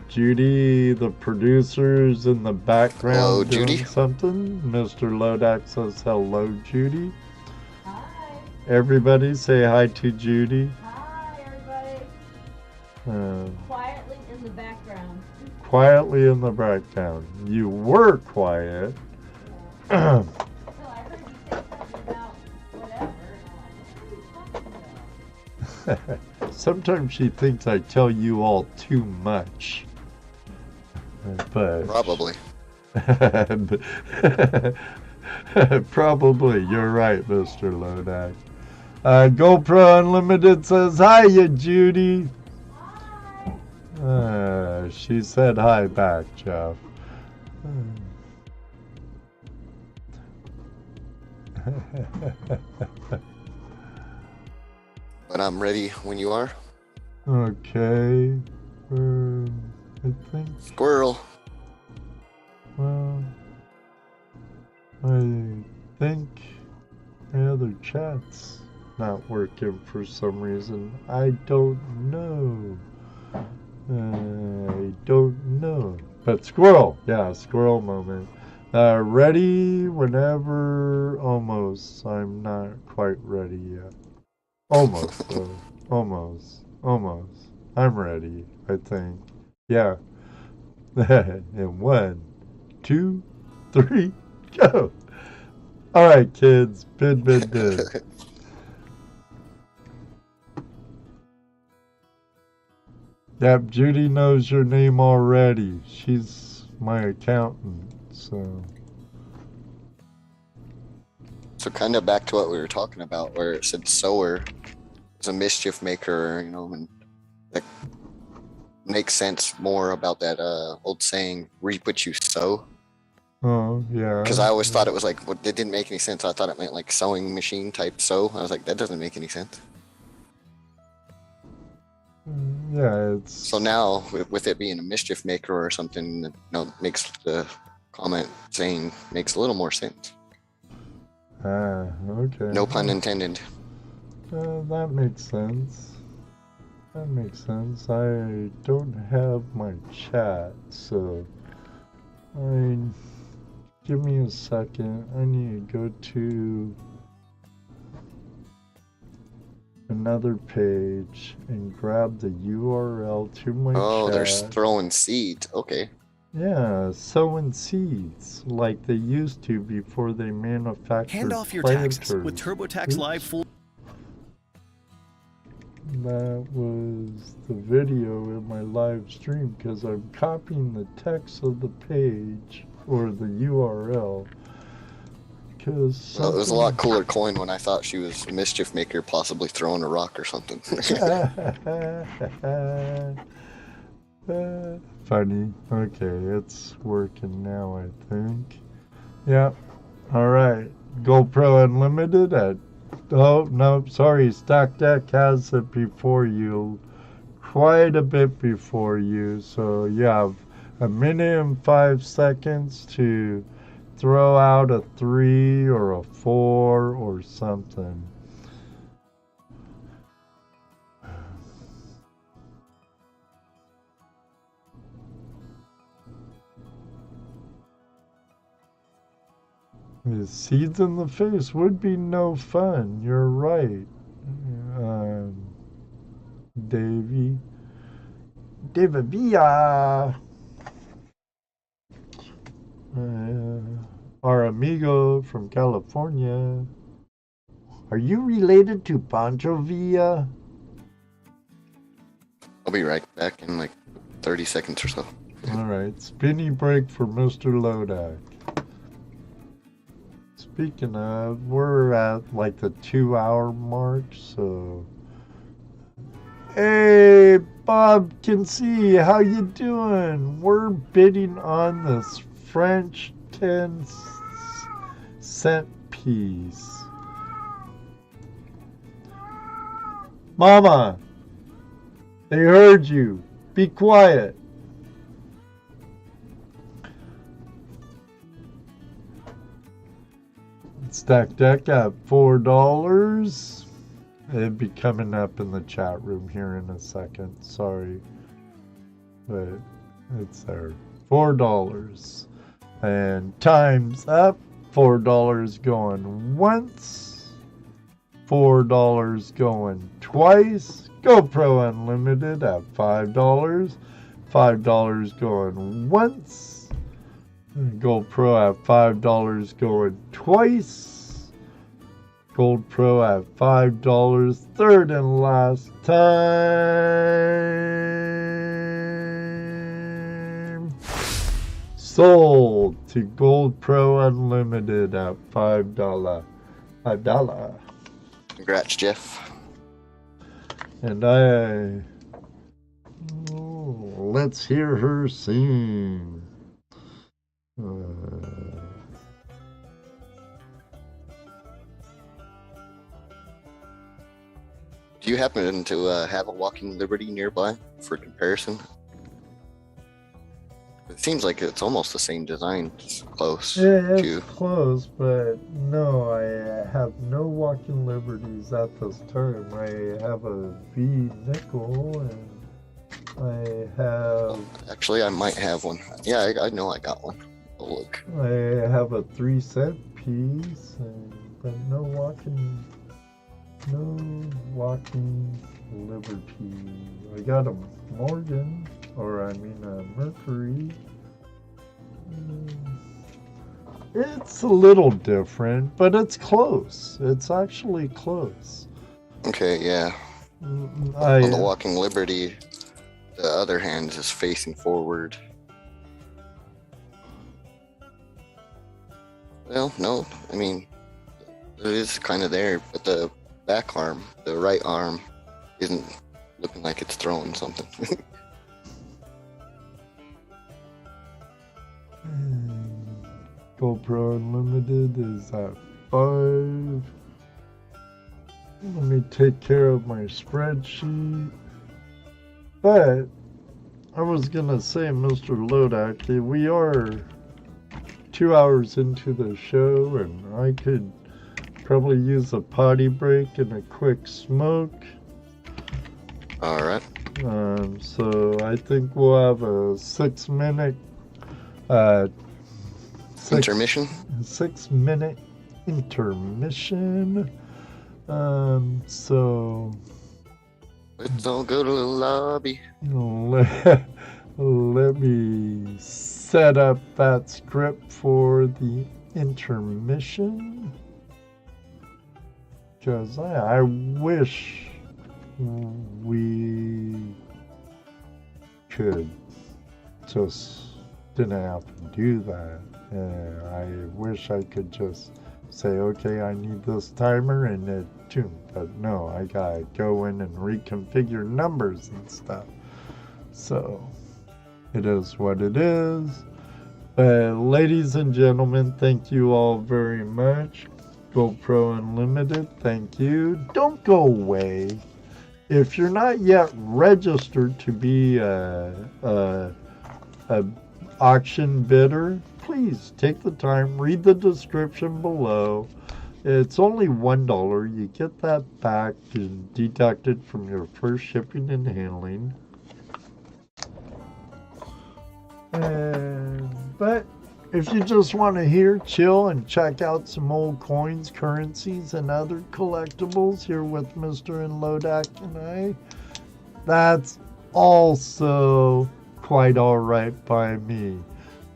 Judy, the producer's in the background. Hello, doing Judy. Something. Mr. Lodak says hello, Judy. Hi. Everybody say hi to Judy. Hi, everybody. Quietly in the background. Quietly in the background. You were quiet. Yeah. So I heard you say something about whatever, and I'm like, what are you talking about? Sometimes she thinks I tell you all too much. But Probably. Probably, you're right, Mr. Lodak. GoPro Unlimited says, hiya, Judy. Hi. She said hi back, Jeff. But I'm ready when you are. Okay. I think, Squirrel. well, I think my other chat's not working for some reason. I don't know. I don't know. But squirrel. Yeah, squirrel moment. Ready whenever. Almost. I'm not quite ready yet. Almost, though. Almost. I'm ready, I think. Yeah. And 1, 2, 3, go! Alright, kids. Bid. Yep, Judy knows your name already. She's my accountant, so. So kind of back to what we were talking about, where it said sower is a mischief maker, you know, and that makes sense more about that old saying, reap what you sow. Oh, yeah. Because I always thought it was like, well, it didn't make any sense. I thought it meant like sewing machine type sew. I was like, that doesn't make any sense. Yeah, it's. So now, with it being a mischief maker or something, that, you know, makes the comment saying makes a little more sense. Ah, okay. No pun intended. That makes sense. That makes sense. I don't have my chat, so give me a second. I need to go to another page and grab the URL to my Oh, they're chat. throwing seeds. Okay. Yeah, sowing seeds like they used to before they manufactured Hand off your planters. taxes with TurboTax Live full. That was the video in my live stream because I'm copying the text of the page or the URL. Because Well, it was a lot cooler coin when I thought she was a mischief maker, possibly throwing a rock or something. Funny. Okay, it's working now, I think. Yeah. All right. GoPro Unlimited at... Oh, no, sorry. Stack Deck has it before you. Quite a bit before you. So you have a minute and 5 seconds to throw out a 3 or a 4 or something. The seeds in the face would be no fun. You're right, Davey. David Villa. Our amigo from California. Are you related to Pancho Villa? I'll be right back in like 30 seconds or so. Alright, spinny break for Mr. Lodak. Speaking of, we're at like the 2-hour mark, so... Hey, Bob can see, how you doing? We're bidding on this French 10-cent piece. Mama, they heard you. Be quiet. Stack Deck at $4. It'll be coming up in the chat room here in a second. Sorry. But it's there. $4. And time's up. $4 going once. $4 going twice. GoPro Unlimited at $5. $5 going once. Gold Pro at $5 going twice. Gold Pro at $5, third and last time. Sold to Gold Pro Unlimited at $5. $5. Congrats, Jeff. And let's hear her sing. Do you happen to have a Walking Liberty nearby for comparison? It seems like it's almost the same design, it's close. Yeah, it's to... close, but no, I have no Walking Liberties at this time. I have a V nickel and I have... Actually, I might have one. Yeah, I know I got one. I'll look. I have a 3-cent piece, but no Walking Liberty. I got a Morgan, or I mean a Mercury. It's a little different, but it's close. It's actually close. Okay, yeah. On the Walking Liberty, the other hand is facing forward. Well, no, I mean, it is kind of there, but the back arm, the right arm, isn't looking like it's throwing something. GoPro Unlimited is at 5. Let me take care of my spreadsheet. But I was gonna say, Mr. Lodak, we are 2 hours into the show, and I could probably use a potty break and a quick smoke. All right. So I think we'll have a 6-minute Intermission. 6-minute intermission. So Let's all go to the lobby. let me set up that script for the intermission, because I wish we could just didn't have to do that. I wish I could just say, okay, I need this timer and it tuned, but no, I gotta go in and reconfigure numbers and stuff. So it is what it is. But ladies and gentlemen, thank you all very much. GoPro Unlimited, thank you. Don't go away. If you're not yet registered to be a auction bidder, please take the time, read the description below. It's only $1. You get that back and deducted from your first shipping and handling. But if you just want to hear, chill, and check out some old coins, currencies, and other collectibles here with Mr. Lodak and I, that's also quite alright by me.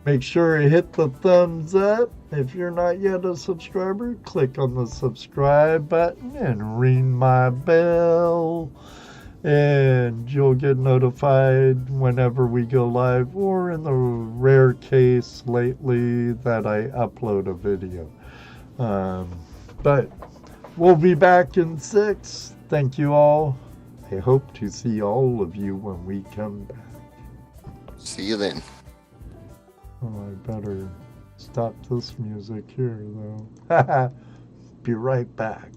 Make sure to hit the thumbs up. If you're not yet a subscriber, click on the subscribe button and ring my bell, and you'll get notified whenever we go live, or in the rare case lately that I upload a video. But we'll be back in 6. Thank you all. I hope to see all of you when we come back. See you then. Oh, I better stop this music here, though. Be right back.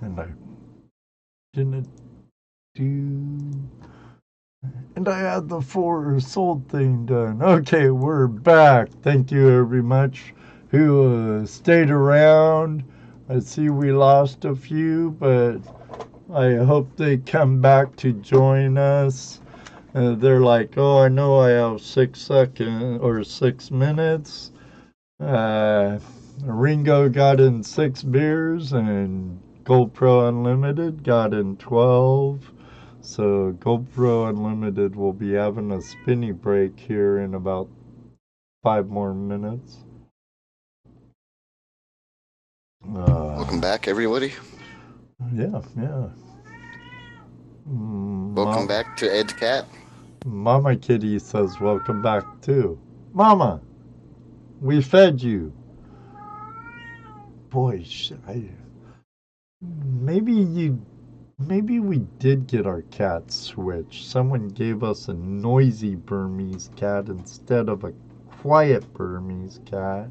and I didn't do. And I had the for sold thing done. Okay, we're back. Thank you very much who stayed around. I see we lost a few, but I hope they come back to join us. They're like, oh, I know I have 6 seconds or 6 minutes. Ringo got in 6 beers, and GoPro Unlimited got in 12. So GoPro Unlimited will be having a spinny break here in about 5 more minutes. Welcome back, everybody. Yeah. Welcome back to Ed Cat. Mama Kitty says welcome back too. Mama, we fed you. Boy, maybe we did get our cat switched. Someone gave us a noisy Burmese cat instead of a quiet Burmese cat.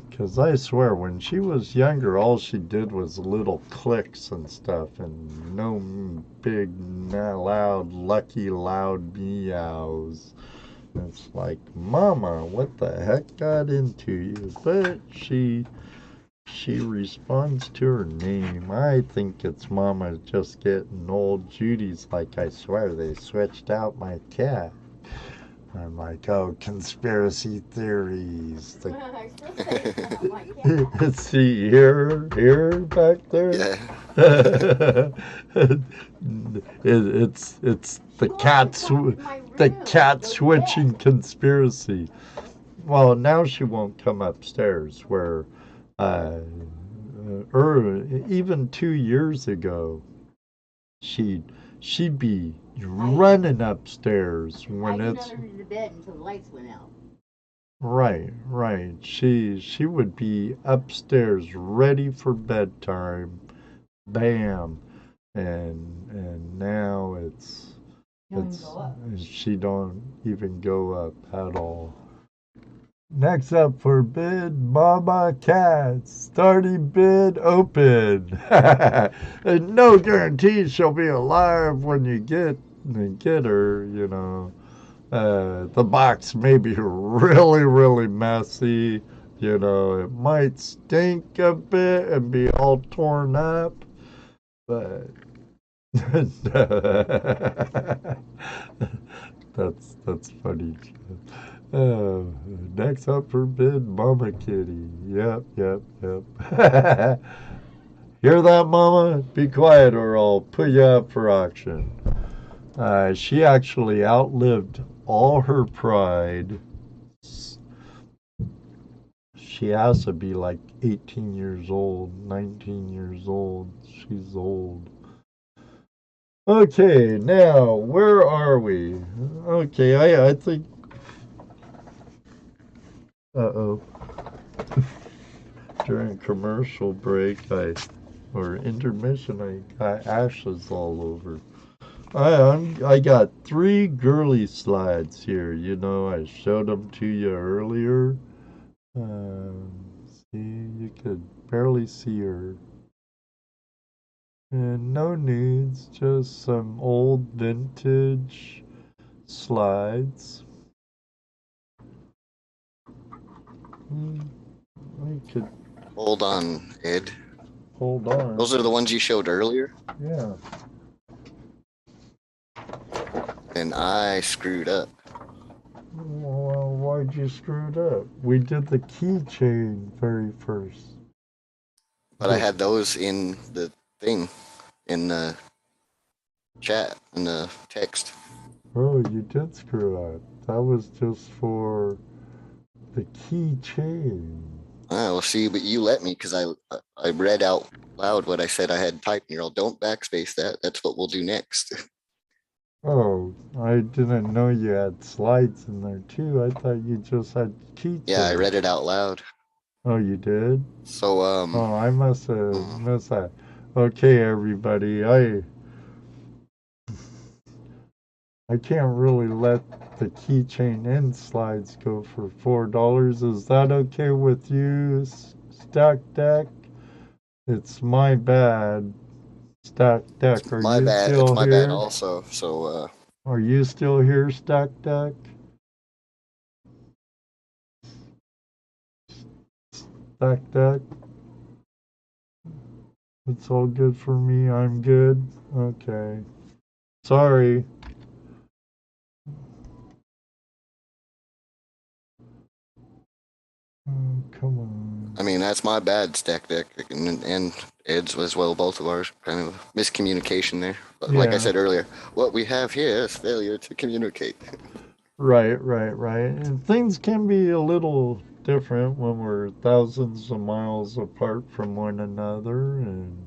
Because I swear, when she was younger, all she did was little clicks and stuff, and no big, loud, lucky, loud meows. It's like, Mama, what the heck got into you? But she responds to her name. I think it's Mama just getting old. Judy's like, I swear they switched out my cat. I'm like, oh, conspiracy theories. See, here, back there? Yeah. It's the cat switching conspiracy. Well, now she won't come upstairs where even 2 years ago she'd be running upstairs when it's. I didn't under the bed until the lights went out. Right. She would be upstairs ready for bedtime. Bam. And now it's she don't even go up at all. Next up for bid, Mama Cat. Starting bid open. And no guarantee she'll be alive when you get her, you know. The box may be really, really messy. You know, it might stink a bit and be all torn up. But that's funny. Next up for bid, Mama Kitty. Yep. Hear that, Mama? Be quiet or I'll put you up for auction. She actually outlived all her pride. She has to be like 18 years old, 19 years old. She's old. Okay, now, where are we? Okay, I think... Uh-oh. During commercial break, or intermission, I got ashes all over. I got 3 girly slides here. You know, I showed them to you earlier. See, you could barely see her. And no nudes, just some old vintage slides. I could... Hold on, Ed. Hold on. Those are the ones you showed earlier? Yeah. And I screwed up. Well, why'd you screw it up? We did the keychain very first. But I had those in the thing, in the chat, in the text. Oh, you did screw up. That was just for the keychain. Well, see, but you let me because I read out loud what I said I had typed, and you're all, don't backspace that. That's what we'll do next. Oh, I didn't know you had slides in there too. I thought you just had keychain. Yeah, I read it out loud. Oh, you did? So, Oh, I must have missed that. Okay, everybody, I can't really let the keychain and slides go for $4. Is that okay with you, Stack Deck? It's my bad. Stack Deck, are My you bad. It's still my bad here? also. So, Are you still here, Stack Deck? Stack Deck? It's all good for me. I'm good. Okay. Sorry. Oh, come on. I mean, that's my bad, Stack Deck, and Ed's as well. Both of ours kind of miscommunication there. But like I Yeah. said earlier, what we have here is failure to communicate. Right. And things can be a little different when we're thousands of miles apart from one another, and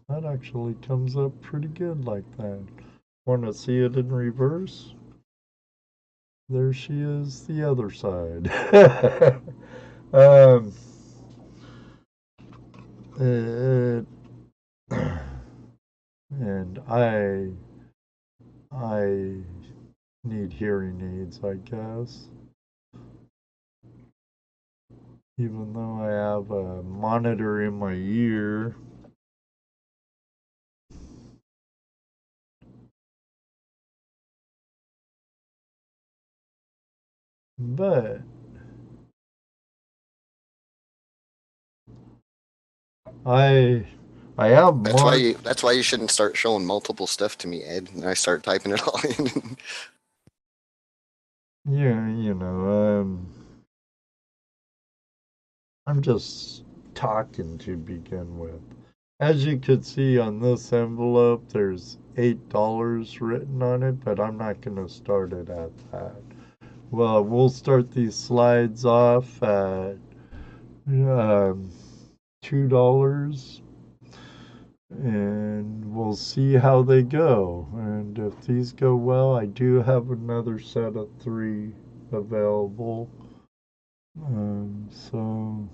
that actually comes up pretty good like that. Want to see it in reverse? There she is, the other side. um, it, and I need hearing aids, I guess. Even though I have a monitor in my ear. But I have marked. That's why you shouldn't start showing multiple stuff to me, Ed. And I start typing it all in. Yeah, I'm just talking to begin with. As you could see on this envelope, there's $8 written on it, but I'm not going to start it at that. Well, we'll start these slides off at $2, and we'll see how they go. And if these go well, I do have another set of 3 available. So.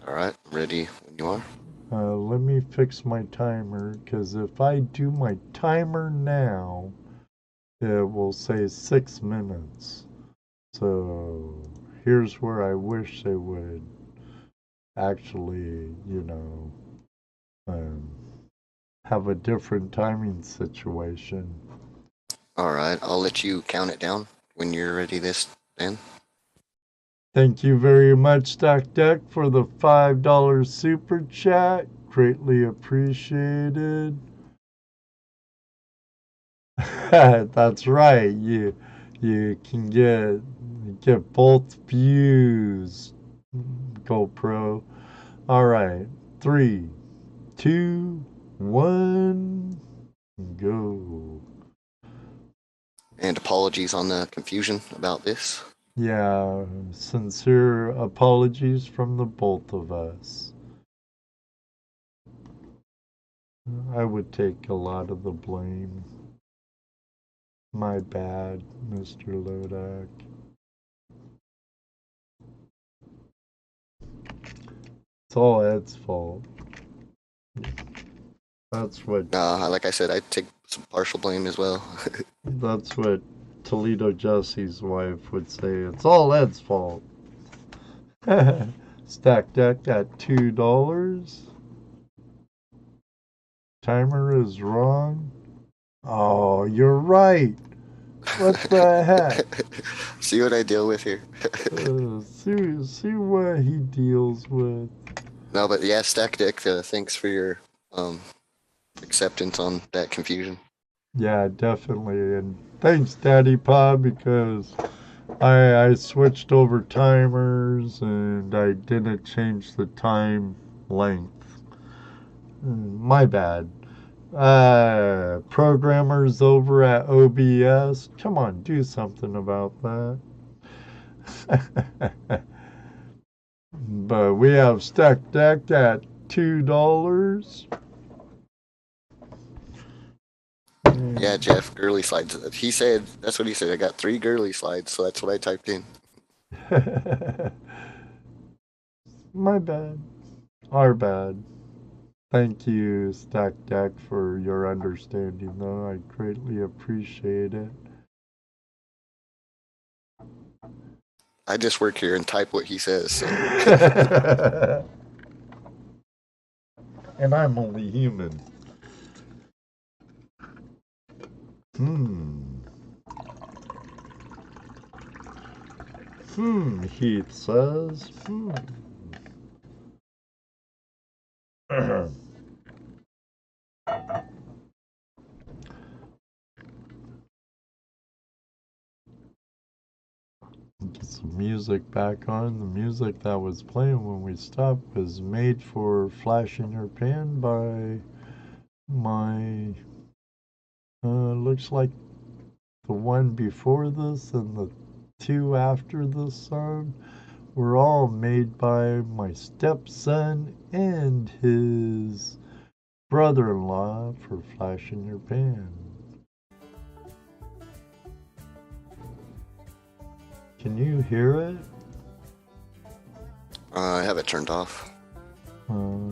All right, ready when you are. Let me fix my timer, because if I do my timer now, it will say 6 minutes. So here's where I wish they would actually, um, have a different timing situation. All right, I'll let you count it down when you're ready this then. Thank you very much, Stack Deck, for the $5 super chat. Greatly appreciated. That's right. You can get both views. GoPro. All right. 3, 2, 1, go. And apologies on the confusion about this. Yeah, sincere apologies from the both of us. I would take a lot of the blame. My bad, Mr. Lodak. It's all Ed's fault. That's what Like I said, I take some partial blame as well. that's what Toledo Jesse's wife would say. It's all Ed's fault. Stack Deck at $2. Timer is wrong. Oh, you're right. What the heck? See what I deal with here. See what he deals with. No, but yeah, Stack Deck, thanks for your acceptance on that confusion. Yeah, definitely. And thanks, Daddy Pod, because I switched over timers and I didn't change the time length. My bad. Programmers over at OBS, come on, do something about that. But we have Stack Deck at $2. Yeah, Jeff, girly slides. He said, that's what he said. I got 3 girly slides, so that's what I typed in. My bad. Our bad. Thank you, Stack Deck, for your understanding, though. I greatly appreciate it. I just work here and type what he says. So. And I'm only human. Heath says. Get some music back on. The music that was playing when we stopped was made for Flash in Your Pan by my looks like the one before this and the two after this song were all made by my stepson and his brother-in-law for Flash in Your Pan. Can you hear it? I have it turned off. I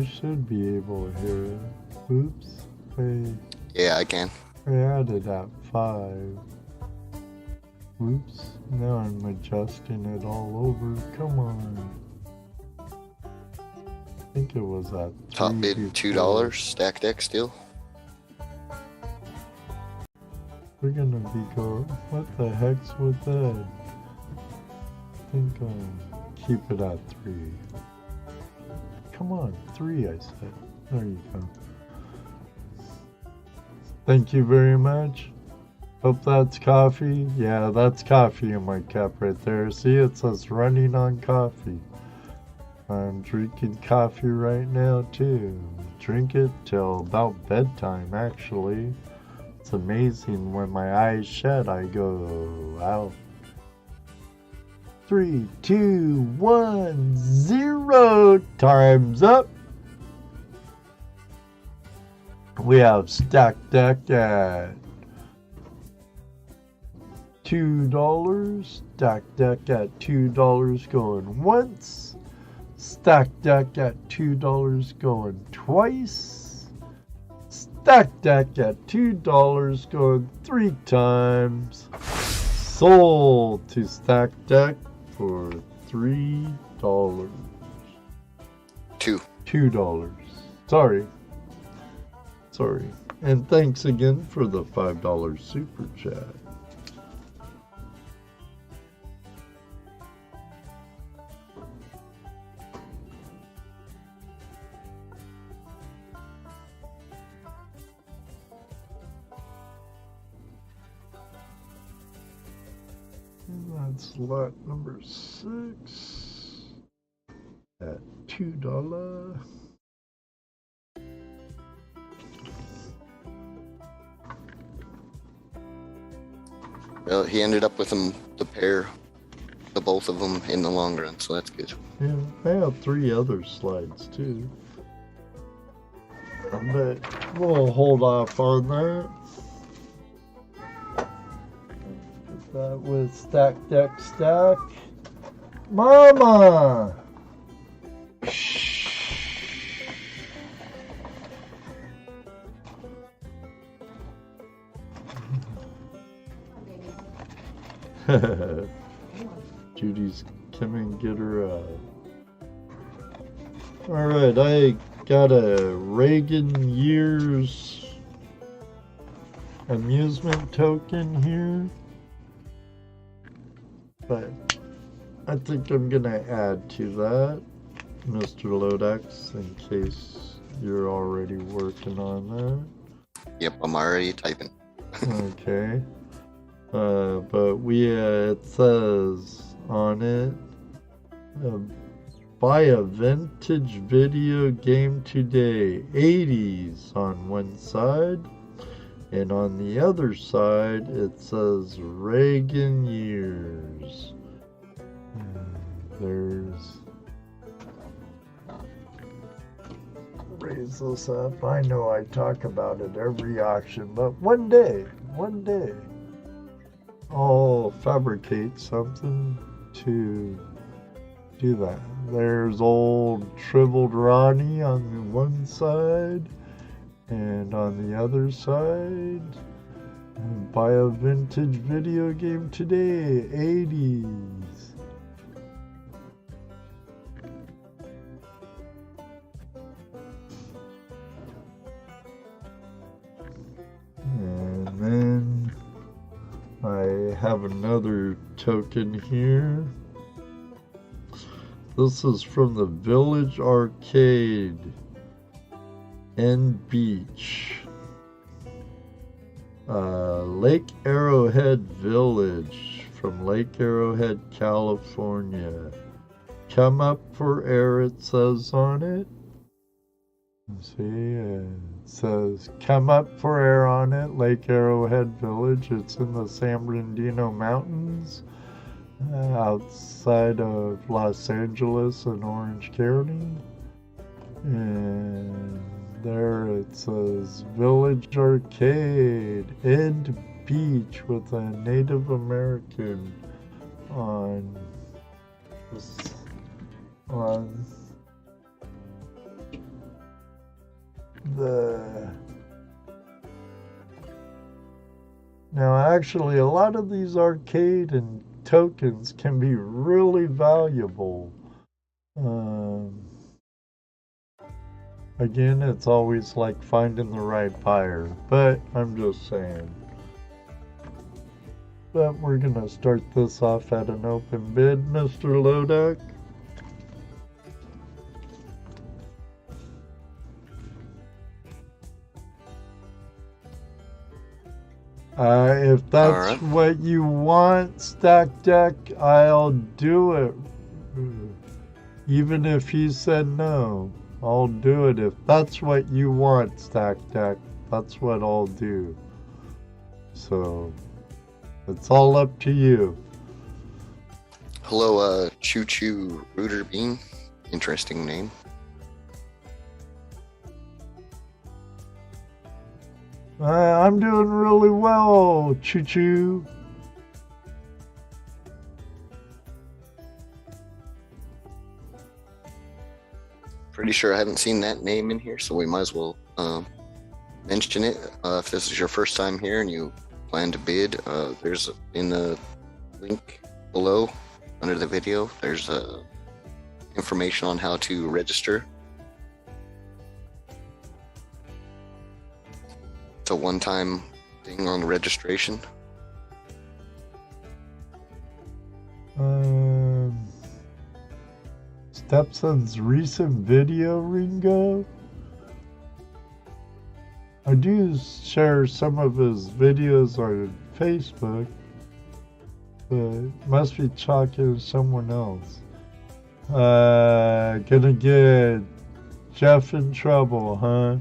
should be able to hear it. Oops. Yeah, I can. I had it at 5. Oops. Now I'm adjusting it all over. Come on. I think it was at Top bid $2. Stack deck still. We're gonna be going. What the heck's with that? I think I'll keep it at 3. Come on, 3 I said. There you go. Thank you very much. Hope that's coffee. Yeah, that's coffee in my cup right there. See, it says running on coffee. I'm drinking coffee right now too. Drink it till about bedtime actually. It's amazing when my eyes shut I go out. 3, 2, 1, 0. Time's up. We have stack deck at $2. Stack deck at $2 going once. Stack deck at $2 going twice. Stack deck at $2 going 3 times. Sold to stack deck for $3. $2. Sorry. And thanks again for the $5 super chat. That's lot number 6 at $2. Well, he ended up with them, the both of them in the long run, so that's good. Yeah, I have 3 other slides too. But we'll hold off on that. Put that with stack deck stack. Mama! Judy's coming get her Alright, I got a Reagan Years amusement token here. But I think I'm gonna add to that, Mr. Lodex, in case you're already working on that. Yep, I'm already typing. Okay. But it says on it, buy a vintage video game today, 80s on one side, and on the other side it says Reagan Years. Raise this up. I know I talk about it every auction, but one day, I'll fabricate something to do that. There's old shriveled Ronnie on the one side, and on the other side, buy a vintage video game today, 80s. And then I have another token here. This is from the Village Arcade and Beach. Lake Arrowhead Village from Lake Arrowhead, California. Come up for air, it says on it. See, it says come up for air on it, Lake Arrowhead Village. It's in the San Bernardino Mountains, outside of Los Angeles and Orange County. And there it says Village Arcade and Beach with a Native American on the. Now actually a lot of these arcade and tokens can be really valuable. Again, it's always like finding the right buyer, but I'm just saying. But we're gonna start this off at an open bid, Mr. Lodak. If that's right. what you want, Stack Deck, I'll do it. Even if he said no, I'll do it. If that's what you want, Stack Deck, that's what I'll do. So, it's all up to you. Hello, Choo Choo Rooter Bean. Interesting name. I'm doing really well, Choo Choo. Pretty sure I haven't seen that name in here, so we might as well mention it. If this is your first time here and you plan to bid, there's in the link below under the video, there's information on how to register. It's a one-time thing on the registration. Stepson's recent video, Ringo. I do share some of his videos on Facebook, but must be talking to someone else. Gonna get Jeff in trouble, huh?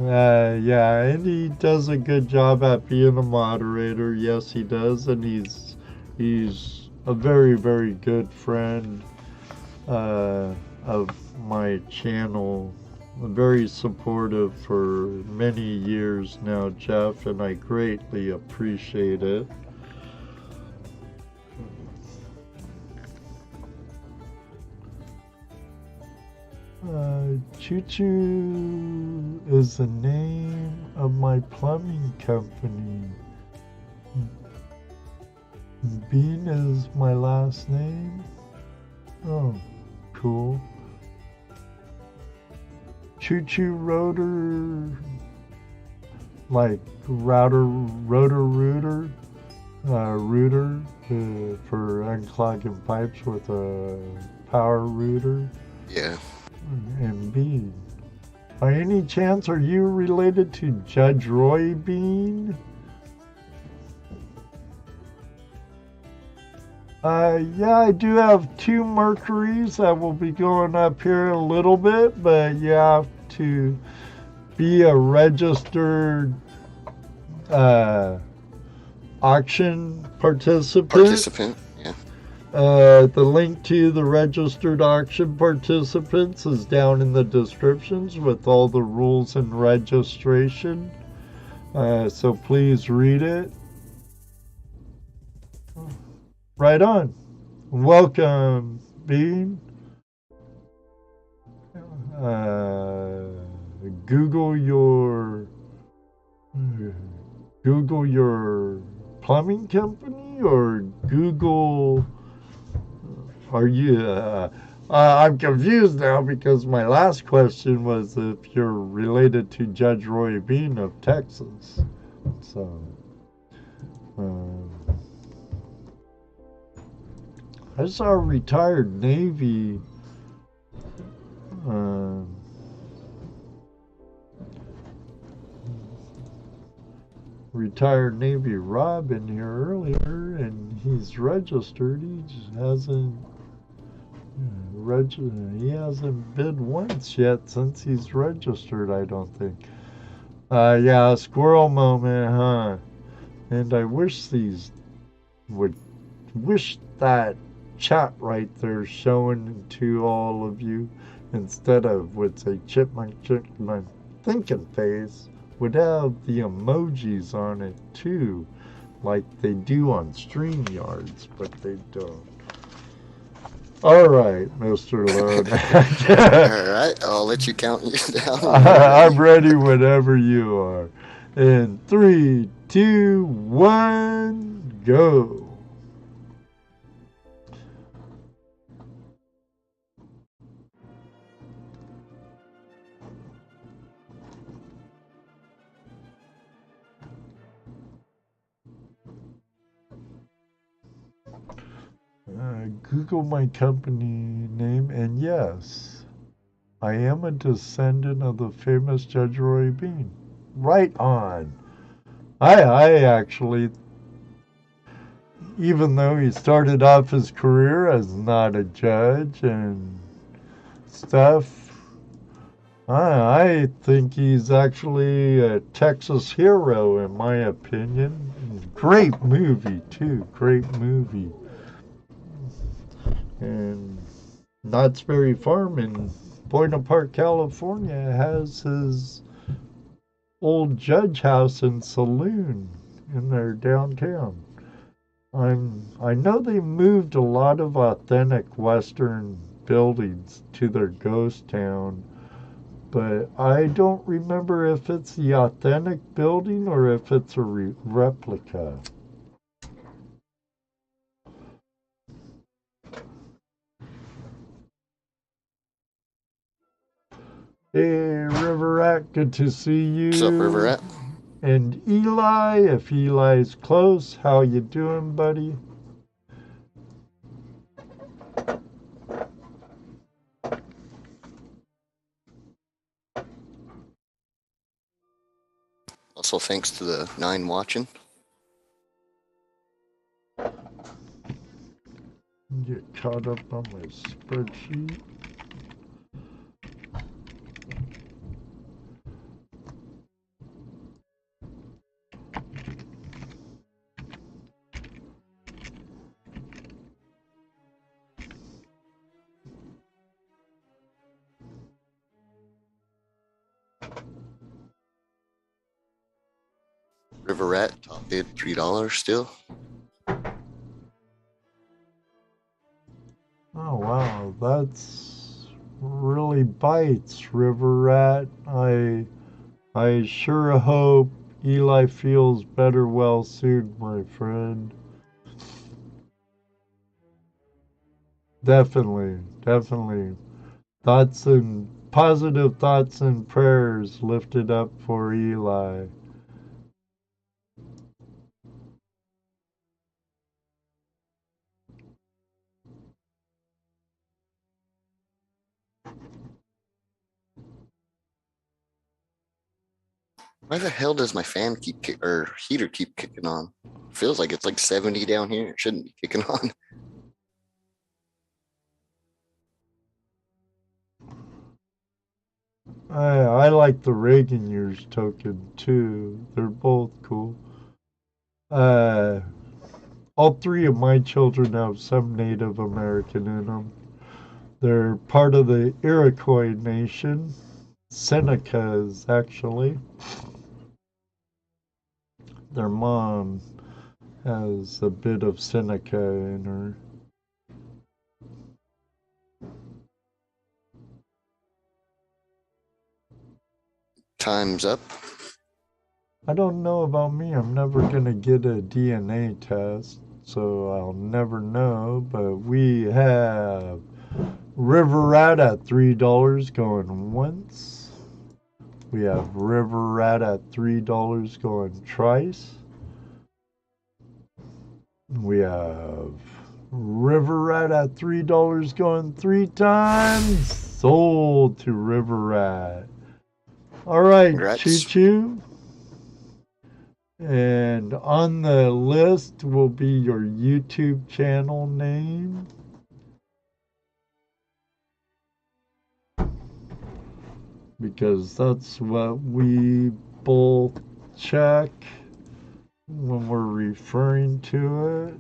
Yeah, and he does a good job at being a moderator. Yes, he does, and he's a very, very good friend of my channel. Very supportive for many years now, Jeff, and I greatly appreciate it. Choo Choo is the name of my plumbing company. Bean is my last name. Oh, cool. Choo Choo Rotor, like router rooter for unclogging pipes with a power router. Yeah. And Bean. By any chance, are you related to Judge Roy Bean? Yeah, I do have 2 Mercuries that will be going up here in a little bit, but you have to be a registered auction participant. Yeah. The link to the registered auction participants is down in the descriptions with all the rules and registration. So please read it. Right on. Welcome, Bean. Google your plumbing company or Google? Are you? I'm confused now because my last question was if you're related to Judge Roy Bean of Texas. So, I saw a retired Navy. Retired Navy Rob in here earlier, and he's registered. He just hasn't he hasn't bid once yet since he's registered, I don't think. Yeah, squirrel moment, huh? And I wish that chat right there showing to all of you instead of with a chipmunk thinking face would have the emojis on it too, like they do on StreamYards, but they don't. All right, Mr. Lone. All right, I'll let you count down. I'm ready whenever you are. In 3, 2, 1, go. Google my company name, and yes, I am a descendant of the famous Judge Roy Bean. Right on. I actually, even though he started off his career as not a judge and stuff, I think he's actually a Texas hero, in my opinion. Great movie, too. Great movie. And Knott's Berry Farm in Boynton Park, California has his old judge house and saloon in their downtown. I know they moved a lot of authentic Western buildings to their ghost town, but I don't remember if it's the authentic building or if it's a replica. Hey, River Rat, good to see you. What's up, River Rat? And Eli, if Eli's close, how you doing, buddy? Also, thanks to the 9 watching. Get caught up on my spreadsheet. River Rat, top bid $3 still. Oh wow, that's really bites, River Rat. I sure hope Eli feels better well soon, my friend. Definitely. Positive thoughts and prayers lifted up for Eli. Why the hell does my fan heater keep kicking on? Feels like it's like 70 down here. It shouldn't be kicking on. I like the Reagan years token too. They're both cool. All 3 of my children have some Native American in them. They're part of the Iroquois Nation. Senecas, actually. Their mom has a bit of Seneca in her. Time's up. I don't know about me. I'm never gonna get a DNA test, so I'll never know. But we have River Rat at $3 going once. We have River Rat at $3 going twice. We have River Rat at $3 going 3 times. Sold to River Rat. All right, Congrats. Choo Choo. And on the list will be your YouTube channel name. Because that's what we both check when we're referring to it.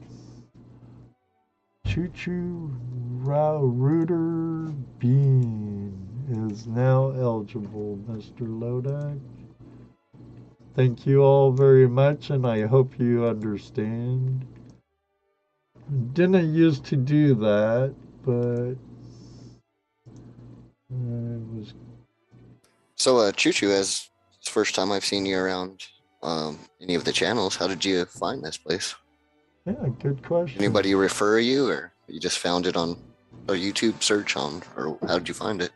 Choo Choo Rooter Bean is now eligible, Mr. Lodak. Thank you all very much, and I hope you understand. Didn't used to do that, but it was. So, Choo Choo, as it's the first time I've seen you around any of the channels, how did you find this place? Yeah, good question. Anybody refer you, or you just found it on a YouTube search on, or how did you find it?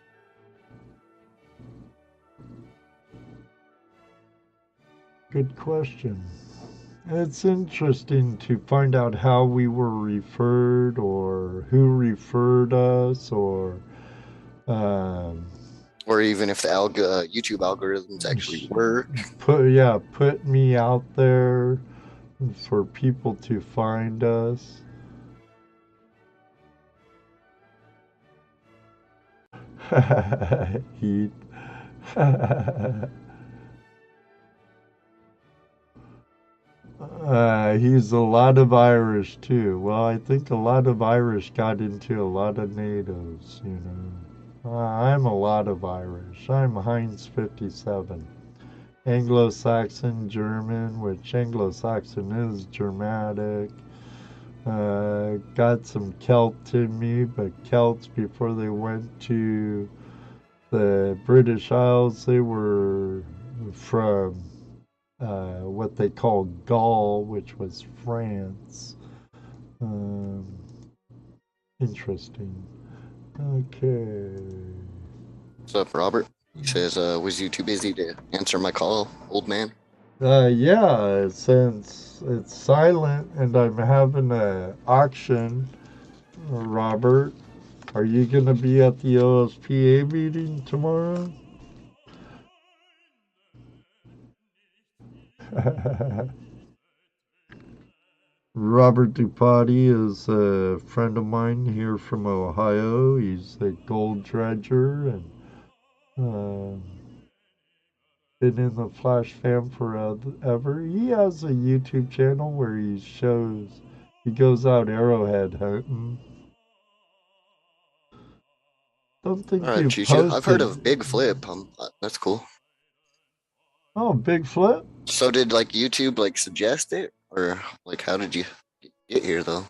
Good question. It's interesting to find out how we were referred or who referred us or even if the YouTube algorithms actually work. Put me out there for people to find us. Heath. He's a lot of Irish too. Well, I think a lot of Irish got into a lot of natives, you know. I'm a lot of Irish. I'm Heinz 57. Anglo-Saxon, German, which Anglo-Saxon is Germanic. Got some Celt in me, but Celts before they went to the British Isles, they were from what they call Gaul, which was France. Interesting. Okay. What's up, Robert? He says, was you too busy to answer my call, old man? Yeah, since it's silent and I'm having an auction, Robert, are you going to be at the OSPA meeting tomorrow? Robert Dupati is a friend of mine here from Ohio. He's a gold dredger and been in the Flash fam forever. He has a YouTube channel where he goes out arrowhead hunting. Don't think All right, you Choo Choo. posted. I've heard of Big Flip. That's cool. Oh, Big Flip? So did like YouTube like suggest it, or like how did you get here though?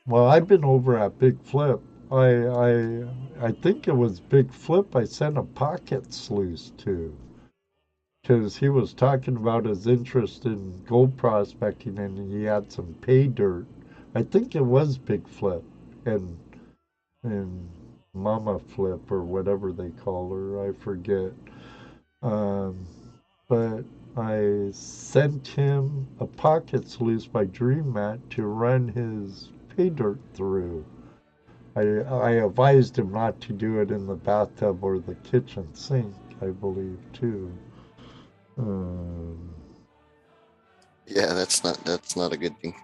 Well, I've been over at Big Flip. I think it was Big Flip I sent a pocket sluice to. Because he was talking about his interest in gold prospecting and he had some pay dirt. I think it was Big Flip and Mama Flip or whatever they call her. I forget. But I sent him a pocket sluice by Dream Mat to run his pay dirt through. I advised him not to do it in the bathtub or the kitchen sink, I believe, too. Yeah, that's not a good thing.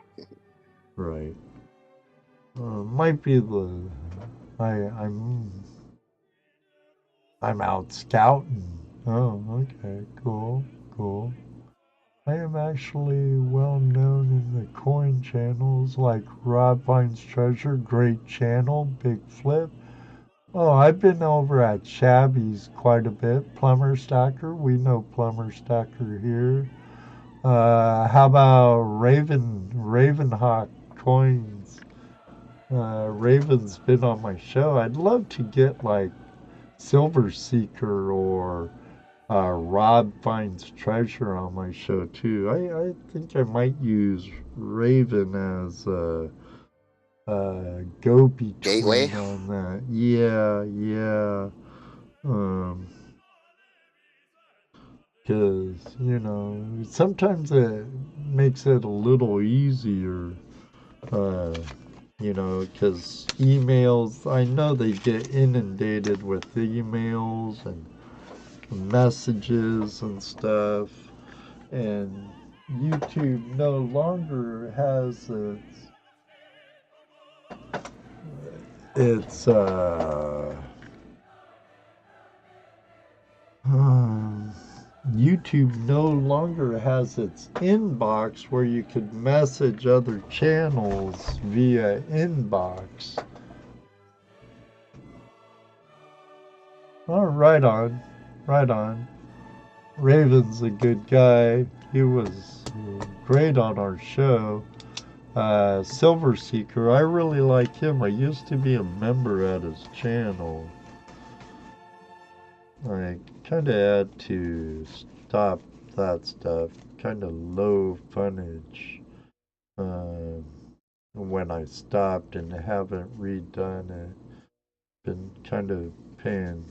Right. Might be I'm out scouting. Oh, okay, cool. I am actually well known in the coin channels like Rob Vine's Treasure, great channel, Big Flip. Oh, I've been over at Shabby's quite a bit. Plumber Stacker, we know Plumber Stacker here. How about Ravenhawk Coins? Raven's been on my show. I'd love to get like Silver Seeker or Rob finds treasure on my show too. I think I might use Raven as a Gateway. go-between on that. Yeah, yeah. Because, sometimes it makes it a little easier, uh, because emails, I know they get inundated with emails and messages and stuff, and YouTube no longer has its YouTube no longer has its inbox where you could message other channels via inbox. Oh, right on. Right on. Raven's a good guy. He was great on our show. Silver Seeker, I really like him. I used to be a member at his channel. I kind of had to stop that stuff. Kind of low funnage when I stopped and haven't redone it. Been kind of paying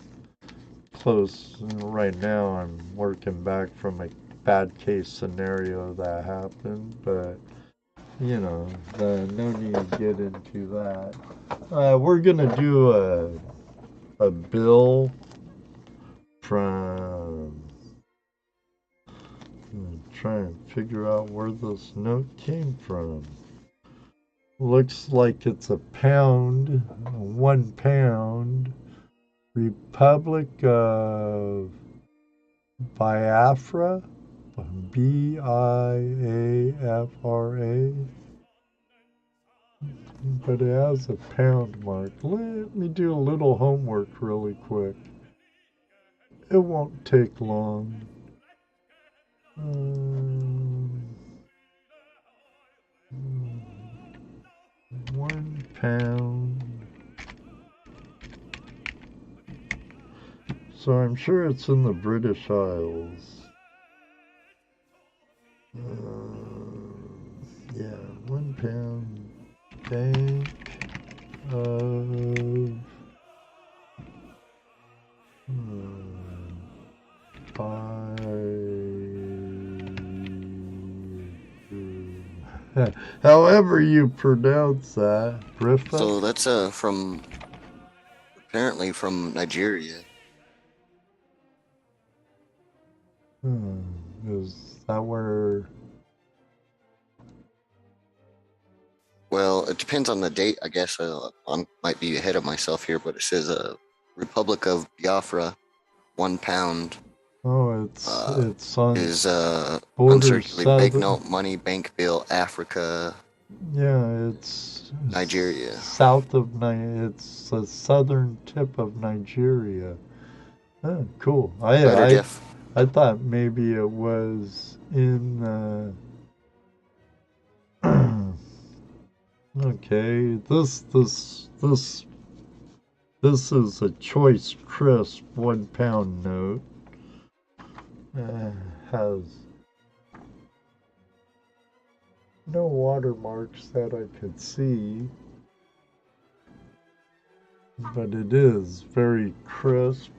close. Right now I'm working back from a bad case scenario that happened, but no need to get into that. We're gonna do a bill from. Try and figure out where this note came from. Looks like it's a pound, 1 pound. Republic of Biafra, Biafra, but it has a pound mark. Let me do a little homework really quick. It won't take long. 1 pound. So I'm sure it's in the British Isles. Yeah, 1 pound. Bank of however you pronounce that, Brifa. So that's apparently from Nigeria. Is that where? Well, it depends on the date, I guess. I might be ahead of myself here, but it says Republic of Biafra, 1 pound. Oh, it's on is border uncirculated banknote, money, bank bill, Africa. Yeah, it's Nigeria. South of it's the southern tip of Nigeria. Oh, cool. I thought maybe it was in. Okay, this is a choice crisp 1 pound note. Has no watermarks that I could see, but it is very crisp.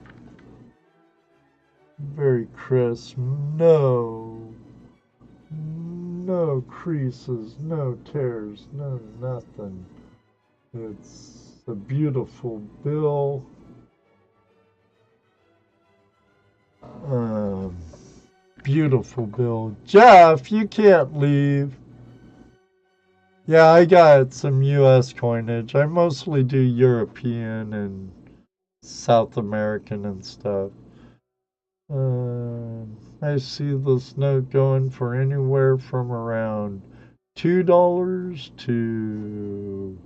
Very crisp. No creases, no tears, no nothing. It's a beautiful bill. Beautiful bill. Jeff, you can't leave. Yeah, I got some US coinage. I mostly do European and South American and stuff. I see this note going for anywhere from around $2 to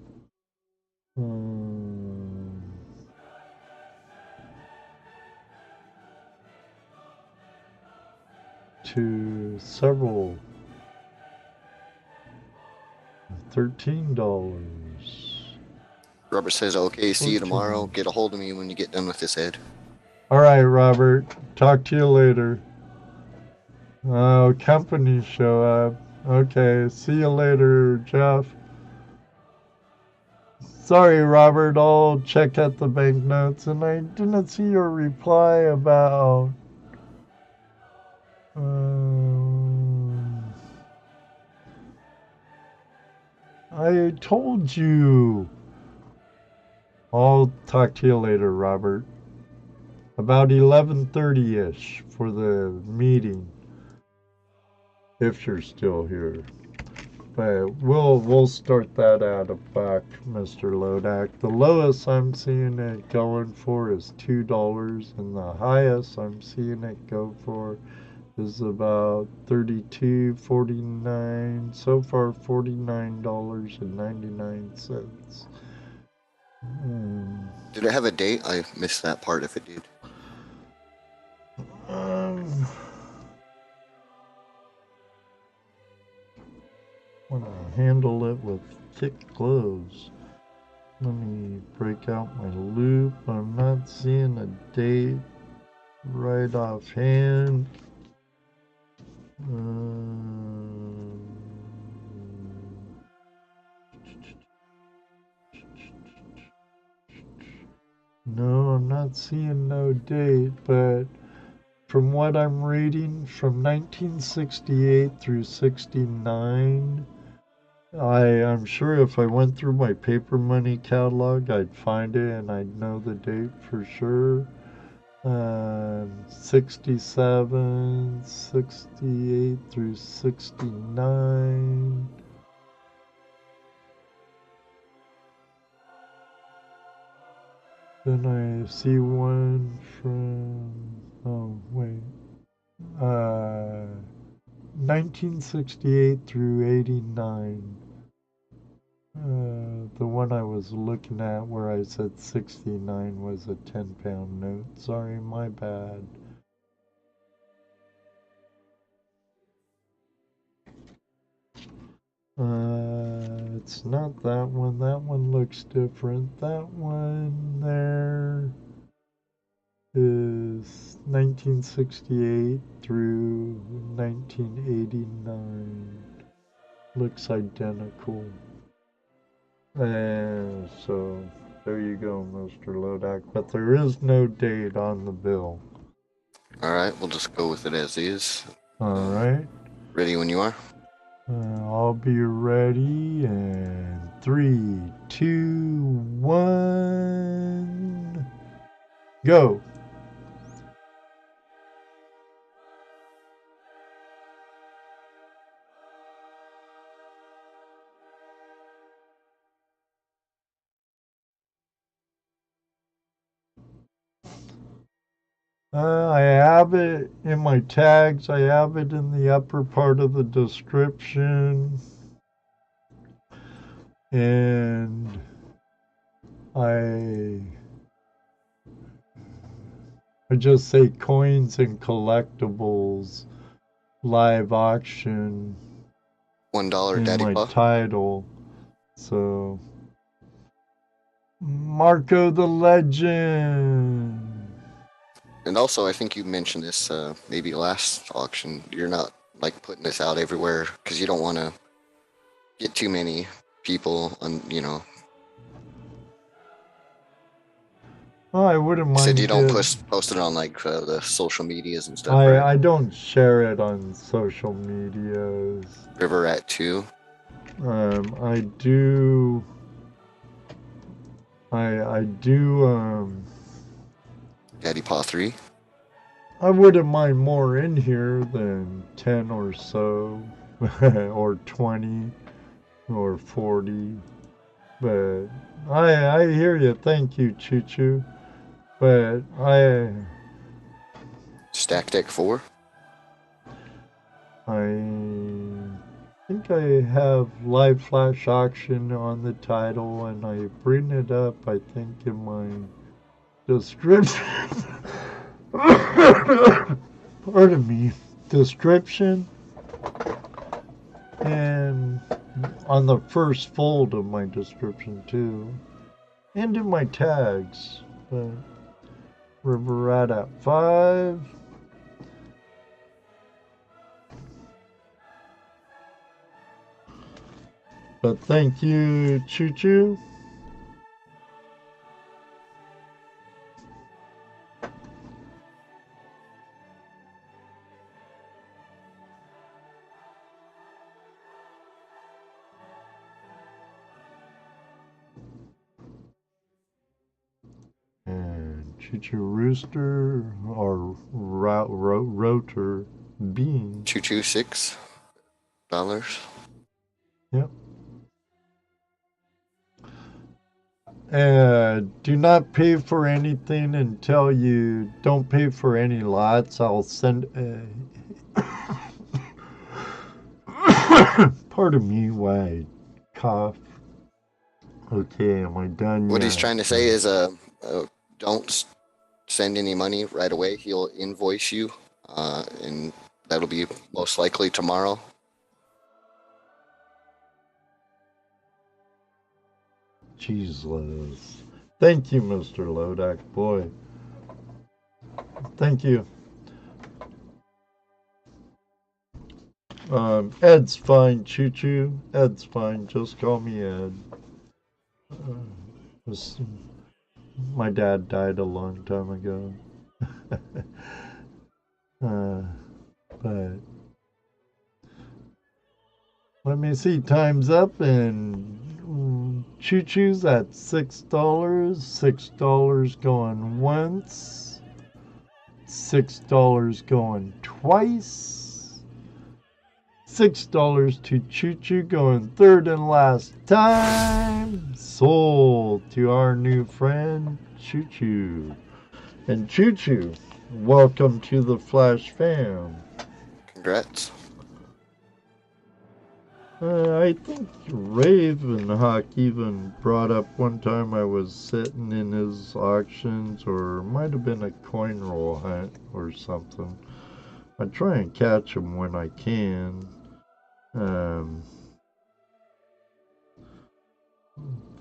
several $13. Robert says, okay, see you tomorrow. Get a hold of me when you get done with this, Ed. All right, Robert. Talk to you later. Oh, companies show up. Okay, see you later, Jeff. Sorry, Robert, I'll check at the banknotes, and I didn't see your reply about... I told you. I'll talk to you later, Robert. About 11:30-ish for the meeting, if you're still here. But we'll start that out of back, Mr. Lodak. The lowest I'm seeing it going for is $2, and the highest I'm seeing it go for is about $32.49. So far, $49.99. Did it have a date? I missed that part if it did. Want to handle it with thick gloves. Let me break out my loop. I'm not seeing a date right offhand. No, I'm not seeing no date, but from what I'm reading, from 1968 through 69, I'm sure if I went through my paper money catalog, I'd find it and I'd know the date for sure. 67, 68 through 69. Then I see one from, 1968 through 89. The one I was looking at where I said 69 was a 10-pound note. Sorry, my bad. It's not that one. That one looks different. That one there is 1968 through 1989. Looks identical. And so there you go, Mr. Lodak. But there is no date on the bill. Alright, we'll just go with it as is. Alright. Ready when you are? I'll be ready in 3, 2, 1, go. I have it in my tags. I have it in the upper part of the description. And I just say coins and collectibles live auction $1 in Daddy my Paw. title. So Marco the Legend. And also, I think you mentioned this maybe last auction. You're not like putting this out everywhere because you don't want to get too many people on, Oh, I wouldn't You mind. said you don't post it on like the social medias and stuff, I right? don't share it on social medias. River Rat 2. I do. I do. Daddy Paw 3. I wouldn't mind more in here than 10 or so, or 20, or 40. But I hear you. Thank you, Choo Choo. But I Stack Deck 4. think I have live flash auction on the title, and I bring it up, I think, in my description. Pardon me. Description. And on the first fold of my description, too. And in my tags. But River Rat at 5. But thank you, Choo Choo. And Choo Choo Rooster or Rotor Bean. Choo choo $6. Yep. Do not pay for anything until you don't pay for any lots. I'll send. Pardon me while I cough. Okay, am I done What yet? he's trying to say is, don't send any money right away. He'll invoice you, and that'll be most likely tomorrow. Jesus. Thank you, Mr. Lodak. Boy. Thank you. Ed's fine, Choo Choo. Ed's fine. Just call me Ed. My dad died a long time ago. But let me see. Time's up, and Choo Choo's at $6. $6 going once. $6 going twice. $6 to Choo Choo going third and last time. Sold to our new friend Choo Choo. And Choo Choo, welcome to the Flash fam. Congrats. I think Ravenhawk even brought up one time I was sitting in his auctions, or it might have been a coin roll hunt or something. I try and catch him when I can.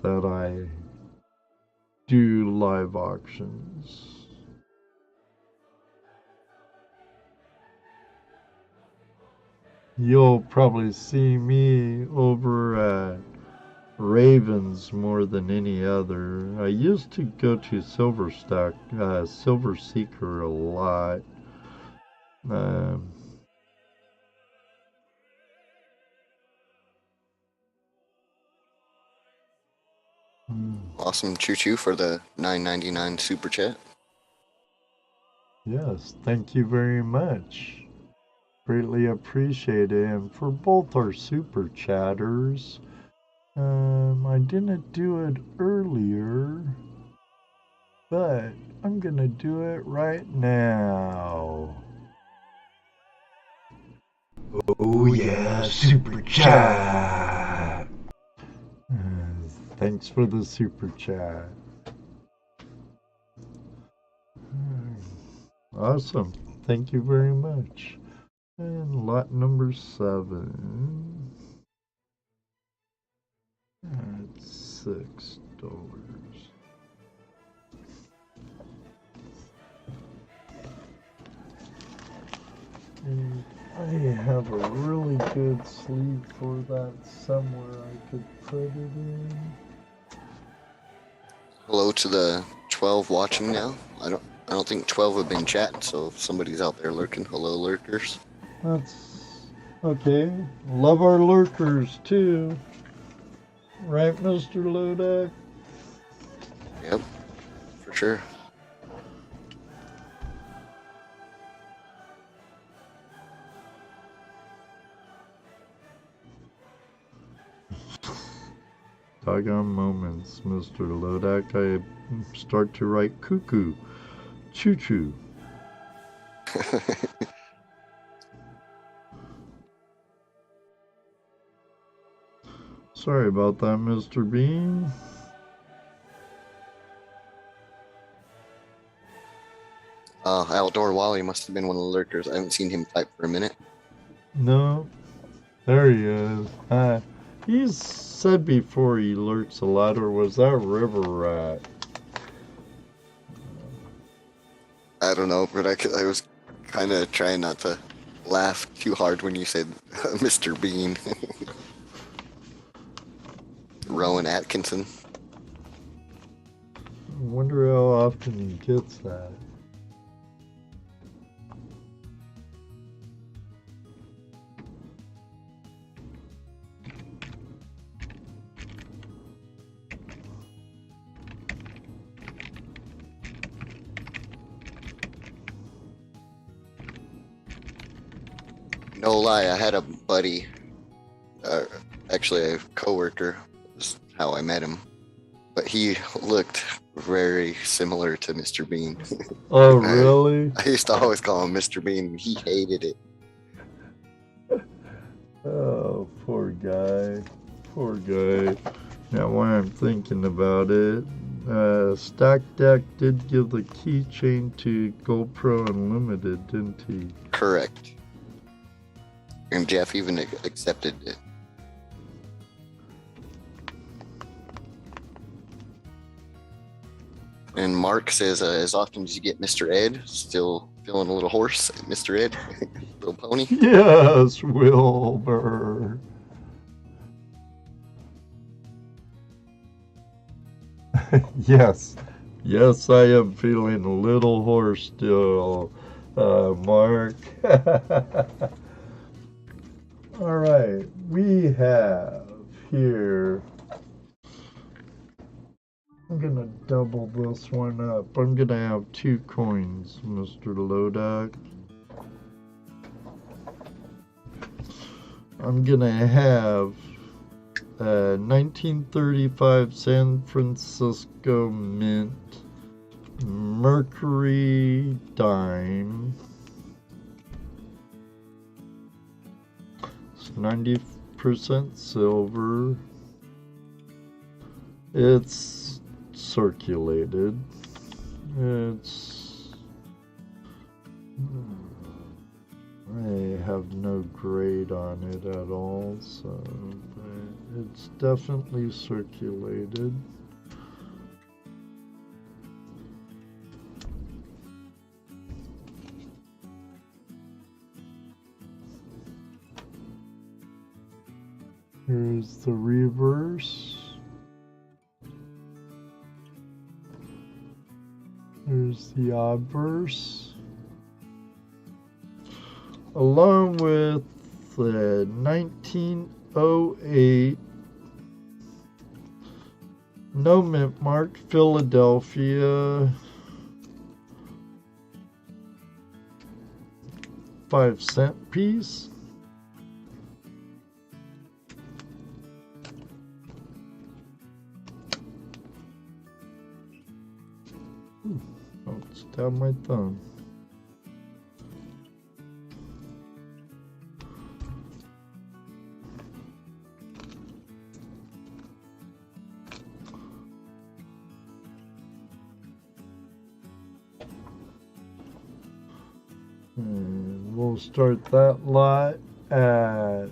That I do live auctions. You'll probably see me over at Ravens more than any other. I used to go to Silver Seeker a lot. Awesome, Choo Choo, for the $9.99 super chat. Yes, thank you very much. Greatly appreciate it. And for both our super chatters, I didn't do it earlier, but I'm gonna do it right now. Oh yeah, super chat. Thanks for the super chat. Awesome. Thank you very much. And lot number 7. That's $6. And I have a really good sleeve for that somewhere I could put it in. Hello to the 12 watching now. I don't think 12 have been chatting, so if somebody's out there lurking, hello lurkers. That's okay. Love our lurkers too. Right, Mr. Lodak? Yep, for sure. Doggone moments, Mr. Lodak. I start to write cuckoo. Choo choo. Sorry about that, Mr. Bean. Outdoor Wally must have been one of the lurkers. I haven't seen him type for a minute. No. There he is. He's said before he lurks a lot, or was that River Rat? I don't know, but I was kind of trying not to laugh too hard when you said Mr. Bean. Rowan Atkinson. I wonder how often he gets that. No lie, I had a buddy, actually a coworker, is how I met him, but he looked very similar to Mr. Bean. Oh, really? I used to always call him Mr. Bean, and he hated it. Oh, poor guy. Poor guy. Now, while I'm thinking about it, Stack Deck did give the keychain to GoPro Unlimited, didn't he? Correct. And Jeff even accepted it. And Mark says, as often as you get Mr. Ed, still feeling a little hoarse, Mr. Ed, little pony. Yes, Wilbur. Yes. Yes, I am feeling a little hoarse still, Mark. All right, we have here. I'm gonna double this one up. I'm gonna have 2 coins, Mr. Lodak. I'm gonna have 1935 San Francisco Mint Mercury dime. It's 90% silver. It's circulated. I have no grade on it at all, so it's definitely circulated. Here's the reverse. Here's the obverse. Along with the 1908 no mint mark Philadelphia 5-cent piece. Don't stab my thumb. And we'll start that lot at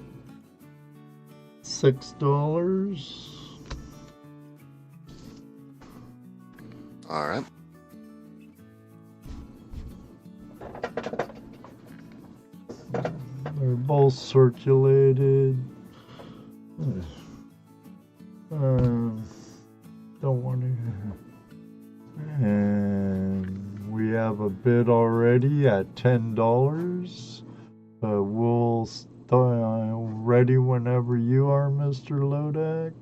$6. All right. They're both circulated. Don't want to. And we have a bid already at $10. We'll start ready whenever you are, Mr. Lodak.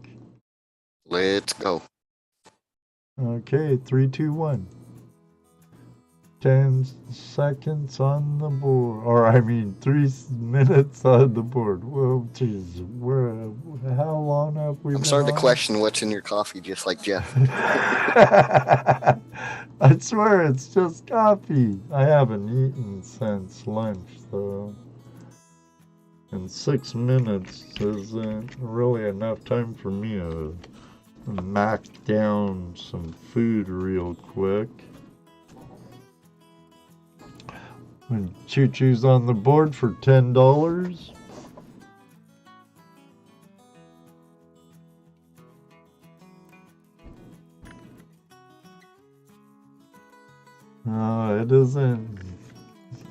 Let's go. Okay, 3, 2, 1. 10 seconds on the board, or I mean 3 minutes on the board. Well, geez, how long have we been I'm starting on? to question what's in your coffee, just like Jeff. I swear it's just coffee. I haven't eaten since lunch, though. And 6 minutes isn't really enough time for me to knock down some food real quick. And Choo-Choo's on the board for $10. No, it isn't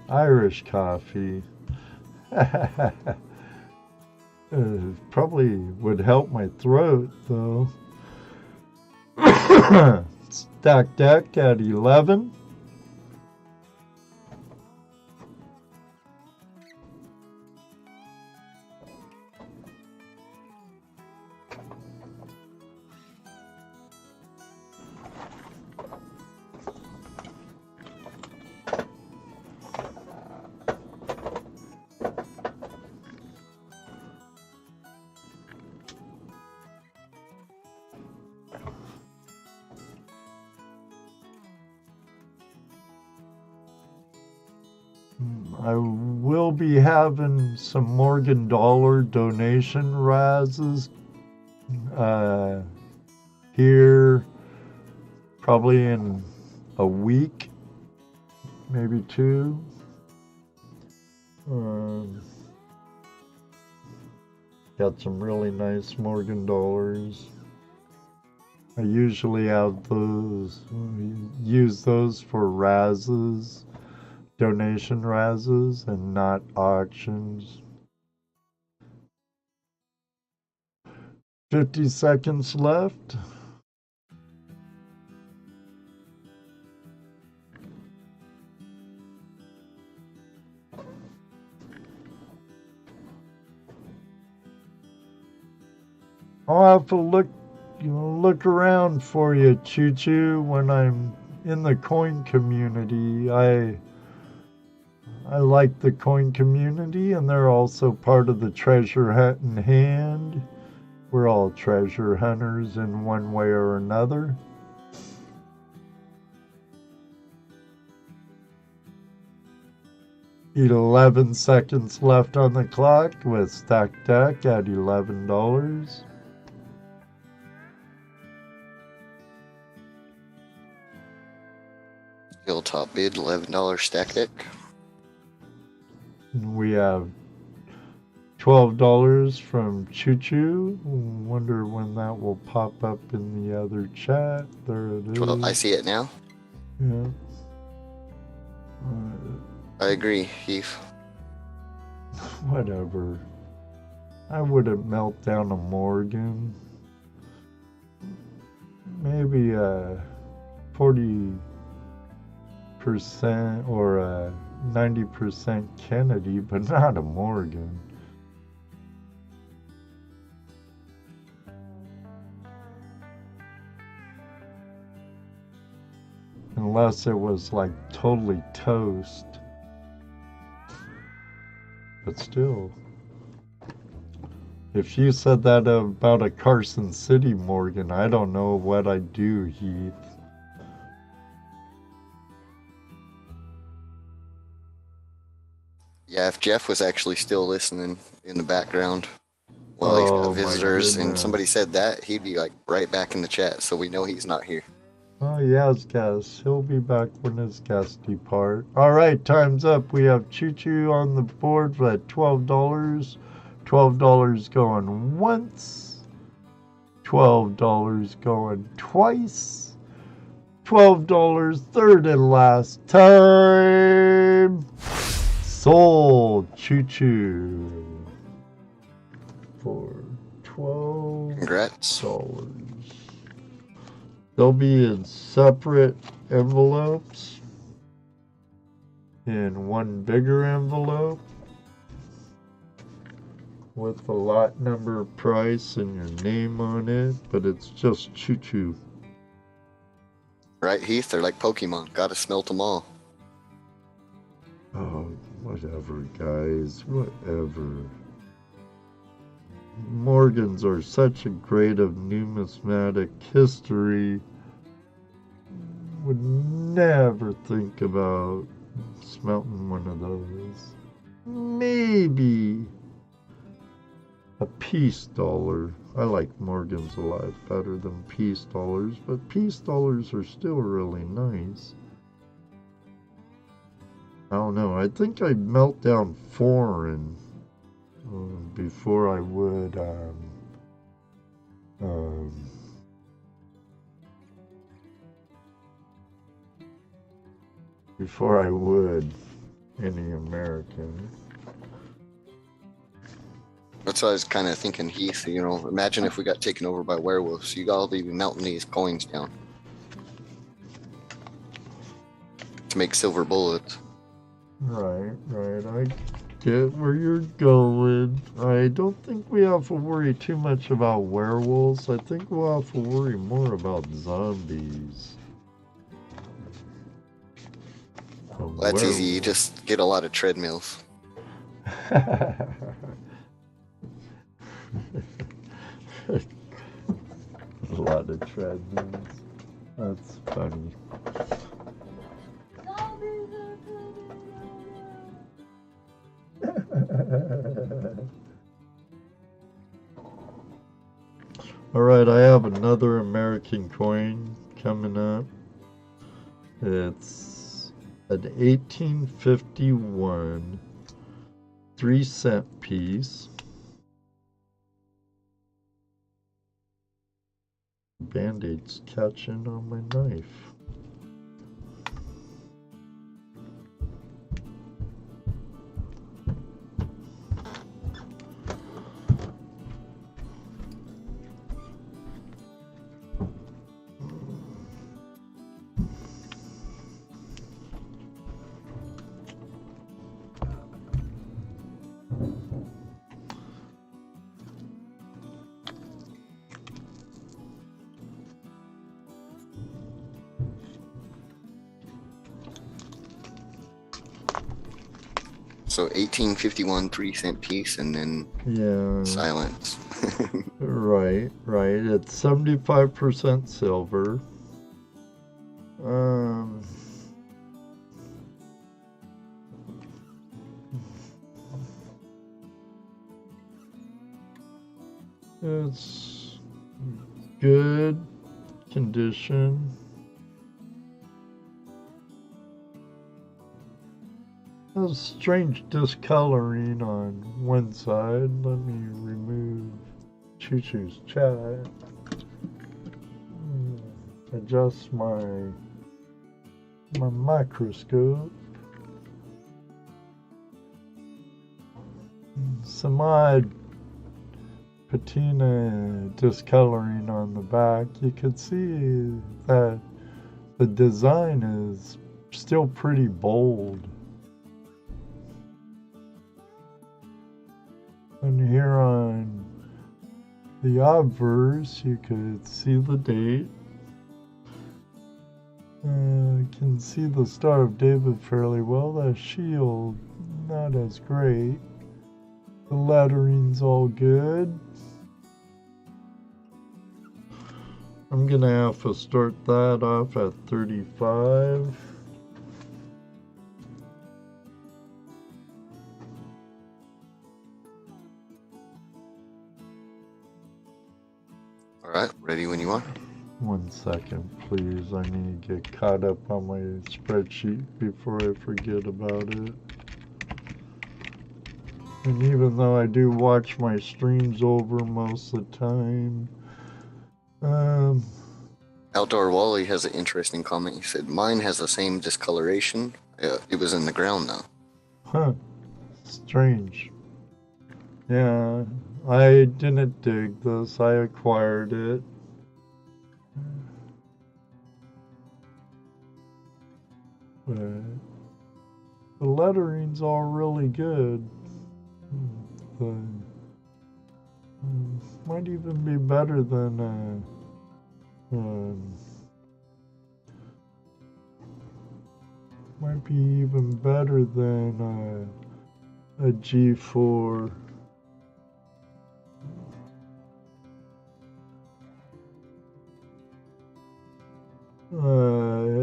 Irish coffee. It probably would help my throat, though. Stack deck at 11. I will be having some Morgan Dollar donation razes here probably in a week, maybe 2. Got some really nice Morgan Dollars. I usually have those, use those for razes. Donation razes and not auctions. 50 seconds left. I'll have to look around for you, Choo Choo, when I'm in the coin community. I like the coin community, and they're also part of the treasure hunt in hand. We're all treasure hunters in one way or another. $11 seconds left on the clock with Stack Deck at $11. Still top bid, $11 stack deck. We have $12 from Choo Choo. Wonder when that will pop up in the other chat. There it is. 12, I see it now. Yeah. I agree, Heath. Whatever. I wouldn't melt down a Morgan. Maybe a 40% or a 90% Kennedy, but not a Morgan. Unless it was like totally toast. But still. If you said that about a Carson City Morgan, I don't know what I'd do, Heath. Yeah, if Jeff was actually still listening in the background while he's got visitors and somebody said that, he'd be like right back in the chat, so we know he's not here. Oh, he has guests. He'll be back when his guests depart. All right, time's up. We have Choo Choo on the board at $12. $12 going once. $12 going twice. $12 third and last time. Sold Choo Choo for $12. Congrats. They'll be in separate envelopes. In one bigger envelope with a lot number, price, and your name on it, but it's just Choo Choo. Right, Heath? They're like Pokemon. Gotta smelt them all. Oh, whatever, guys. Whatever. Morgans are such a great of numismatic history. Would never think about smelting one of those. Maybe a peace dollar. I like Morgans a lot better than peace dollars, but peace dollars are still really nice. I don't know. I think I'd melt down foreign before I would before I would any American. That's what I was kind of thinking, Heath. You know, imagine if we got taken over by werewolves. You all be melting these coins down to make silver bullets. Right. I get where you're going. I don't think we have to worry too much about werewolves. I think we'll have to worry more about zombies. Well, that's easy. You just get a lot of treadmills. A lot of treadmills. That's funny. Zombies are Alright, I have another American coin coming up. It's an 1851 3-cent piece. Band-Aid's catching on my knife. So 1851 3-cent piece, and then silence. Right. It's 75% silver. It's good condition. There's strange discoloring on one side. Let me remove Choo Choo's chat. Adjust my microscope. Some odd patina discoloring on the back. You can see that the design is still pretty bold. And here on the obverse, you could see the date. You can see the Star of David fairly well. The shield, not as great. The lettering's all good. I'm gonna have to start that off at 35. Alright, ready when you are. 1 second, please. I need to get caught up on my spreadsheet before I forget about it. And even though I do watch my streams over most of the time, Outdoor Wally has an interesting comment. He said, mine has the same discoloration. It was in the ground though. huh, strange. Yeah, I didn't dig this. I acquired it. But the lettering's all really good. Might even be better than might be even better than a G4.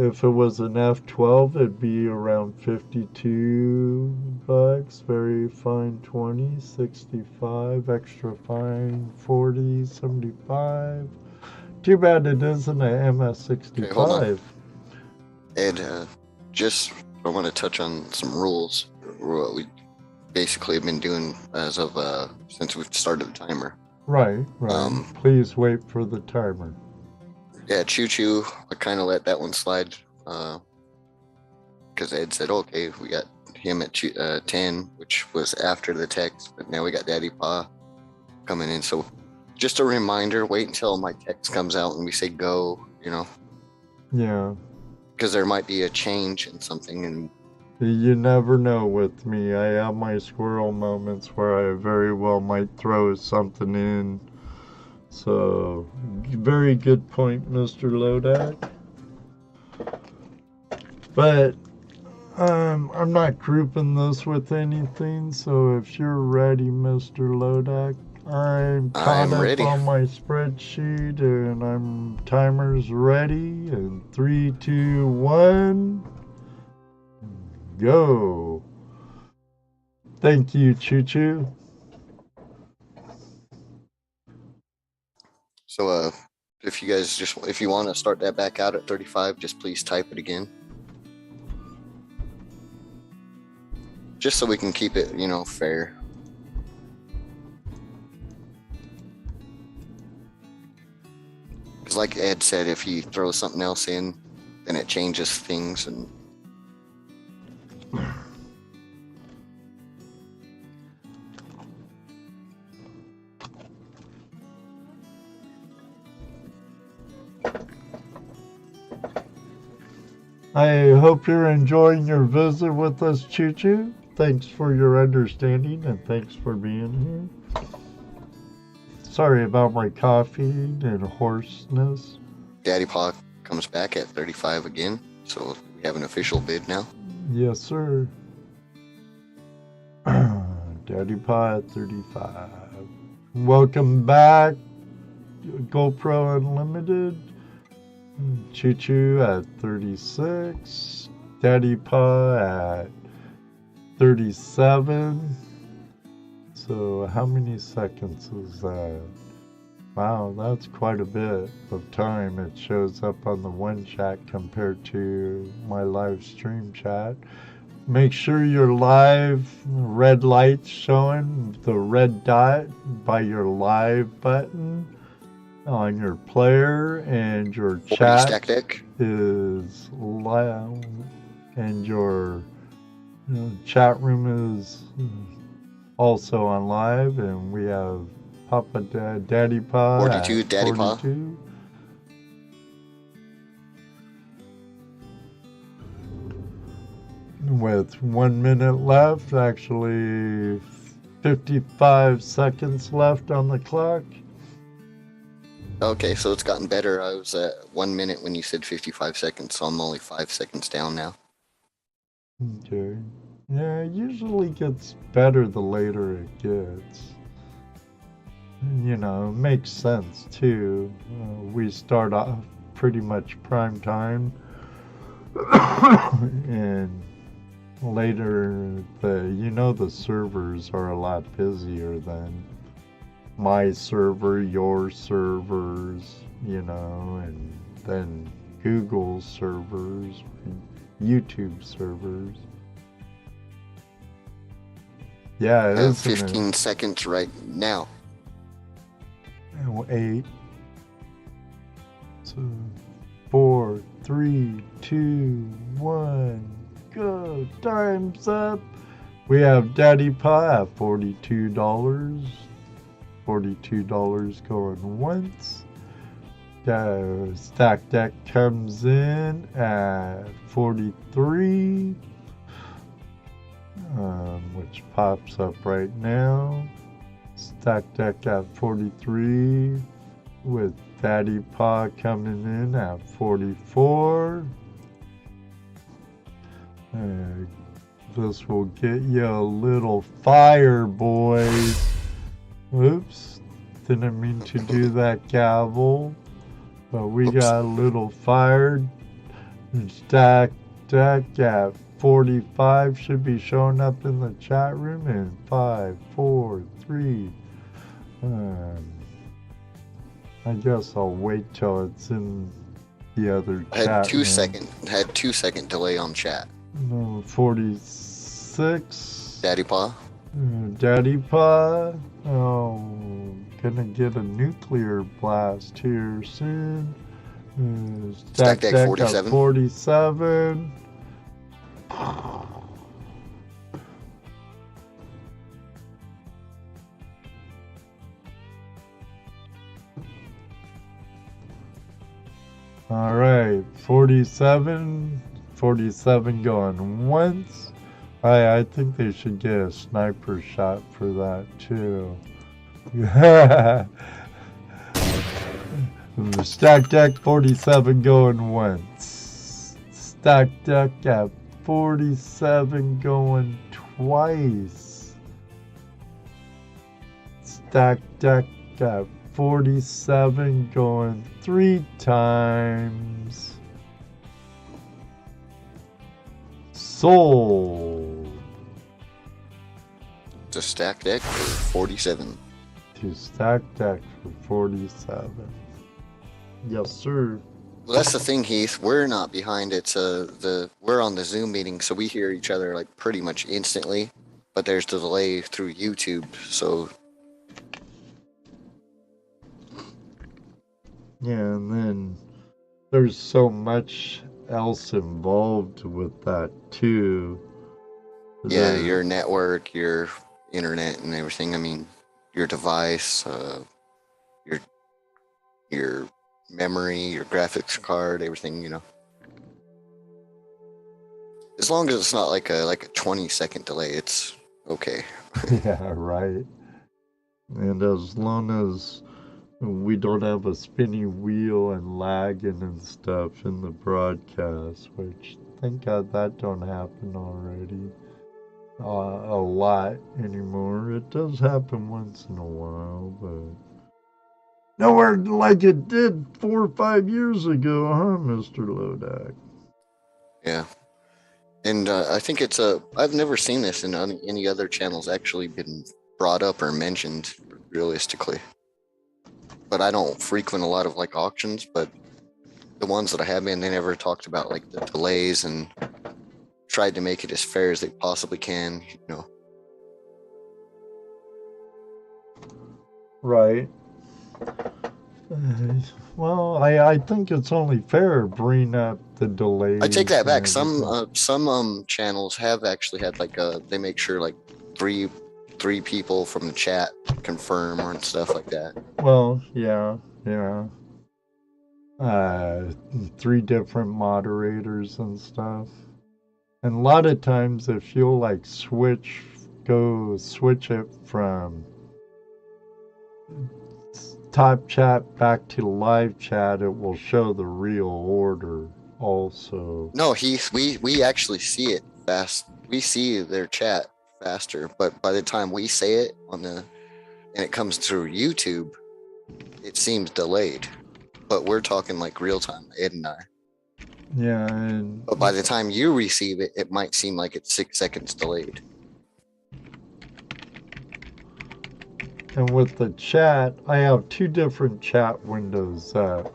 If it was an F12, it'd be around $52. Very fine 20, 65, extra fine 40, 75. Too bad it isn't an MS65. Okay, hold on. Ed, I want to touch on some rules. What we basically have been doing as of since we've started the timer. Right. Please wait for the timer. Yeah, Choo Choo, I kind of let that one slide. because Ed said, okay, we got him at 10, which was after the text, but now we got Daddy Pa coming in. So just a reminder, wait until my text comes out and we say go, you know, Yeah. because there might be a change in something. And You never know with me. I have my squirrel moments where I very well might throw something in. So, very good point, Mr. Lodak. But I'm not grouping this with anything, so if you're ready, Mr. Lodak, I'm caught up ready. on my spreadsheet and I'm timer's ready. And 3, 2, 1, go. Thank you, Choo Choo. so if you guys if you want to start that back out at 35, just please type it again. Just so we can keep it, you know, fair. Because like Ed said, if he throws something else in, then it changes things. And I hope you're enjoying your visit with us, Choo Choo. Thanks for your understanding and thanks for being here. Sorry about my coughing and hoarseness. Daddy Pa comes back at 35 again, so we have an official bid now. Yes, sir. Daddy Pa at 35. Welcome back, GoPro Unlimited. Choo Choo at 36. Daddy Pa at 37. So how many seconds is that? Wow, that's quite a bit of time. It shows up on the one chat compared to my live stream chat. Make sure your live red light's showing, the red dot by your live button on your player, and your chat stack deck is live, and your chat room is also on live, and we have Papa Daddy Pa 42, Daddy Pa. 42. With 1 minute left, actually 55 seconds left on the clock. Okay, so it's gotten better. I was at 1 minute when you said 55 seconds, so I'm only 5 seconds down now. Okay. Yeah, it usually gets better the later it gets. You know, it makes sense too. We start off pretty much prime time. And later, the servers are a lot busier than my server, your servers, and then Google servers, YouTube servers. Yeah, it I have is 15 seconds right now. 8. So 4, 3, 2, 1, go. Time's up. We have Daddy Pa at $42. $42 going once. The stack deck comes in at 43, which pops up right now. Stack deck at 43, with Daddy Pa coming in at 44. This will get you a little fire, boys. Oops, didn't mean to do that, gavel. But we got a little fired. Stack deck at 45 should be showing up in the chat room in 5, 4, 3. I guess I'll wait till it's in the other I had chat 2 room. Had 2 second delay on chat. No, 46. Daddy Pa. Daddy Pa. Oh, gonna get a nuclear blast here soon. Stack Deck deck 47. at 47. All right, 47 going once. I think they should get a sniper shot for that too. Stack deck 47 going once. Stack deck at 47 going twice. Stack deck at 47 going 3 times. Sold. To stack deck for 47. To stack deck for 47. Yes, sir. Well, that's the thing, Heath. We're not behind it. We're on the Zoom meeting, so we hear each other like pretty much instantly. But there's the delay through YouTube, so. Yeah, and then there's so much else involved with that too. Yeah, your network, your internet, and everything. I mean, your device, your memory, your graphics card, everything. You know, as long as it's not like a 20-second delay, it's okay. Yeah, right. And as long as we don't have a spinning wheel and lagging and stuff in the broadcast, which thank God that don't happen already a lot anymore. It does happen once in a while, but nowhere like it did 4 or 5 years ago, huh, Mr. Lodak? Yeah. And I think it's I've never seen this in any other channels actually been brought up or mentioned realistically. But I don't frequent a lot of like auctions, but the ones that I have been, they never talked about like the delays and tried to make it as fair as they possibly can, you know. Right. Well, I think it's only fair bringing up the delays. I take that back. everything. Some channels have actually had like they make sure like three people from the chat confirm or stuff like that. Well, yeah. 3 different moderators and stuff. And a lot of times if you'll like switch it from top chat back to live chat, it will show the real order also. No, we actually see it fast. We see their chat faster, but by the time we say it and it comes through YouTube, it seems delayed. But we're talking like real time, Ed and I. Yeah, But by the time you receive it, it might seem like it's 6 seconds delayed. and with the chat, I have 2 different chat windows up.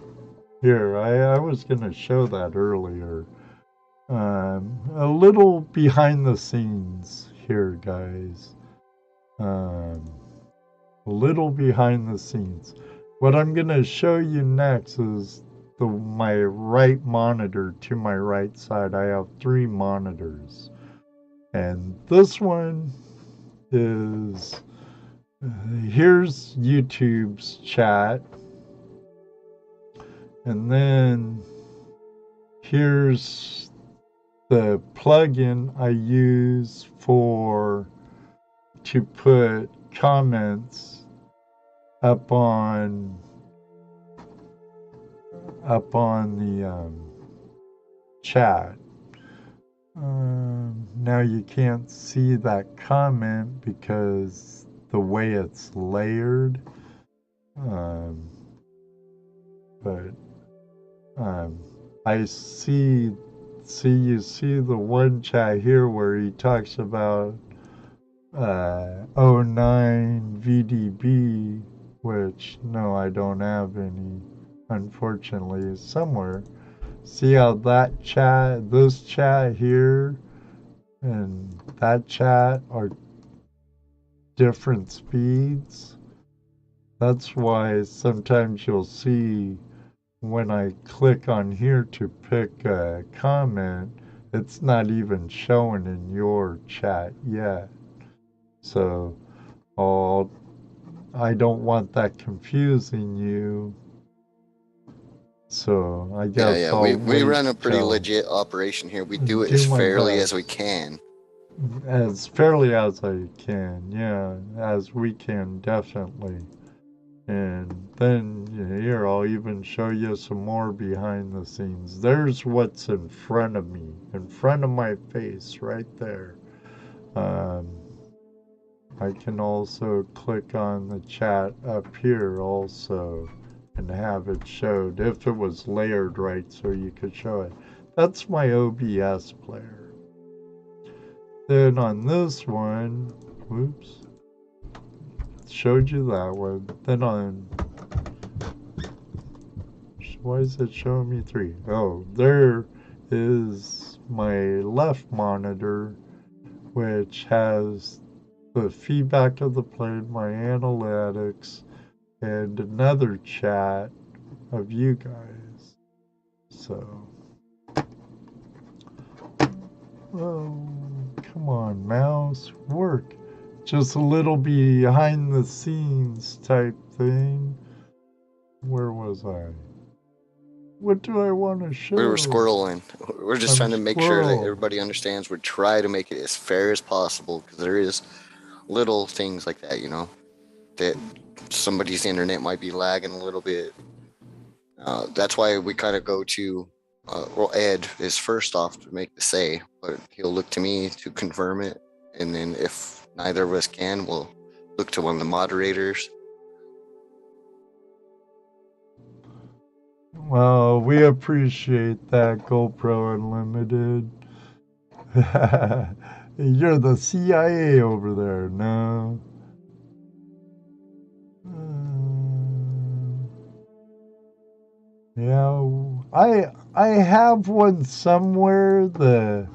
Here, I was going to show that earlier. A little behind the scenes here, guys. A little behind the scenes. What I'm going to show you next is my right monitor to my right side. I have 3 monitors. And this one is... here's YouTube's chat. And then here's the plugin I use to put comments up on the chat. Now you can't see that comment because the way it's layered. But I see you see the one chat here where he talks about 09 VDB, which no, I don't have any, unfortunately, somewhere. See how this chat here and that chat are different speeds? That's why sometimes you'll see when I click on here to pick a comment, It's not even showing in your chat yet. So, I don't want that confusing you. So, I Yeah, guess yeah. I'll We wait run a pretty till legit operation here. We do it do as my fairly as we best. can. As fairly as I can, yeah, as we can, definitely. And then here, I'll even show you some more behind the scenes. There's what's in front of me, in front of my face, right there. I can also click on the chat up here also and have it showed if it was layered right so you could show it. That's my OBS player. Then on this one, whoops, showed you that one. Then on, why is it showing me 3? Oh, there is my left monitor, which has the feedback of the plane, my analytics, and another chat of you guys. So, oh, come on, mouse, work. Just a little behind the scenes type thing. Where was I? What do I want to show? We were squirreling. We're just trying to make sure that everybody understands. We try to make it as fair as possible because there is little things like that, you know, that somebody's internet might be lagging a little bit. That's why we kind of go to, well, Ed is first off to make the say, but he'll look to me to confirm it. And then if neither of us can, we'll look to one of the moderators. Well, we appreciate that, GoPro Unlimited. You're the CIA over there, no? Yeah, I have one somewhere. The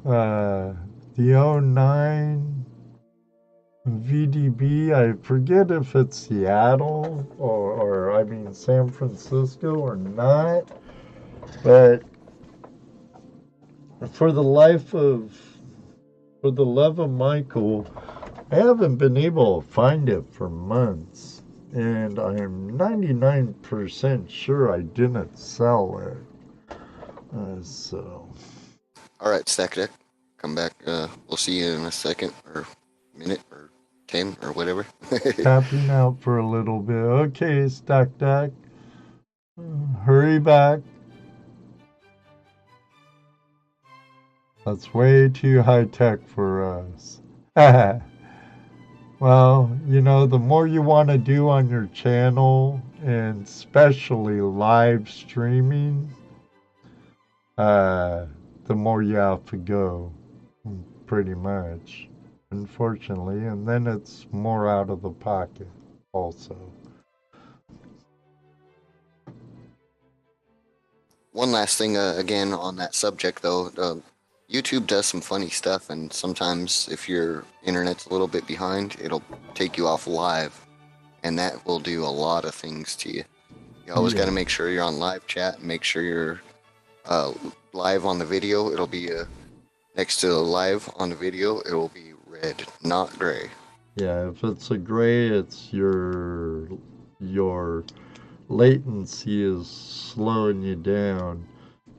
'09 VDB. I forget if it's Seattle or I mean San Francisco or not. But for the love of Michael, I haven't been able to find it for months. And I'm 99% sure I didn't sell it. So. All right, Stack Deck, come back. We'll see you in a second or minute or 10 or whatever. Tapping out for a little bit. Okay, Stack Deck. Hurry back. That's way too high tech for us. Well, you know, the more you want to do on your channel, and especially live streaming, the more you have to go, pretty much, unfortunately. And then it's more out of the pocket also. One last thing, again, on that subject, though. YouTube does some funny stuff, and sometimes if your internet's a little bit behind, it'll take you off live, and that will do a lot of things to you. You always got to make sure you're on live chat, make sure you're live on the video. It'll be next to live on the video, it will be red, not gray. Yeah, if it's a gray, it's your latency is slowing you down.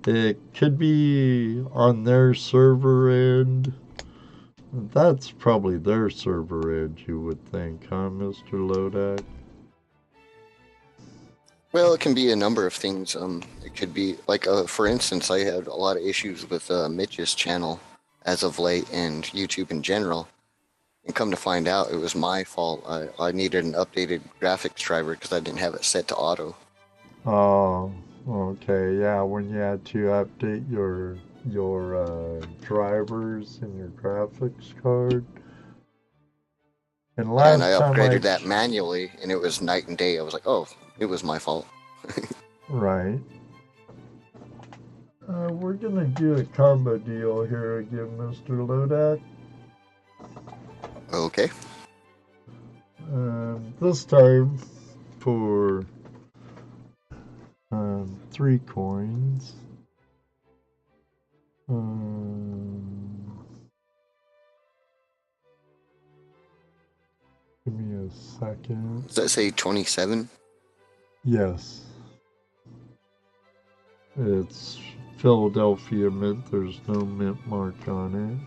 It could be on their server end. That's probably their server end, you would think, huh, Mr. Lodak? Well, it can be a number of things. It could be, like, for instance, I had a lot of issues with Mitch's channel as of late and YouTube in general. And come to find out, it was my fault. I needed an updated graphics driver because I didn't have it set to auto. Oh, okay, yeah, when you had to update your drivers and your graphics card. And And I upgraded that manually, and it was night and day. I was like, oh, it was my fault. Right. We're gonna do a combo deal here again, Mr. Lodak. Okay. This time for 3 coins. Does that say 27? Yes. It's Philadelphia Mint. There's no mint mark on it.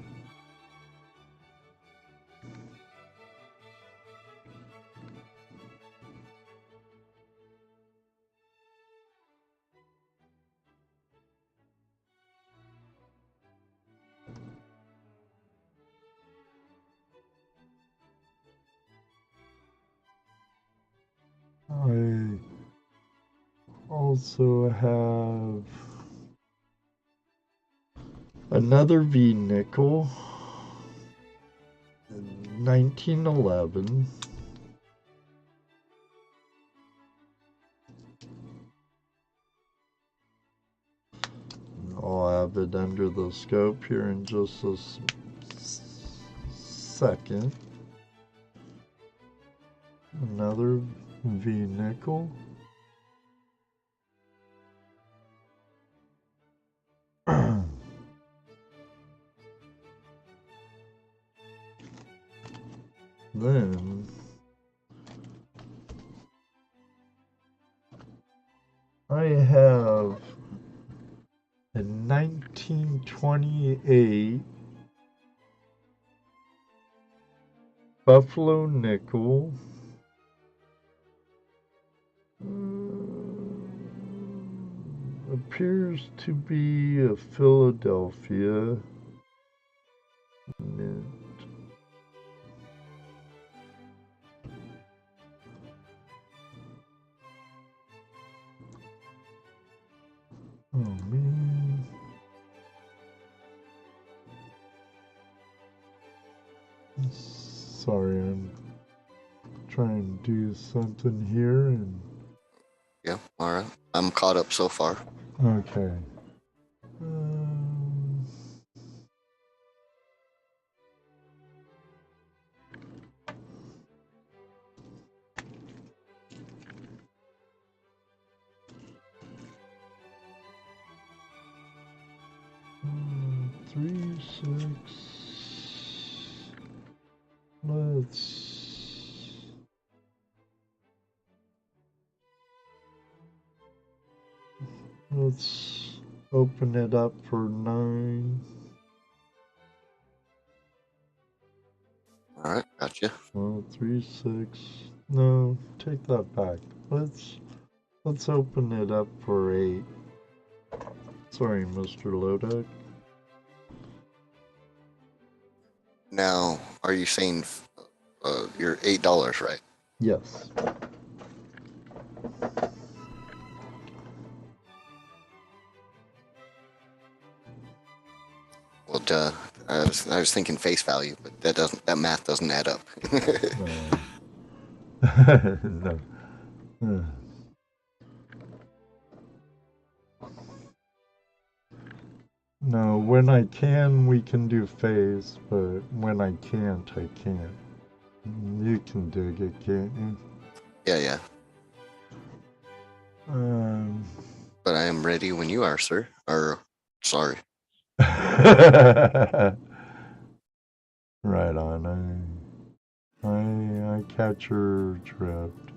I also have another V nickel, 1911. I'll have it under the scope here in just a second. Another V nickel. Then I have a 1928 Buffalo nickel. Appears to be a Philadelphia mint. Oh man. Sorry, I'm trying to do something here and Yeah, alright. I'm caught up so far. okay. 3, 6. Let's open it up for 9. Alright, gotcha. Well, 3, 6. No, take that back. Let's open it up for 8. Sorry, Mr. Lodek. Now, are you saying you're $8, right? Yes. Well, duh. I was thinking face value, but that math doesn't add up. No. No, when I can, we can do phase, but when I can't, I can't. You can dig it, can't you? Yeah. Um. But I am ready when you are, sir. Or, sorry. Right on. I catch your drift.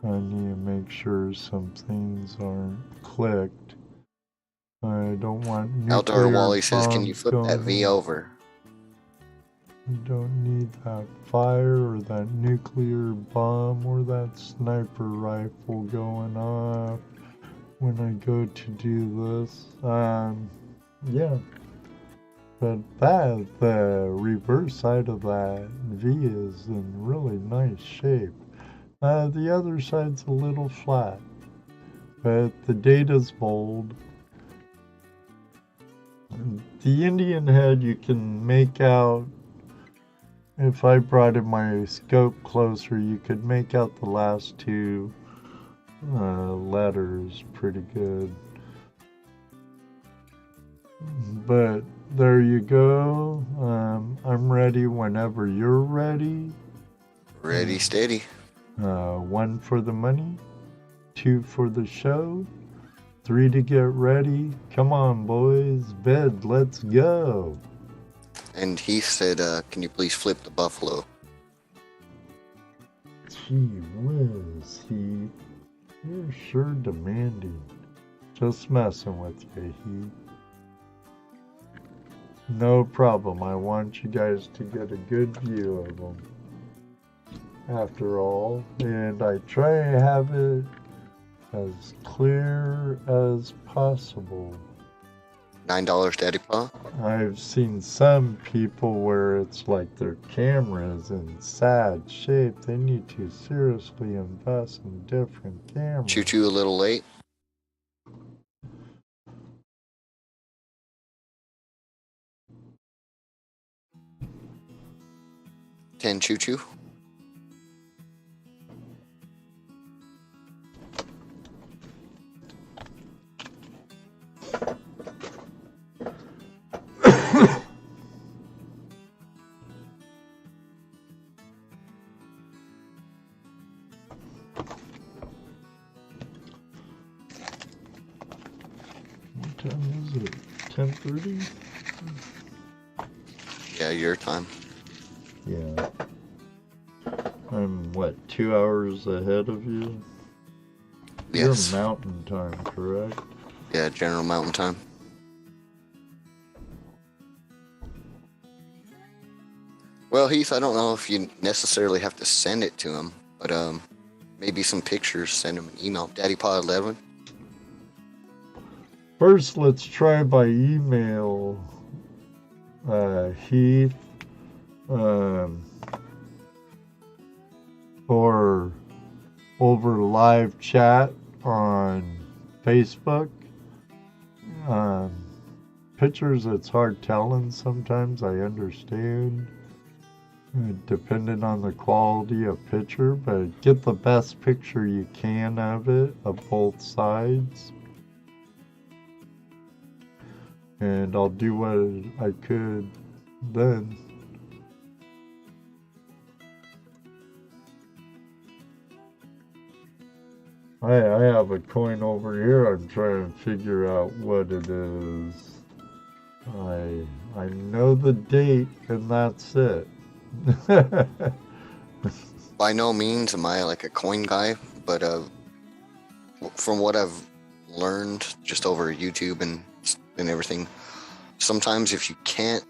I need to make sure some things aren't clicked. I don't want Outdoor nuclear Wally says, can you bombs flip that V going. over? You don't need that fire or that nuclear bomb or that sniper rifle going off when I go to do this. Yeah. But the reverse side of that V is in really nice shape. The other side's a little flat, but the data's bold. The Indian head you can make out, if I brought in my scope closer, you could make out the last 2 letters pretty good. But there you go. I'm ready whenever you're ready. Ready, steady. 1 for the money, 2 for the show, 3 to get ready. Come on, boys. Bed, let's go. And he said, can you please flip the buffalo? Gee whiz, Heath. You're sure demanding. Just messing with you, Heath. No problem. I want you guys to get a good view of them. After all, and I try to have it as clear as possible. $9, Daddy Pa. I've seen some people where it's like their camera's in sad shape. They need to seriously invest in different cameras. Choo Choo a little late. $10 Choo Choo. What time is it? 10:30? Yeah, your time. Yeah. I'm, what, 2 hours ahead of you? Yes. You're mountain time, correct? Yeah, General Mountain Time. Well, Heath, I don't know if you necessarily have to send it to him, but maybe some pictures, send him an email. DaddyPod11. First, let's try by email, Heath, or over live chat on Facebook. Pictures, it's hard telling sometimes, I understand, depending on the quality of picture, but get the best picture you can of it, of both sides. And I'll do what I could then. I have a coin over here. I'm trying to figure out what it is. I know the date and that's it. By no means am I like a coin guy, but from what I've learned just over YouTube and everything, sometimes if you can't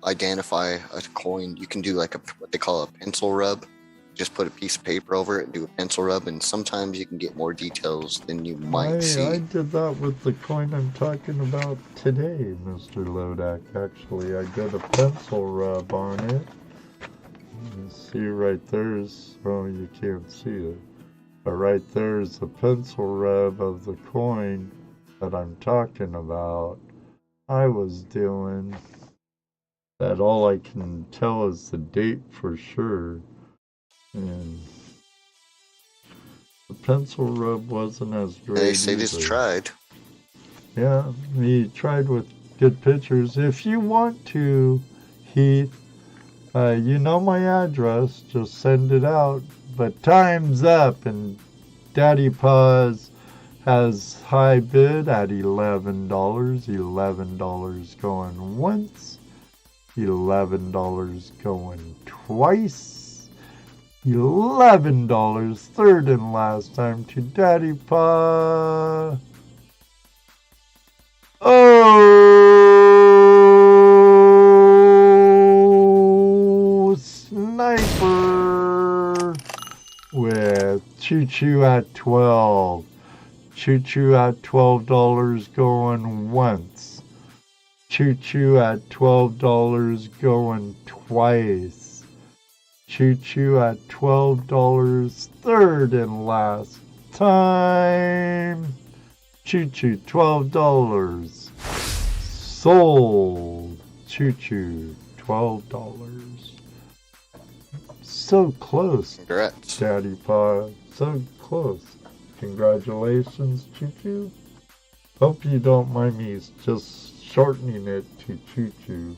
identify a coin, you can do like what they call a pencil rub. Just put a piece of paper over it and do a pencil rub, and sometimes you can get more details than you might see. I did that with the coin I'm talking about today, Mr. Lodak. Actually, I did a pencil rub on it. You see right there's, oh, you can't see it, but right there's the pencil rub of the coin that I'm talking about. I was doing that. All I can tell is the date for sure. And the pencil rub wasn't as great. They say just tried. Yeah, he tried with good pictures. If you want to, Heath, you know my address. Just send it out. But time's up, and Daddy Paws has high bid at $11. $11 going once. $11 going twice. $11, third and last time to Daddy Pa. Oh, Sniper with Choo Choo at 12. Choo Choo at $12 going once. Choo Choo at $12 going twice. Choo Choo at $12, third and last time. Choo Choo, $12. Sold. Choo Choo, $12. So close. Congrats. Daddy Pa. So close. Congratulations, Choo Choo. Hope you don't mind me just shortening it to Choo Choo.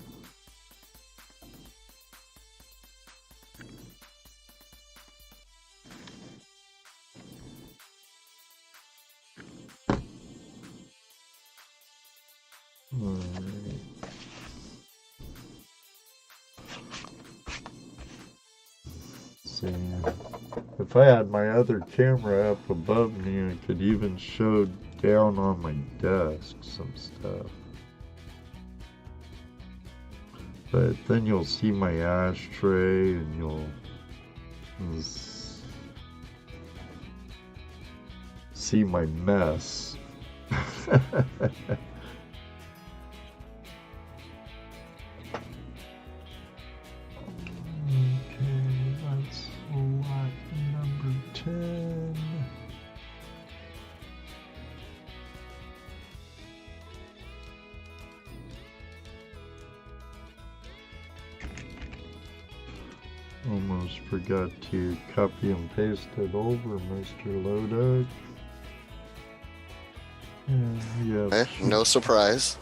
See. If I had my other camera up above me, I could even show down on my desk some stuff. But then you'll see my ashtray and you'll see my mess. Okay, that's lot number 10. Almost forgot to copy and paste it over, Mr. Lodog. And we have No surprise.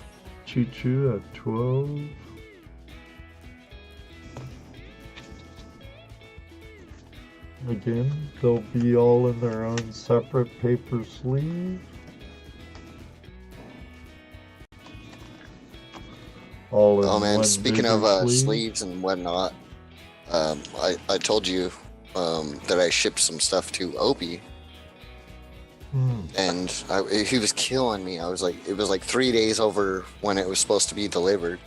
Choo Choo at 12. Again, they'll be all in their own separate paper sleeve. All in Oh man, one speaking of bigger sleeve. sleeves and whatnot, I told you that I shipped some stuff to Opie, and he was killing me. I was like, it was like 3 days over when it was supposed to be delivered.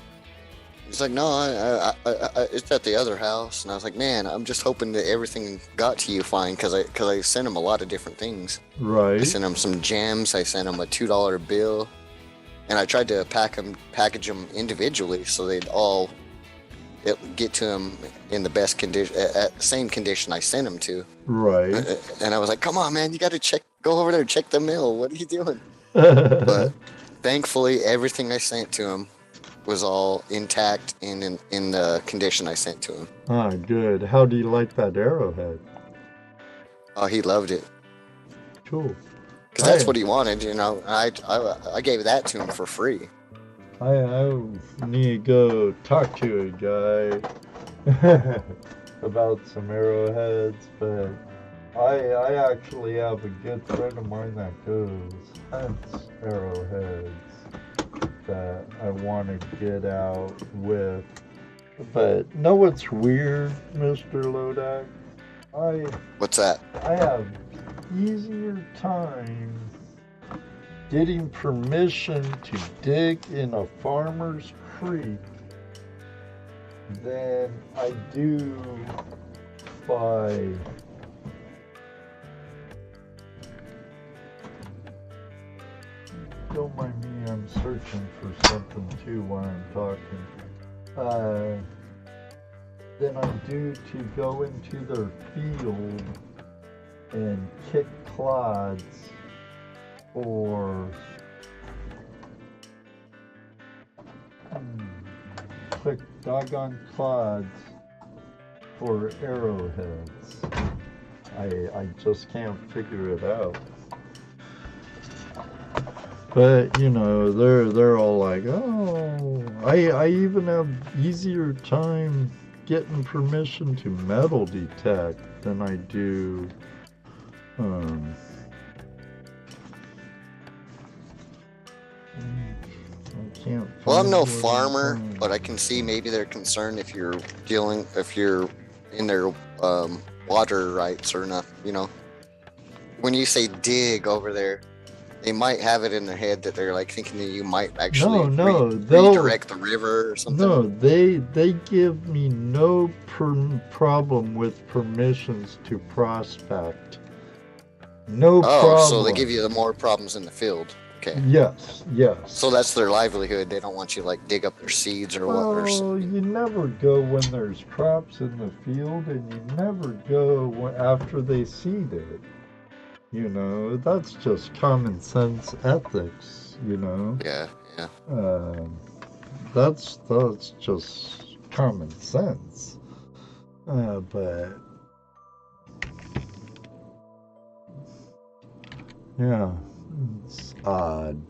He's like, no, it's at the other house, and I was like, man, I'm just hoping that everything got to you fine, because I sent him a lot of different things. Right. I sent him some gems. I sent him a $2 bill, and I tried to package them individually so they'd all get to him in the best condition, same condition I sent him to. Right. And I was like, come on, man, you got to go over there and check the mail. What are you doing? But thankfully, everything I sent to him was all intact and in the condition I sent to him. Ah, good. How do you like that arrowhead? Oh, he loved it. Cool. Because that's what he wanted, you know. I gave that to him for free. I need to go talk to a guy about some arrowheads, but I actually have a good friend of mine that hunts arrowheads that I want to get out with. But know what's weird, Mr. Lodak? What's that? I have easier time getting permission to dig in a farmer's creek than I do by don't mind me, I'm searching for something too while I'm talking. Than I do to go into their field and kick clods or click doggone clods for arrowheads. I just can't figure it out. But you know, they're all like, oh, I even have easier time getting permission to metal detect than I do I can't. Well, I'm no farmer, but I can see maybe they're concerned if you're in their water rights or not. You know, when you say dig over there, they might have it in their head that they're like thinking that you might actually redirect the river or something. No, they give me no problem with permissions to prospect. No problem. Oh, so they give you the more problems in the field. Okay. Yes. So that's their livelihood. They don't want you to like dig up their seeds or what. Well, you never go when there's crops in the field, and you never go after they seed it. You know, that's just common sense ethics. You know. Yeah. That's just common sense. But yeah. It's odd.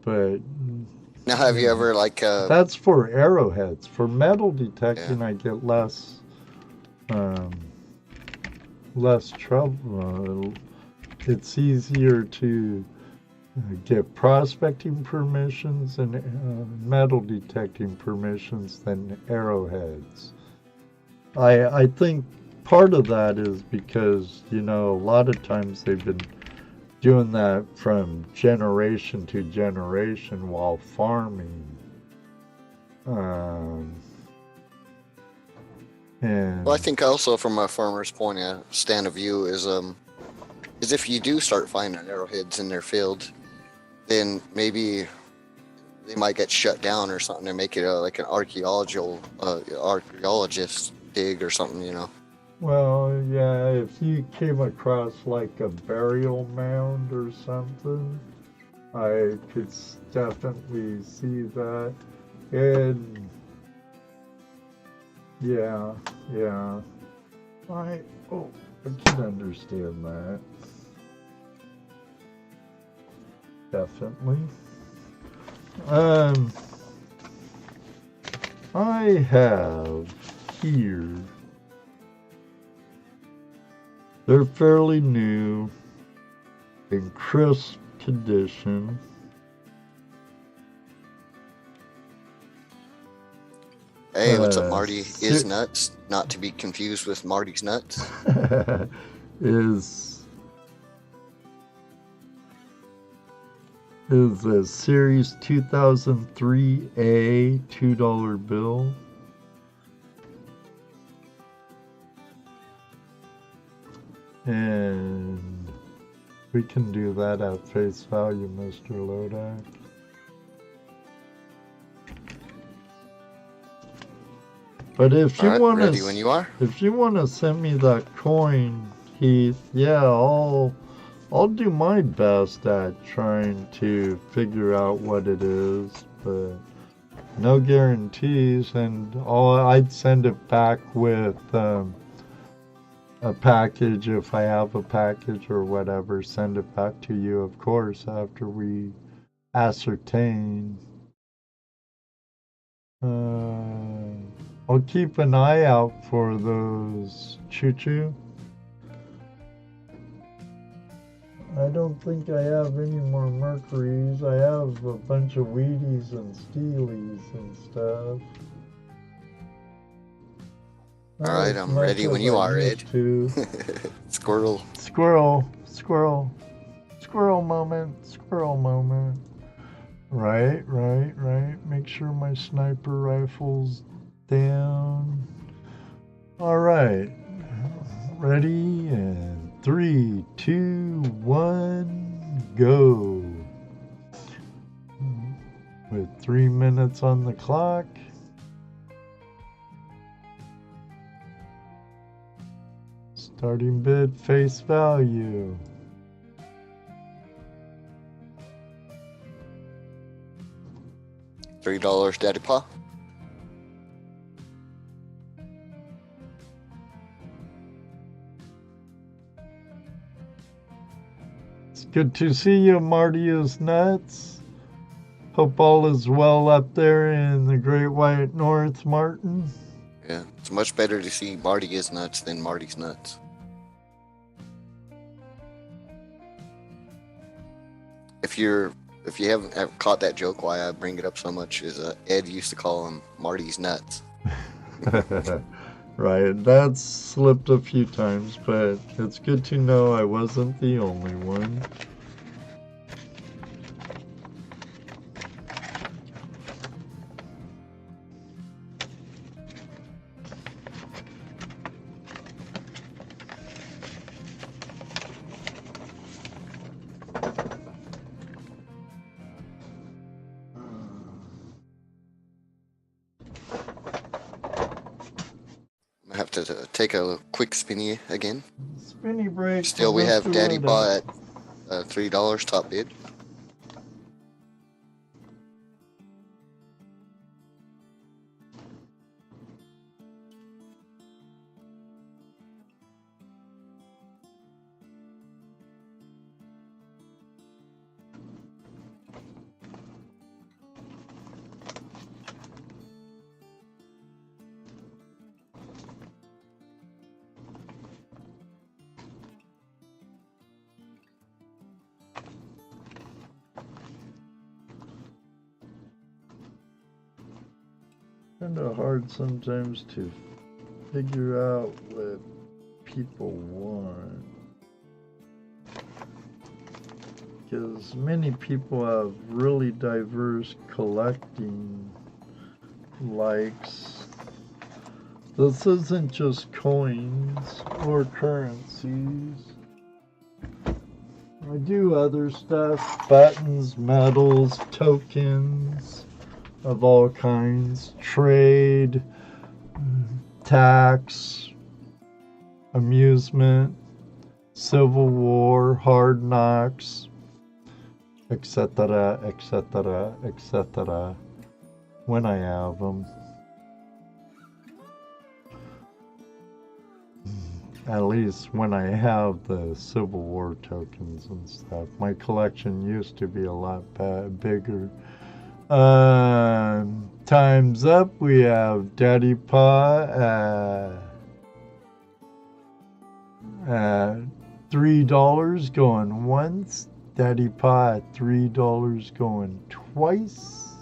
But now, have you ever that's for arrowheads. For metal detecting, I get less trouble. It's easier to get prospecting permissions and metal detecting permissions than arrowheads. I think part of that is because, you know, a lot of times they've been doing that from generation to generation while farming. And Well, I think also from a farmer's stand of view is if you do start finding arrowheads in their field, then maybe they might get shut down or something and make it like an archaeologist dig or something, you know. well, yeah, if you came across like a burial mound or something, I could definitely see that. And yeah, I can understand that. Definitely. I have here. They're fairly new, in crisp condition. Hey, what's up, Marty? Is nuts, not to be confused with Marty's nuts. is a Series 2003A $2 bill. And we can do that at face value, Mr. Lodak. But if you want ready when you are. If you want to send me that coin, Heath, yeah, I'll do my best at trying to figure out what it is, but no guarantees. And I'd send it back with a package if I have a package or whatever. Send it back to you, of course, after we ascertain. I'll keep an eye out for those choo-choo. I don't think I have any more Mercuries. I have a bunch of Wheaties and Steelies and stuff. Alright, I'm ready when you are, Ed. Squirrel. Squirrel moment. Right. Make sure my sniper rifle's down. Alright. Ready, and 3, 2, 1, go. With 3 minutes on the clock. Starting bid, face value. $3, Daddy Pa. It's good to see you, Marty is nuts. Hope all is well up there in the Great White North, Martin. Yeah, it's much better to see Marty is nuts than Marty's nuts. If you haven't caught that joke, why I bring it up so much is Ed used to call him Marty's nuts. Right, that's slipped a few times, but it's good to know I wasn't the only one. I have to take a quick spinny again. Spinny break. Still, we have Daddy Pa at $3 top bid. Kind of hard sometimes to figure out what people want. Because many people have really diverse collecting likes. This isn't just coins or currencies. I do other stuff, buttons, medals, tokens of all kinds, trade, tax, amusement, Civil War, Hard Knocks, etc., etc., etc., when I have them. At least when I have the Civil War tokens and stuff. My collection used to be a lot bigger. Time's up. We have Daddy Pa at $3 going once. Daddy Pa at $3 going twice.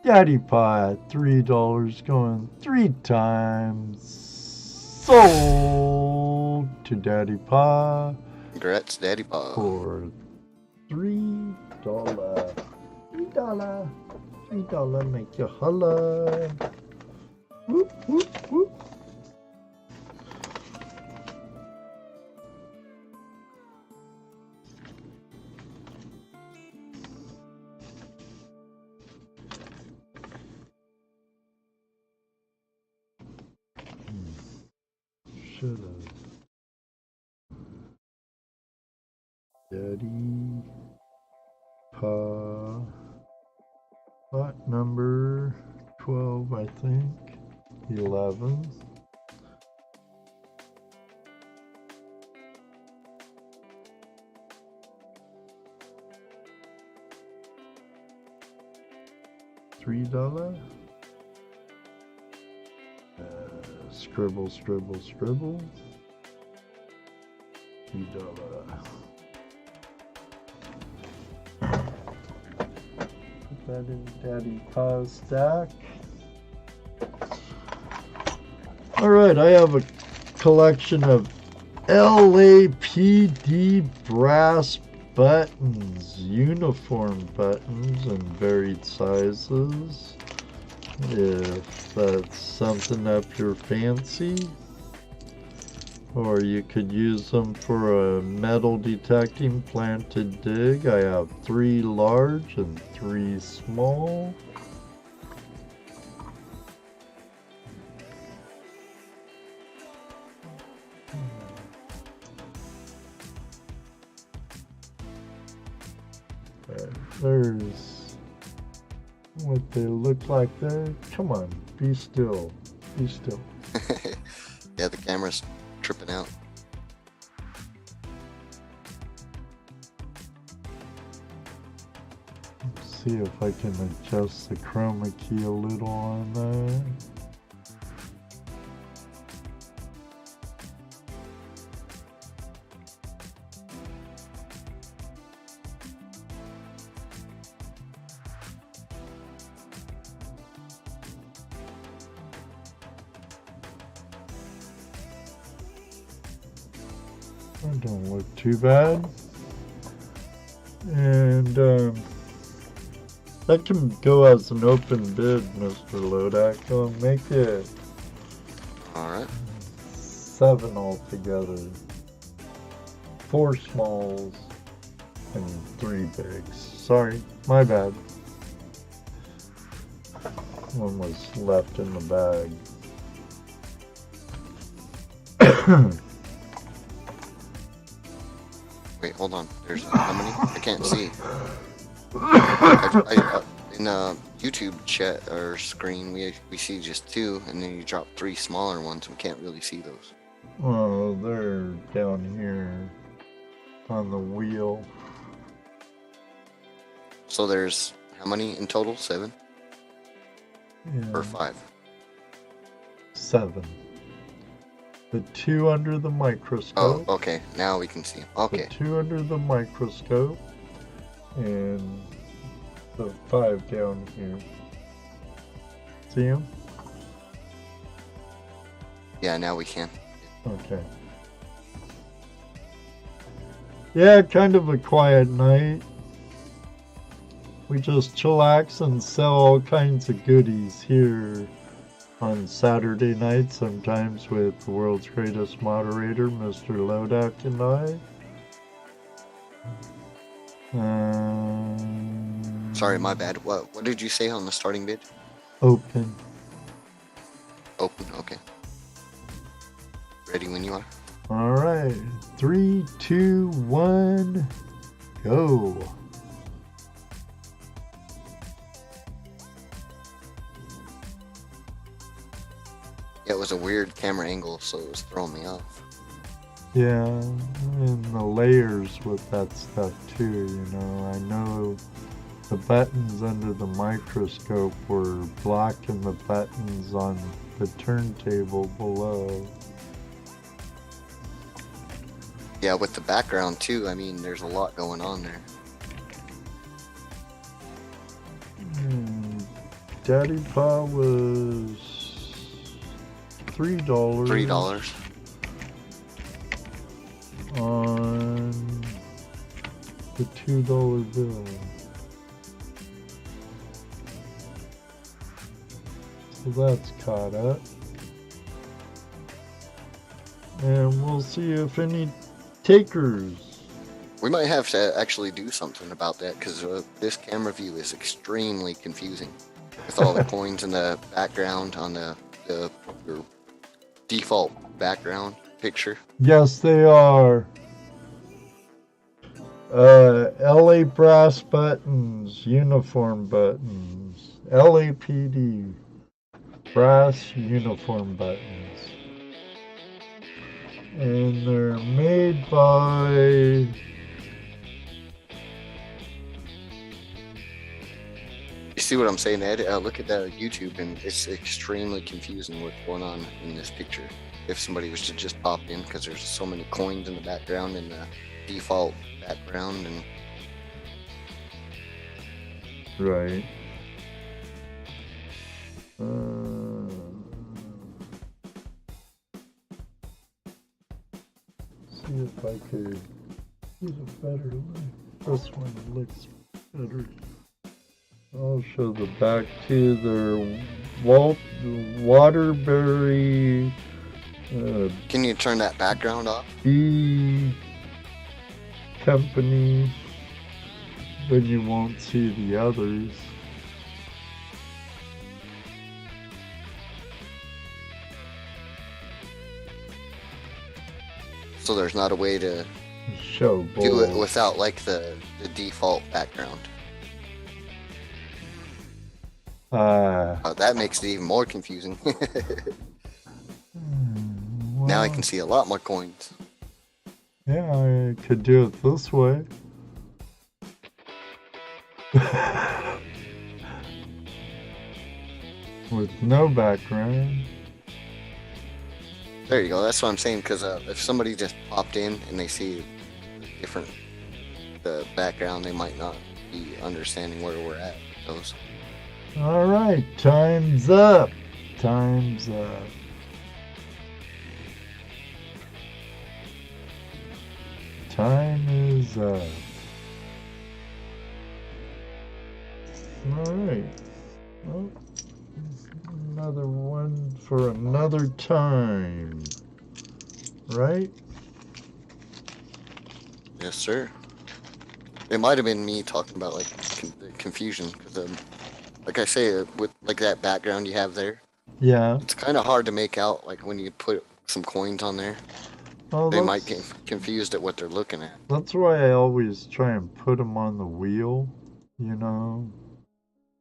Daddy Pa at $3 going 3 times. Sold to Daddy Pa. Congrats, Daddy Pa. For $3. $3 make you holla. Whoop, whoop, whoop. Should have. Daddy Pa. Lot number 12, I think. 11. $3. Scribble, scribble, scribble. $3. Put that in Daddy Pa's stack. Alright, I have a collection of LAPD brass buttons, uniform buttons in varied sizes. If that's something up your fancy. Or you could use them for a metal detecting planted dig. I have 3 large and 3 small. There's what they look like there. Come on, be still. Be still. Yeah, the camera's tripping out. Let's see if I can adjust the chroma key a little on that. That don't look too bad. And that can go as an open bid, Mr. Lodak. Go and make it Alright. 7 altogether. 4 smalls and 3 bigs. Sorry, my bad. One was left in the bag. Wait, hold on. There's how many? I can't see. In YouTube chat or screen, we see just 2, and then you drop 3 smaller ones. We can't really see those. Oh, they're down here on the wheel. So there's how many in total? 7 Yeah, or 5? 7. The 2 under the Oh, microscope. okay. Now we can see them. Okay. The 2 under the microscope. And the 5 down here. See them? Yeah, now we can. Okay. Yeah, kind of a quiet night. We just chillax and sell all kinds of goodies here on Saturday night, sometimes with the world's greatest moderator, Mr. Lodak, and I. Sorry, my bad. What did you say on the starting bid? Open. Open, okay. Ready when you are. All right. 3, 2, 1, go. Yeah, it was a weird camera angle, so it was throwing me off. Yeah, and the layers with that stuff too, you know. I know the buttons under the microscope were blocking the buttons on the turntable below. Yeah, with the background too, I mean, there's a lot going on there. Daddy Pa was $3. $3. On the $2 bill. So that's caught up. And we'll see if any takers. We might have to actually do something about that, because this camera view is extremely confusing. With all the coins in the background on your default background picture. Yes, they are. LA brass buttons, uniform buttons, LAPD, brass uniform buttons. And they're made by You see what I'm saying, Ed? Look at that YouTube, and it's extremely confusing what's going on in this picture. If somebody was to just pop in, because there's so many coins in the background and the default background, and right. See if I could get a better look. This one looks better. I'll show the back to their Waterbury can you turn that background off? B company, then you won't see the others. So there's not a way to Show do it both. without like the default background. That makes it even more confusing. Now I can see a lot more coins. Yeah, I could do it this way. With no background. There you go. That's what I'm saying. Because if somebody just popped in and they see the background, they might not be understanding where we're at with those. All right, time's up. Time's up. Time is up. All right. Well, another one for another time. Right? Yes, sir. It might have been me talking about like confusion, because like I say, with like that background you have there, Yeah. it's kind of hard to make out. Like when you put some coins on there, Oh, they might get confused at what they're looking at. That's why I always try and put them on the wheel, you know?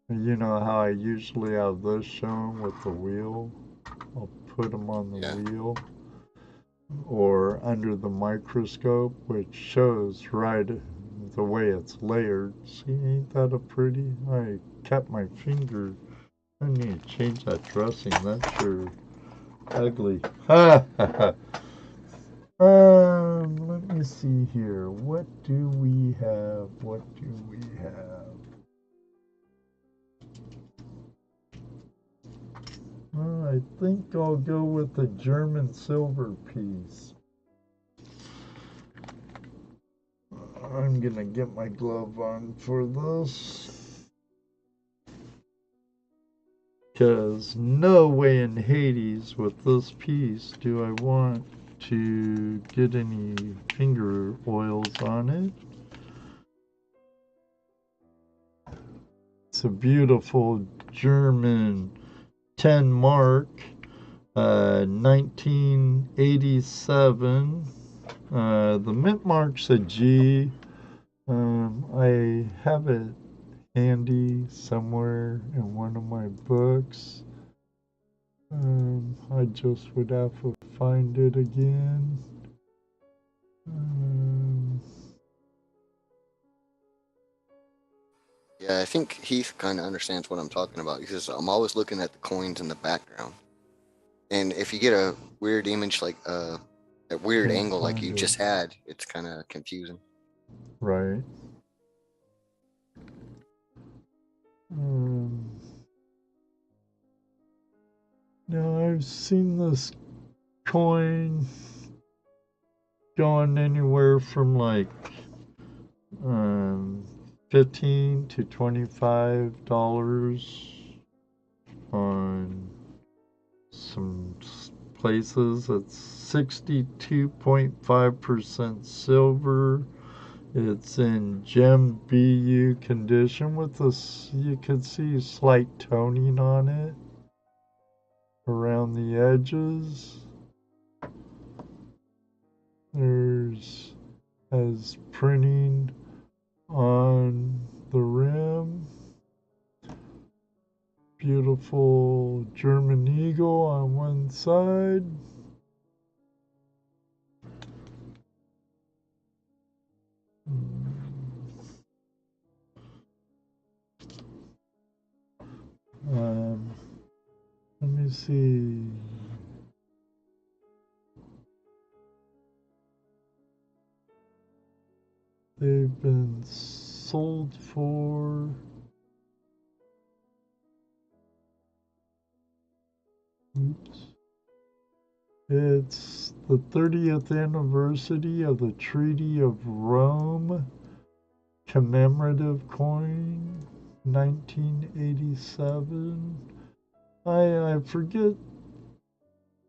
You know how I usually have this shown with the wheel? I'll put them on the wheel. Or under the microscope, which shows right the way it's layered. See, ain't that a pretty? I kept my finger. I need to change that dressing. That's sure ugly. Ha ha ha. Let me see here. What do we have? What do we have? I I think I'll go with the German silver piece. I'm gonna get my glove on for this. Because no way in Hades with this piece do I want to get any finger oils on it. It's a beautiful German 10 mark, 1987. The mint mark's a G. I have it handy somewhere in one of my books. I just would have to find it again. Yeah, I think Heath kind of understands what I'm talking about because I'm always looking at the coins in the background. And if you get a weird image like a weird Can't angle like find you it. just had, it's kind of confusing. Right. Now I've seen this coin going anywhere from like $15 to $25 on some places. It's 62.5% silver. It's in gem BU condition with this, you can see slight toning on it around the edges. There's has printing on the rim. Beautiful German eagle on one side. Let me see. They've been sold for It's the 30th anniversary of the Treaty of Rome commemorative coin, 1987. I forget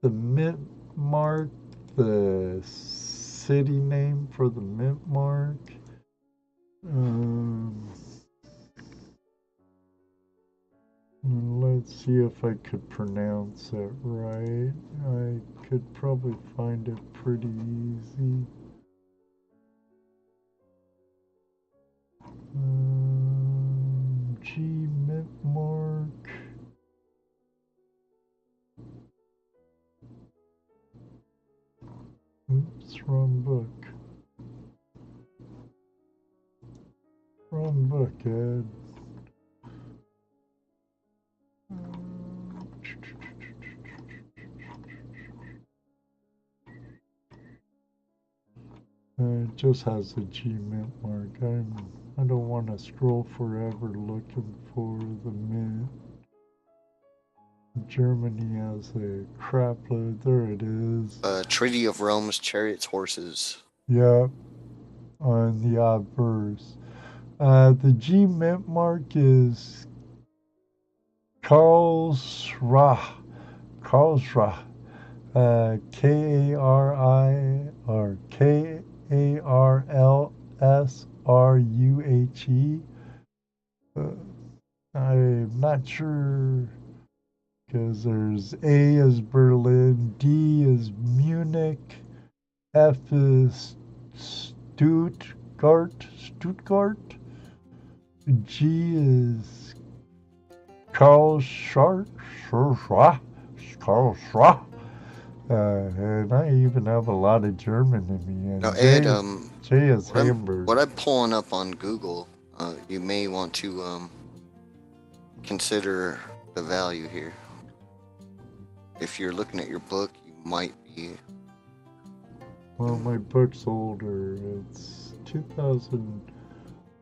the mint mark, the city name for the mint mark. Let's see if I could pronounce it right. I could probably find it pretty easy. G mint mark. Oops, wrong book. Wrong book, Ed. It just has a G mint mark. I don't want to scroll forever looking for the mint. Germany has a crap load. There it is. Treaty of Rome's Chariots Horses. Yep, on the obverse. The G mint mark is Karlsruhe. Karlsruhe. K-A-R-I or K-A-R-L-S-R-U-H-E. I'm not sure because there's A is Berlin, D is Munich, F is Stuttgart, G is Karlsruhe. And I even have a lot of German in me. And Now, Ed, J is Hamburg. what I'm pulling up on Google, you may want to consider the value here. If you're looking at your book, you might be. Well, my book's older. It's 2000.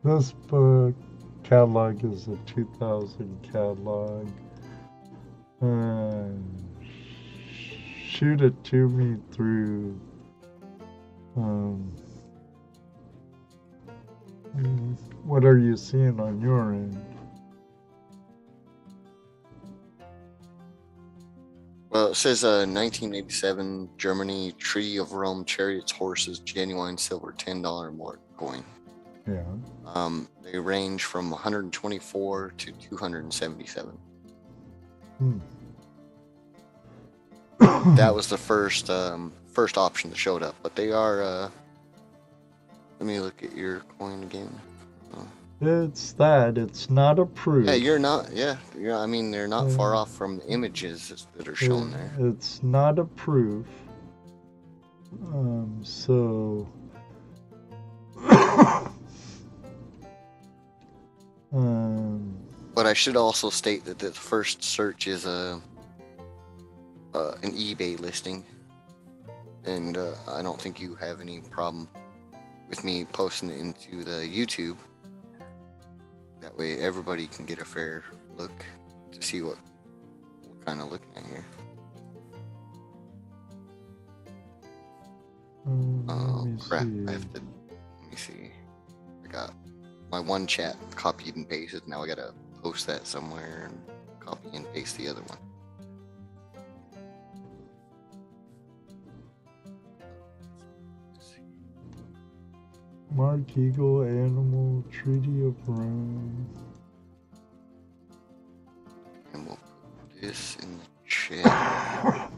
This book catalog is a 2000 catalog. shoot it to me through what are you seeing on your end? Well, it says 1987 Germany Tree of Rome Chariots Horses Genuine Silver $10 more coin. Yeah. They range from 124 to 277. That was the first option that showed up, but they are. Let me look at your coin again. It's that. It's not approved. Yeah, you're not. Yeah, I mean, they're not far off from the images that are shown there. It's not a proof. So. But I should also state that the first search is an eBay listing, and I don't think you have any problem with me posting it into the YouTube. That way everybody can get a fair look to see what we're kind of looking at here. Oh crap, I have to, let me see. I got my one chat copied and pasted. Now I gotta post that somewhere and copy and paste the other one. Mark Eagle Animal Treaty of Rome. And we'll put this in the chat.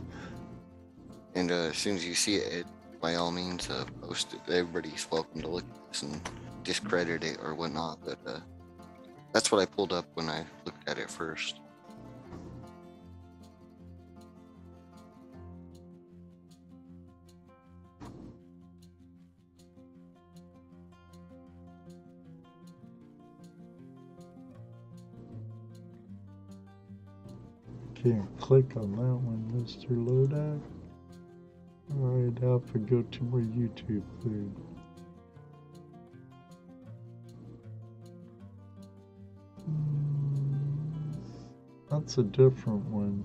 And as soon as you see it, by all means, post it. Everybody's welcome to look at this and discredit it or whatnot. But that's what I pulled up when I looked at it first. Can't click on that one, Mr. Lodak. Alright, I have to go to my YouTube feed. That's a different one.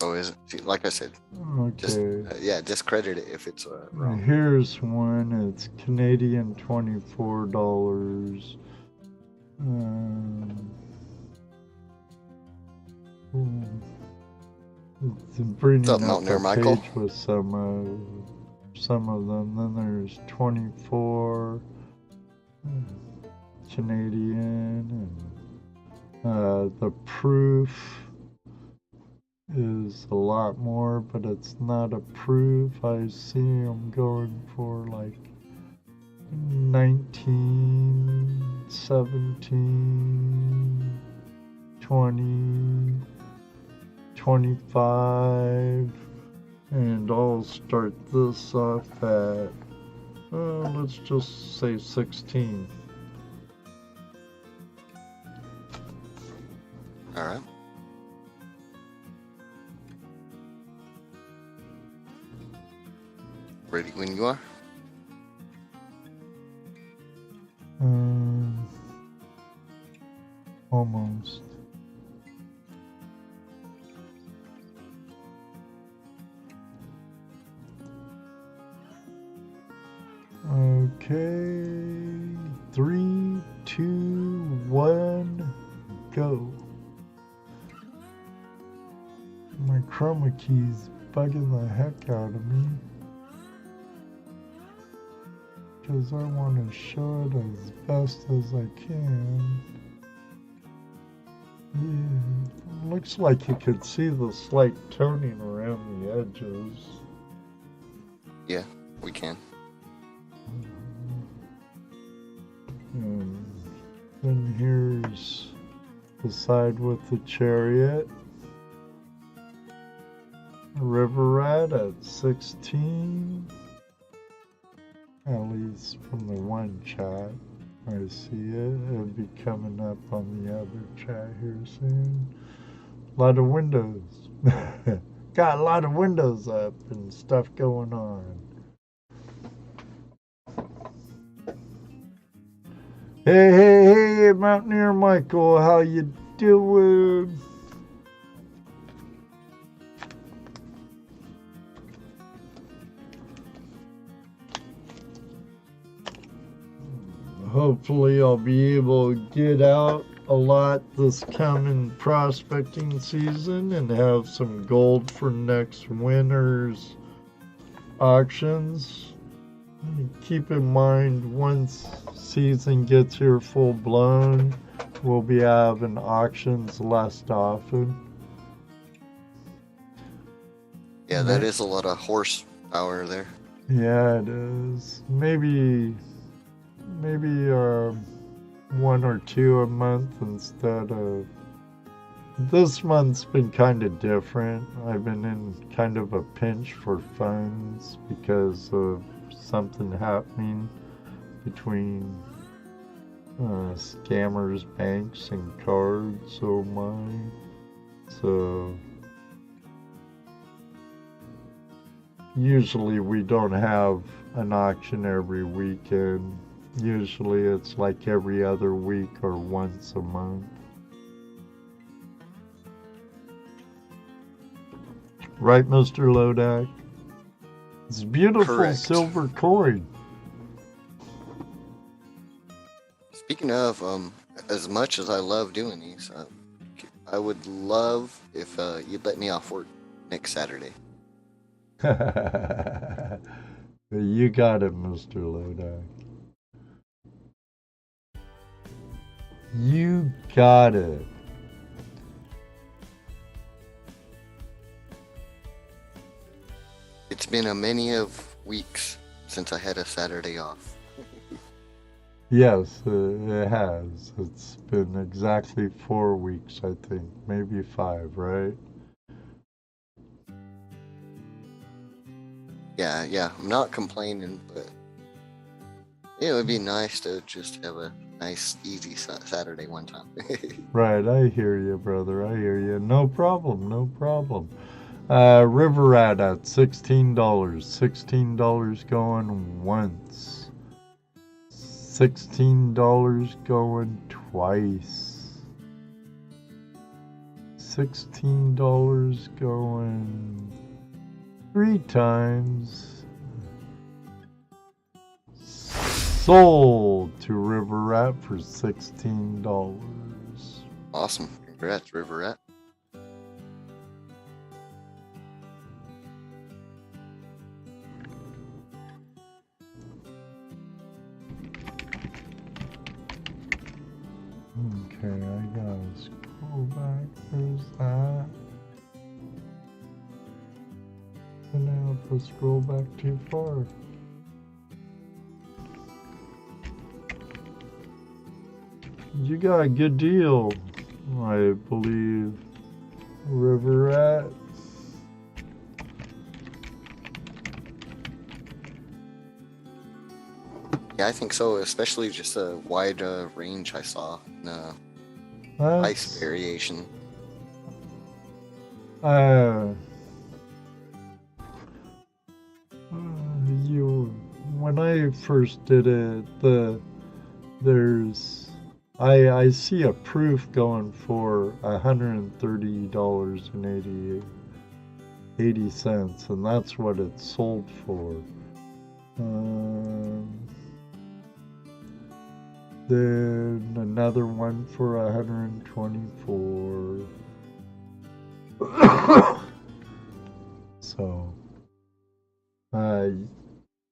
Oh, is it? See, like I said, Okay. just discredit it if it's wrong. Here's one. It's Canadian $24. It's bringing What's up, up Mountaineer a Michael? page with some of them. Then there's 24 Canadian, and the proof is a lot more, but it's not a proof. I see them going for like 19, 17, 20, 25, and I'll start this off at, let's just say 16. All right. Ready when you are. Almost. Okay, 3, 2, 1, go. My chroma key's bugging the heck out of me, because I want to show it as best as I can. Yeah, looks like you could see the slight toning around the edges. Yeah, we can. And then here's the side with the chariot. River rat at 16. At least from the one chat. I see it. It'll be coming up on the other chat here soon. A lot of windows. Got a lot of windows up and stuff going on. Hey, Mountaineer Michael, how you doing? hopefully I'll be able to get out a lot this coming prospecting season and have some gold for next winter's auctions. Keep in mind, once season gets here full blown, we'll be having auctions less often. Yeah, that is a lot of horsepower there. Yeah, it is. Maybe one or two a month instead of. This month's been kind of different. I've been in kind of a pinch for funds because of something happening between scammers, banks, and cards. Oh my! So usually we don't have an auction every weekend. Usually it's like every other week or once a month. Right, Mr. Lodak? It's beautiful. Correct. Silver coin. Speaking of, as much as I love doing these, I would love if you'd let me off work next Saturday. You got it, Mr. Lodak. You got it. It's been a many of weeks since I had a Saturday off. Yes, it has. It's been exactly 4 weeks, I think. Maybe 5, right? Yeah, I'm not complaining, but it would be nice to just have a nice, easy Saturday one time. Right, I hear you, brother. I hear you. No problem, no problem. River Rat at $16. $16 going once. $16 going twice. $16 going 3 times. Sold to River Rat for $16. Awesome. Congrats, River Rat. Okay, I gotta scroll back. There's that. And now if I scroll back too far. You got a good deal, I believe. River Rat. Yeah, I think so, especially just a wide range I saw in ice variation. When I first did it, I see a proof going for $130.80, and that's what it's sold for. Then another one for $124. So I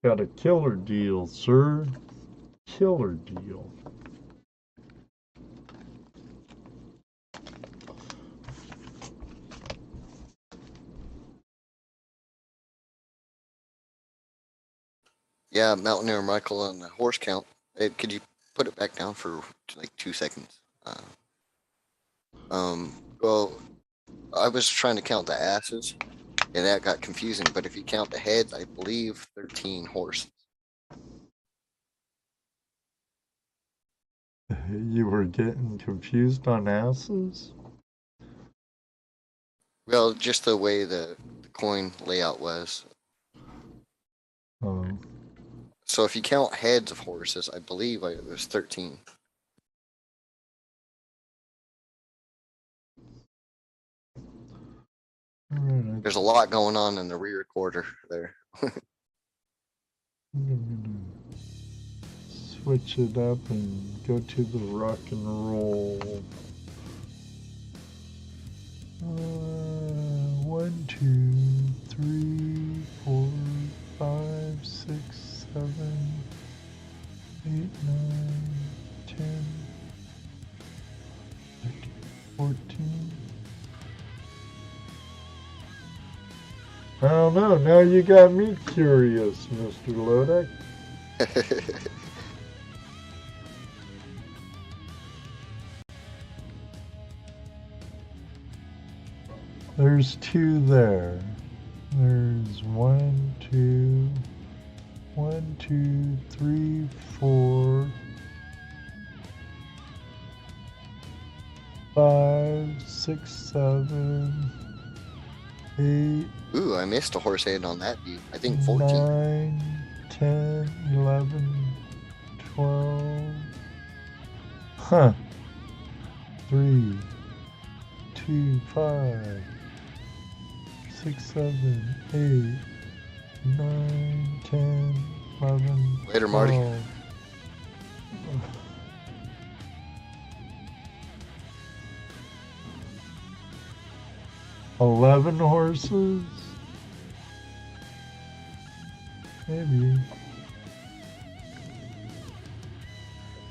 got a killer deal, sir. Killer deal. Yeah, Mountaineer Michael on the horse count. Could you put it back down for like 2 seconds? Well, I was trying to count the asses, and that got confusing. But if you count the heads, I believe 13 horses. You were getting confused on asses? Well, just the way the coin layout was. Oh. So if you count heads of horses, I believe it was 13. Alright, There's a lot going on in the rear quarter there. I'm gonna switch it up and go to the rock and roll. 1, 2, 3, 4, 5, 6, 7, 8, 9, 10, 13, 14. I don't know. Now you got me curious, Mr. Lodek. There's 2 there. There's 1, 2, 1, 2, 3, 4, 5, 6, 7, 8. Ooh, I missed a horse head on that view. I think 14. 9, 10, 11, 12. Huh. 3, 2, 5, 6, 7, 8, 9, 10, 11. Later, Marty. 12. 11 horses? Maybe.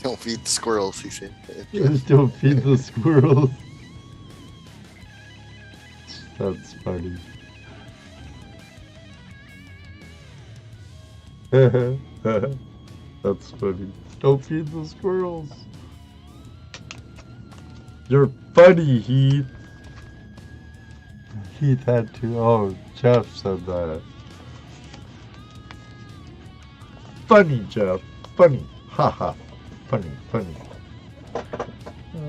Don't feed the squirrels, he said. Just don't feed the squirrels. That's funny. That's funny. Don't feed the squirrels. You're funny, Heath. Heath had to. Oh, Jeff said that. Funny, Jeff. Funny. Haha. Funny, funny.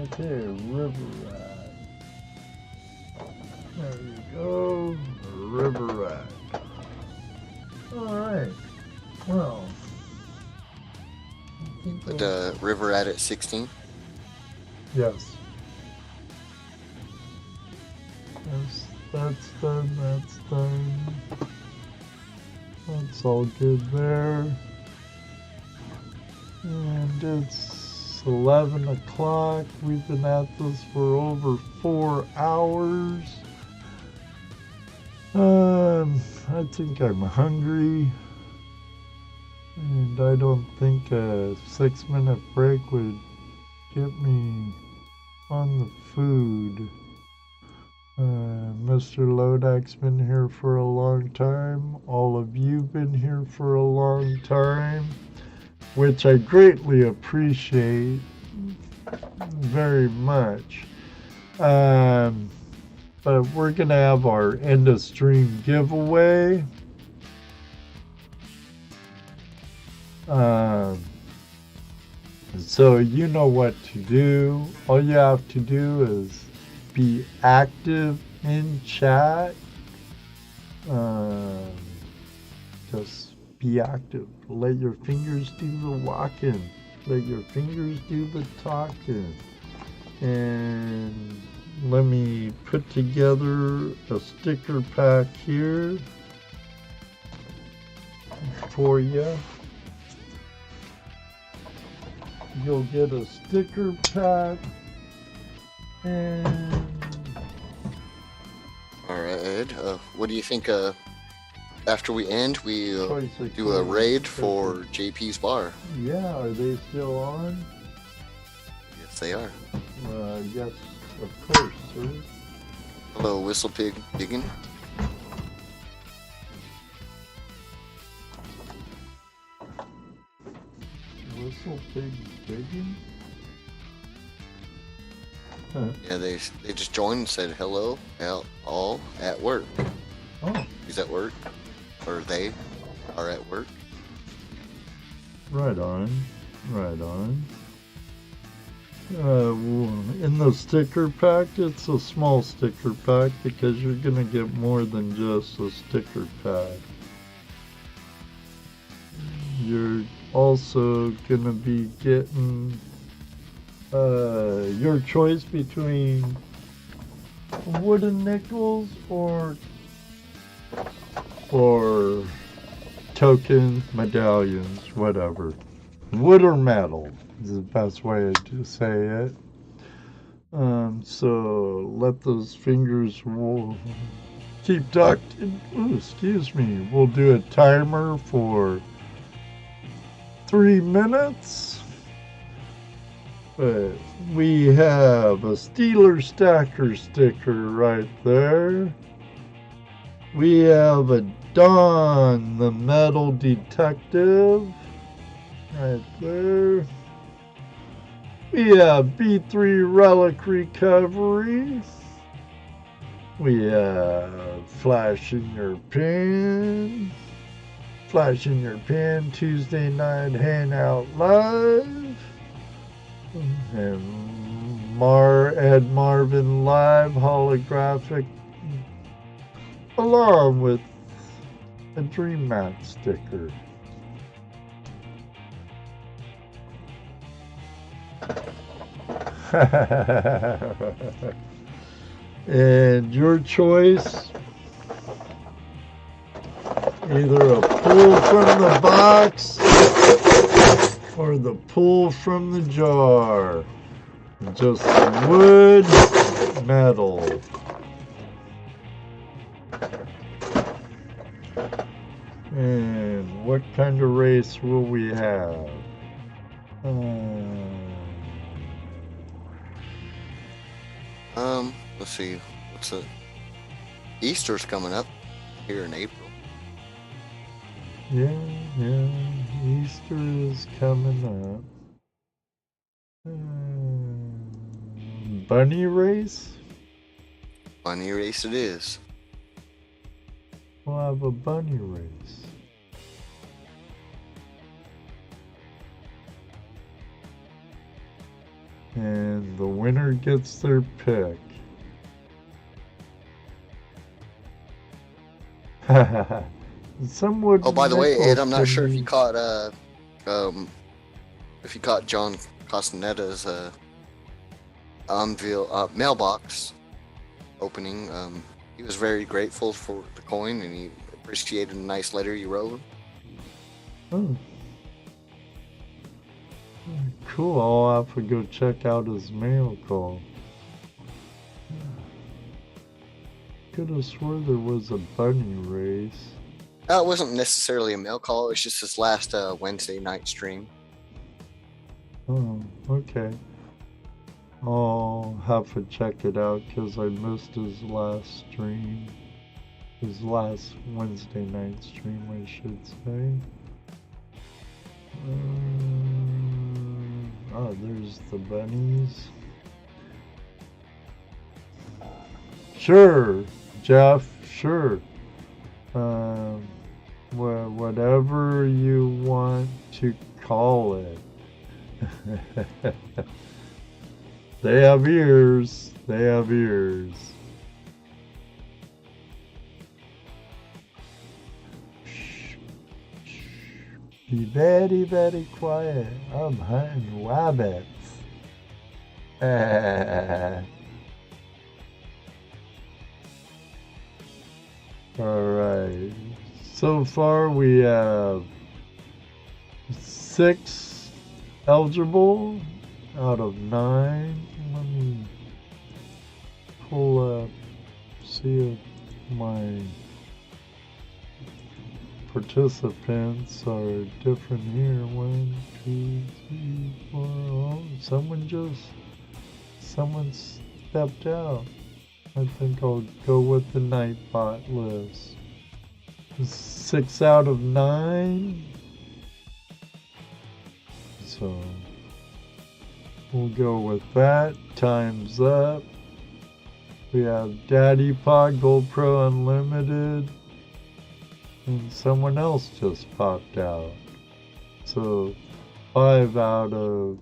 Okay, river rat. There you go. River rat. Alright. Well. But river rat at 16. Yes. Yes, that's done, that's done. That's all good there. And it's 11 o'clock. We've been at this for over 4 hours. I think I'm hungry. And I don't think a 6-minute break would get me on the food. Mr. Lodak's been here for a long time. All of you been here for a long time, which I greatly appreciate very much. But we're gonna have our end of stream giveaway. So you know what to do. All you have to do is be active in chat. Just be active. Let your fingers do the walking. Let your fingers do the talking. And let me put together a sticker pack here for you. You'll get a sticker pack and Alright, Ed. What do you think after we end, we do a raid for JP's bar? Yeah, are they still on? Yes, they are. Yes, of course, sir. Hello, Whistle Pig Diggin'. Whistle Pig Digging? Yeah, they just joined and said hello, all at work. Oh, He's at work, or they are at work. right on, right on. In the sticker pack, it's a small sticker pack because you're gonna get more than just a sticker pack. You're also gonna be getting your choice between wooden nickels or token medallions, whatever. Wood or metal is the best way to say it. So let those fingers keep tucked. Ooh, excuse me. We'll do a timer for 3 minutes. But we have a Steeler Stacker sticker right there. We have a Don the Metal Detective right there. We have B3 Relic Recovery. We have Flash in Your Pen. Flash in Your Pen Tuesday Night Hangout Live. And Ed Marvin Live holographic, along with a Dream Mat sticker. And your choice, either a pull from the box or the pull from the jar. Just wood, metal. And what kind of race will we have? Let's see. Easter's coming up here in April. Yeah. Easter is coming up. Bunny race? Bunny race it is. We'll have a bunny race. And the winner gets their pick. Some would. Oh, by the way, Ed, I'm not sure if you caught John Costanetta's mailbox opening. He was very grateful for the coin, and he appreciated a nice letter you wrote. Oh. Cool, I'll have to go check out his mail call. Could have swore there was a bunny race. It wasn't necessarily a mail call, it was just his last Wednesday night stream. Oh, okay. I'll have to check it out because I missed his last stream. His last Wednesday night stream, I should say. There's the bunnies. Sure, Jeff, sure. Whatever you want to call it. They have ears. They have ears. Be very, very quiet. I'm hunting rabbits. Alright. So far we have 6 eligible out of 9. Let me pull up, see if my participants are different here. 1, 2, 3, 4. Oh, someone stepped out. I think I'll go with the Nightbot list. 6 out of 9. So we'll go with that. Time's up. We have Daddy Pod, GoPro Unlimited. And someone else just popped out. So 5 out of...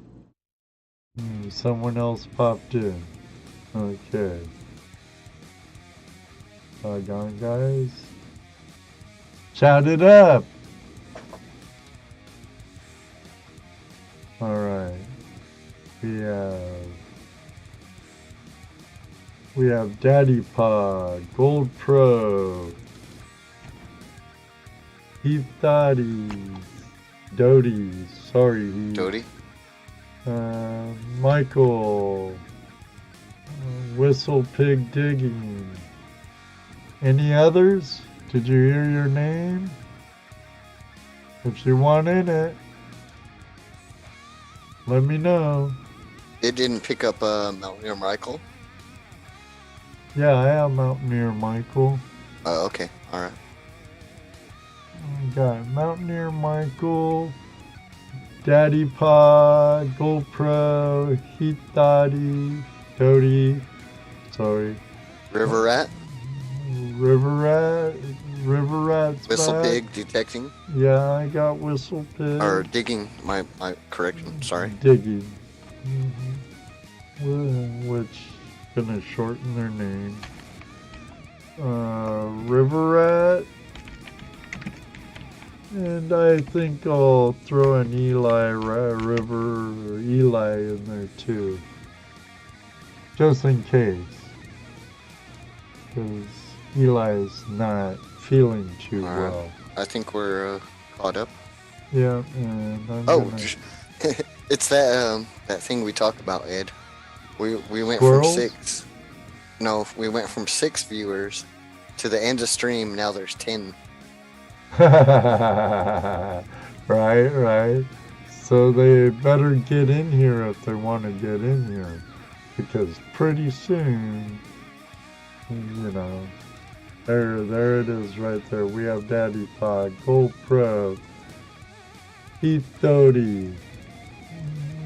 someone else popped in. Okay. Doggone, guys. Shout it up! Alright. We have Daddy Pod, Gold Pro, Heath Dotties, Doties, Sorry, Heath. Jody. Michael. Whistle Pig Digging. Any others? Did you hear your name? If you want in it, let me know. It didn't pick up Mountaineer Michael. Yeah, I am Mountaineer Michael. Oh, okay. All right. Got Mountaineer Michael, Daddy Pod, GoPro, Heat Daddy, Cody, sorry. River Rat. River Rat's Whistle back. Pig detecting. Yeah, I got Whistle Pig. Or digging. My correction. Sorry. Digging. Which gonna shorten their name. River Rat. And I think I'll throw an Eli in there too. Just in case. Because Eli's not feeling too well. I think we're caught up. Yeah, and I'm gonna... It's that thing we talk about, Ed. We went Squirrels? from 6. No, we went from 6 viewers to the end of stream. Now there's 10. Right. So they better get in here if they want to get in here. Because pretty soon, you know, there it is right there. We have Daddy Pod, GoPro, Heath Doty,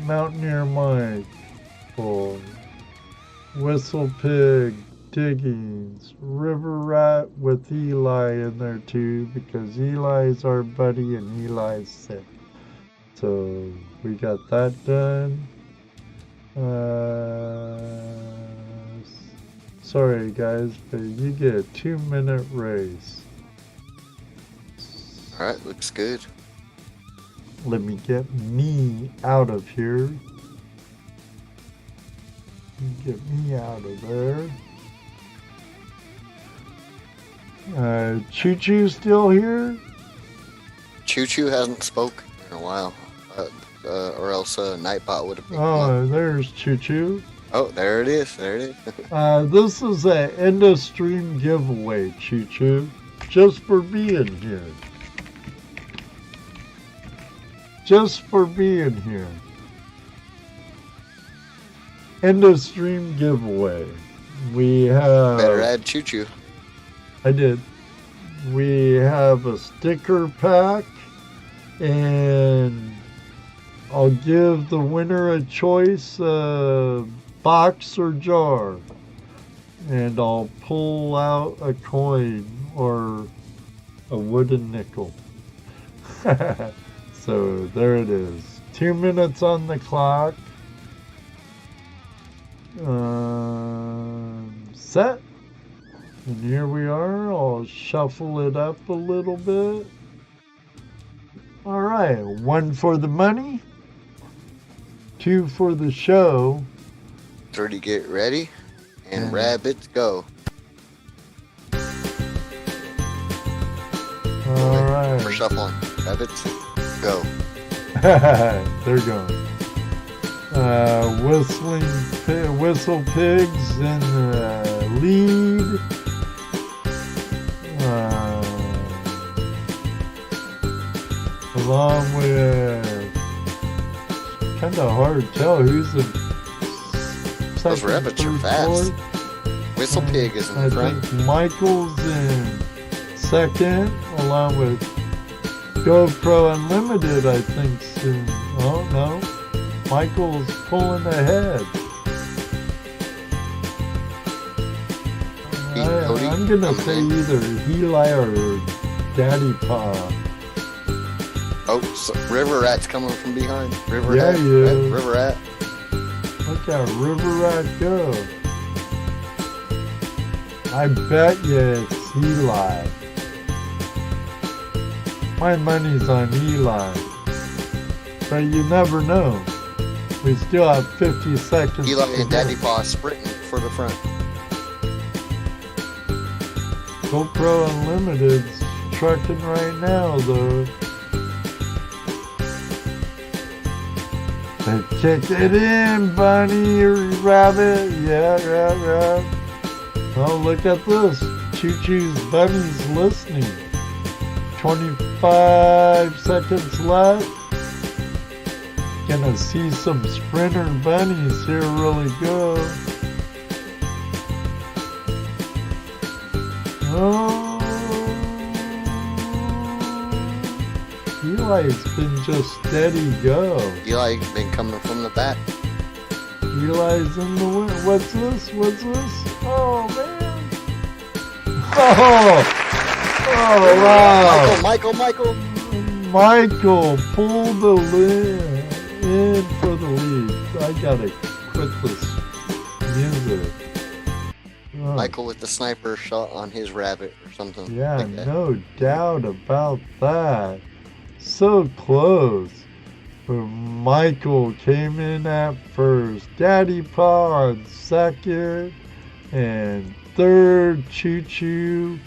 Mountaineer Mike, Whistle Pig, Diggings, River Rat with Eli in there too, because Eli's our buddy and Eli's sick. So we got that done. Sorry guys, but you get a 2-minute race. Alright, looks good. Let me get me out of here. Get me out of there. Choo Choo still here? Choo Choo hasn't spoke in a while. Or else Nightbot would have been. Oh, there's Choo Choo. Oh, there it is. This is an end of stream giveaway, Choo Choo. Just for being here. Just for being here. End of stream giveaway. We have... Better add Choo Choo. I did. We have a sticker pack, and I'll give the winner a choice, box or jar, and I'll pull out a coin or a wooden nickel. So there it is. 2 minutes on the clock. Set. And here we are. I'll shuffle it up a little bit. All right. 1 for the money. 2 for the show. 30, get ready. And rabbits, go. All right. We're shuffling. Rabbits, go. They're going. Whistle Pigs in the lead. Along with, kind of hard to tell who's the second. Those rabbits are fast. Whistle Pig is in the front. Think Michael's in second, along with GoPro Unlimited, I think, soon. Oh, no. Michael's pulling ahead. I'm going to say either Eli or Daddy Pa. Oh, so River Rat's coming from behind. River Yeah, Rat. he is. River Rat. Look at River Rat go. I bet you it's Eli. My money's on Eli. But you never know. We still have 50 seconds. Eli to and go. Daddy Pa sprinting for the front. GoPro Unlimited's trucking right now, though. Kick it in, bunny or rabbit. Yeah. Oh, look at this. Choo Choo's bunny's listening. 25 seconds left. Gonna see some sprinter bunnies here really good. Oh. Eli's been just steady go. Eli's been coming from the back. Eli's in the win. What's this? Oh, man. Oh, wow. Michael. Michael pulled the lead in for the lead. I gotta quit this music. Oh. Michael with the sniper shot on his rabbit or something. Yeah, like that. no doubt about that. So close. But Michael came in at first. Daddy Paw on second. And third, Choo Choo.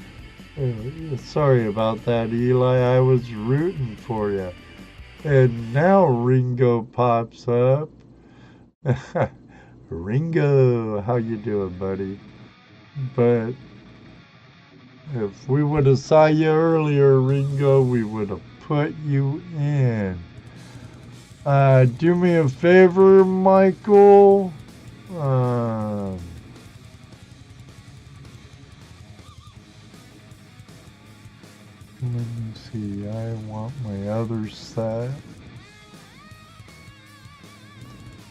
Sorry about that, Eli. I was rooting for you. And now Ringo pops up. Ringo, how you doing, buddy? But if we would have saw you earlier, Ringo, we would have put you in. Do me a favor, Michael. Let me see. I want my other set.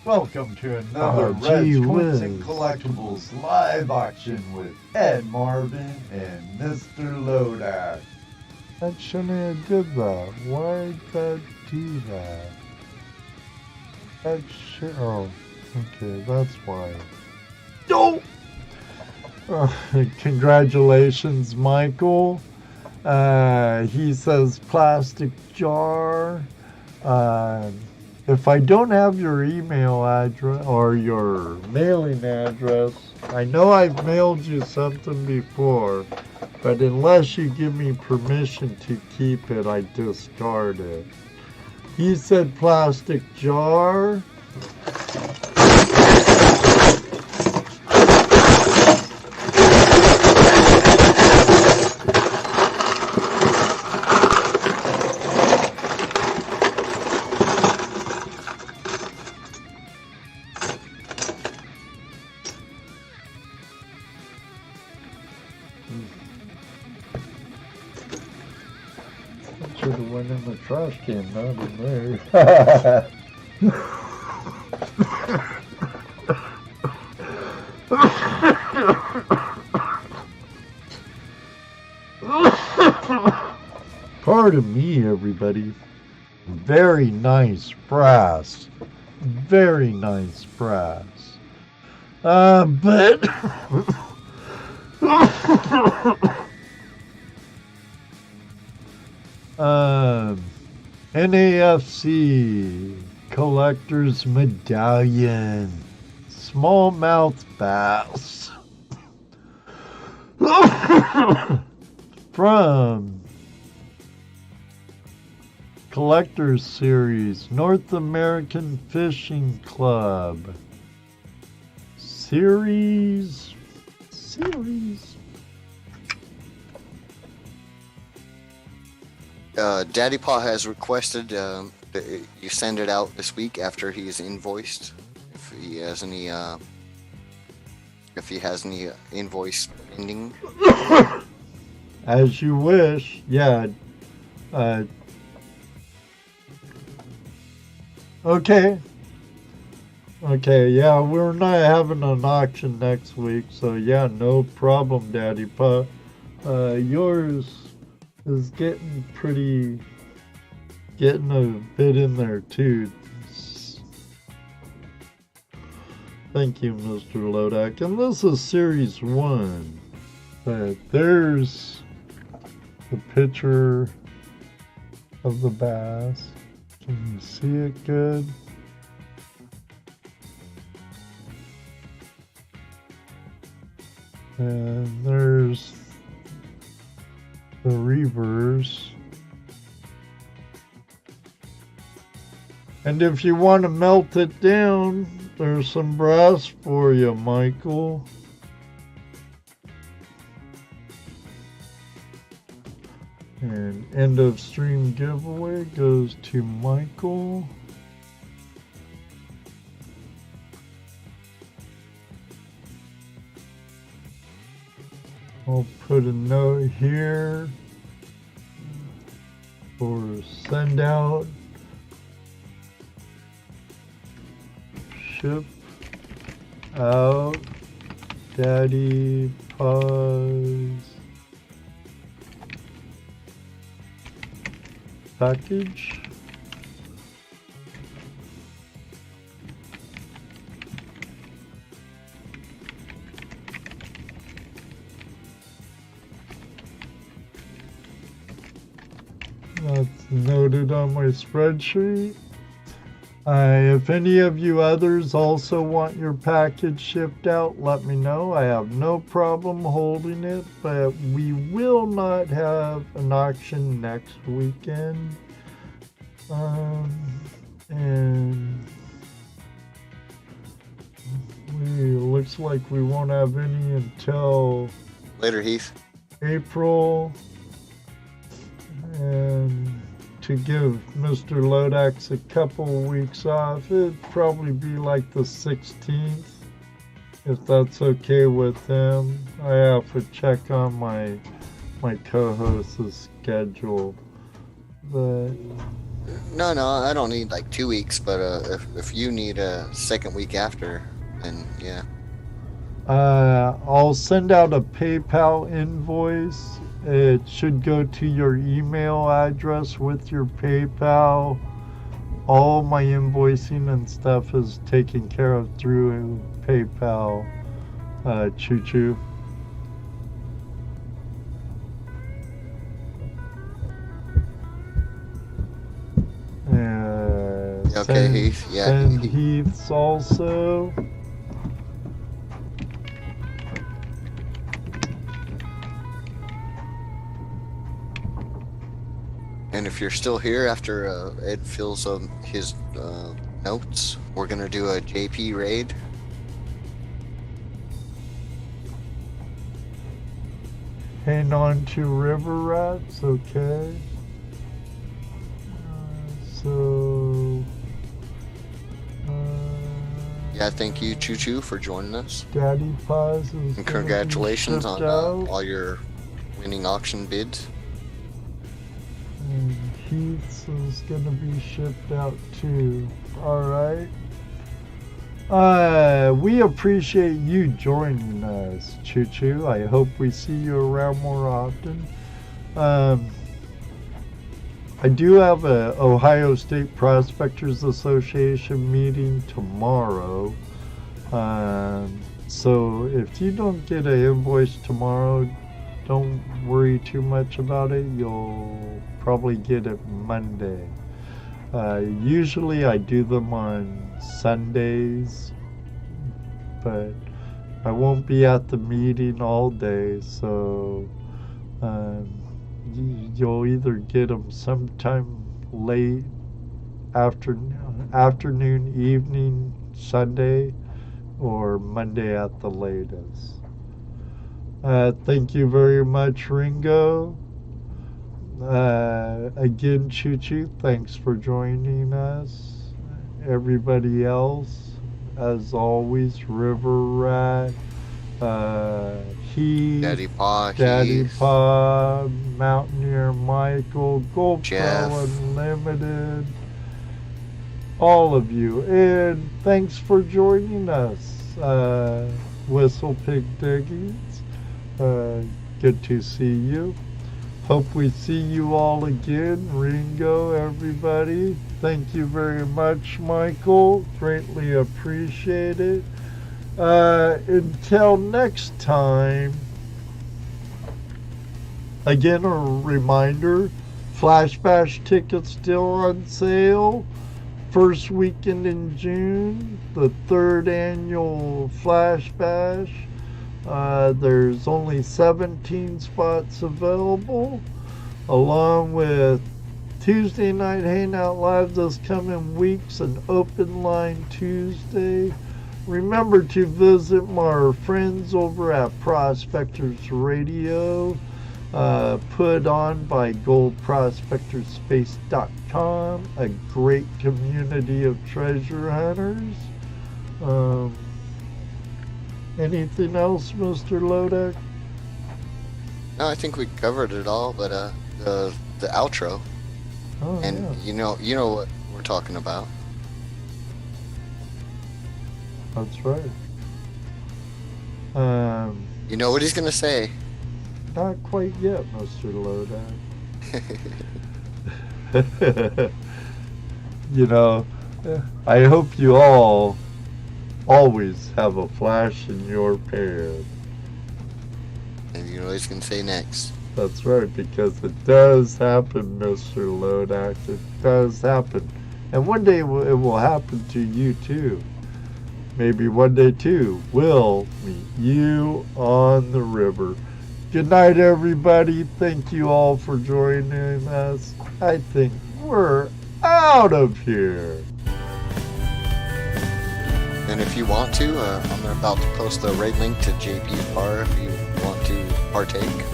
Welcome to another Reds, Coins, and Collectibles live auction with Ed Marvin and Mr. Lodak. That shouldn't have did that. Why did I do that? That shit. Oh, okay, that's why. No! Congratulations, Michael. He says plastic jar. If I don't have your email address or your mailing address, I know I've mailed you something before, but unless you give me permission to keep it, I discard it. He said plastic jar. Should have went in the trash can, not in there. Pardon me, everybody. Very nice brass. Very nice brass. But... NAFC Collector's Medallion Smallmouth Bass from Collector's Series North American Fishing Club Series Daddy Paw has requested that you send it out this week after he's invoiced. If he has any invoice pending. As you wish. Yeah. Okay. Yeah, we're not having an auction next week, so yeah, no problem, Daddy Paw. Yours is getting a bit in there too. Thank you, Mr. Lodak. And this is Series 1. But there's the picture of the bass. Can you see it good? And there's the reverse. And if you want to melt it down, there's some brass for you, Michael. And end of stream giveaway goes to Michael. I'll put a note here for send out, ship out, Daddy Paws package. That's noted on my spreadsheet. If any of you others also want your package shipped out, let me know. I have no problem holding it, but we will not have an auction next weekend. And looks like we won't have any until Later, Heath. April. And to give Mr. Lodax a couple weeks off, it'd probably be like the 16th, if that's okay with him. I have to check on my co-host's schedule, but No, I don't need like 2 weeks, but if you need a second week after, then yeah. I'll send out a PayPal invoice. It should go to your email address with your PayPal. All my invoicing and stuff is taken care of through PayPal, Choo Choo. Okay, Heath. Yeah. Send Heath's also. And if you're still here after Ed fills his notes, we're gonna do a JP raid. Hang on to river rats, okay. Yeah, thank you, Choo Choo, for joining us. Daddy Paws is And congratulations on out. all your winning auction bids. And Heath's is gonna be shipped out too. Alright. We appreciate you joining us, Choo Choo. I hope we see you around more often. I do have a Ohio State Prospectors Association meeting tomorrow. So if you don't get an invoice tomorrow, don't worry too much about it. You'll probably get it Monday. Usually I do them on Sundays, but I won't be at the meeting all day, so you'll either get them sometime late afternoon, evening, Sunday, or Monday at the latest. Thank you very much, Ringo. Again, Choo Choo, thanks for joining us. Everybody else, as always, River Rat, Heath, Daddy Pa, Daddy Heath, Pa, Mountaineer Michael, GoPro Jeff. Unlimited, all of you, and thanks for joining us, Whistle Pig Diggings. Good to see you. Hope we see you all again. Ringo, everybody. Thank you very much, Michael. Greatly appreciate it. Until next time, again, a reminder, Flash Bash tickets still on sale. First weekend in June, the 3rd annual Flash Bash. There's only 17 spots available, along with Tuesday night Hangout Live this coming week's an open line Tuesday. Remember to visit my friends over at Prospectors Radio, put on by goldprospectorspace.com, a great community of treasure hunters. Anything else, Mr. Lodek? No, I think we covered it all, but the outro, Oh, and yeah. you know what we're talking about. That's right. You know what he's gonna say. Not quite yet, Mr. Lodek. You know, I hope you all always have a flash in your pan. And you know what he's gonna say next. That's right, because it does happen, Mr. Lodak. It does happen. And one day it will happen to you too. Maybe one day too, we'll meet you on the river. Good night, everybody. Thank you all for joining us. I think we're out of here. And if you want to, I'm about to post the right link to JP's bar if you want to partake.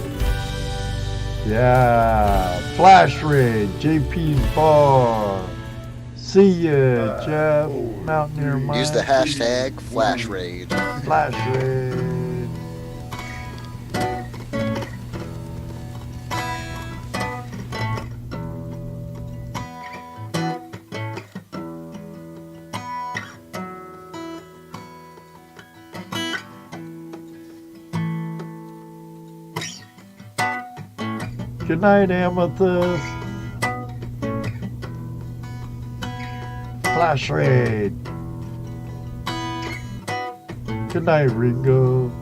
Yeah, Flash Raid, JP's Bar. See ya, Jeff, Mountaineer Mike. Use the hashtag FlashRage. Flash Raid. Good night, Amethyst. Flash Raid. Good night, Ringo.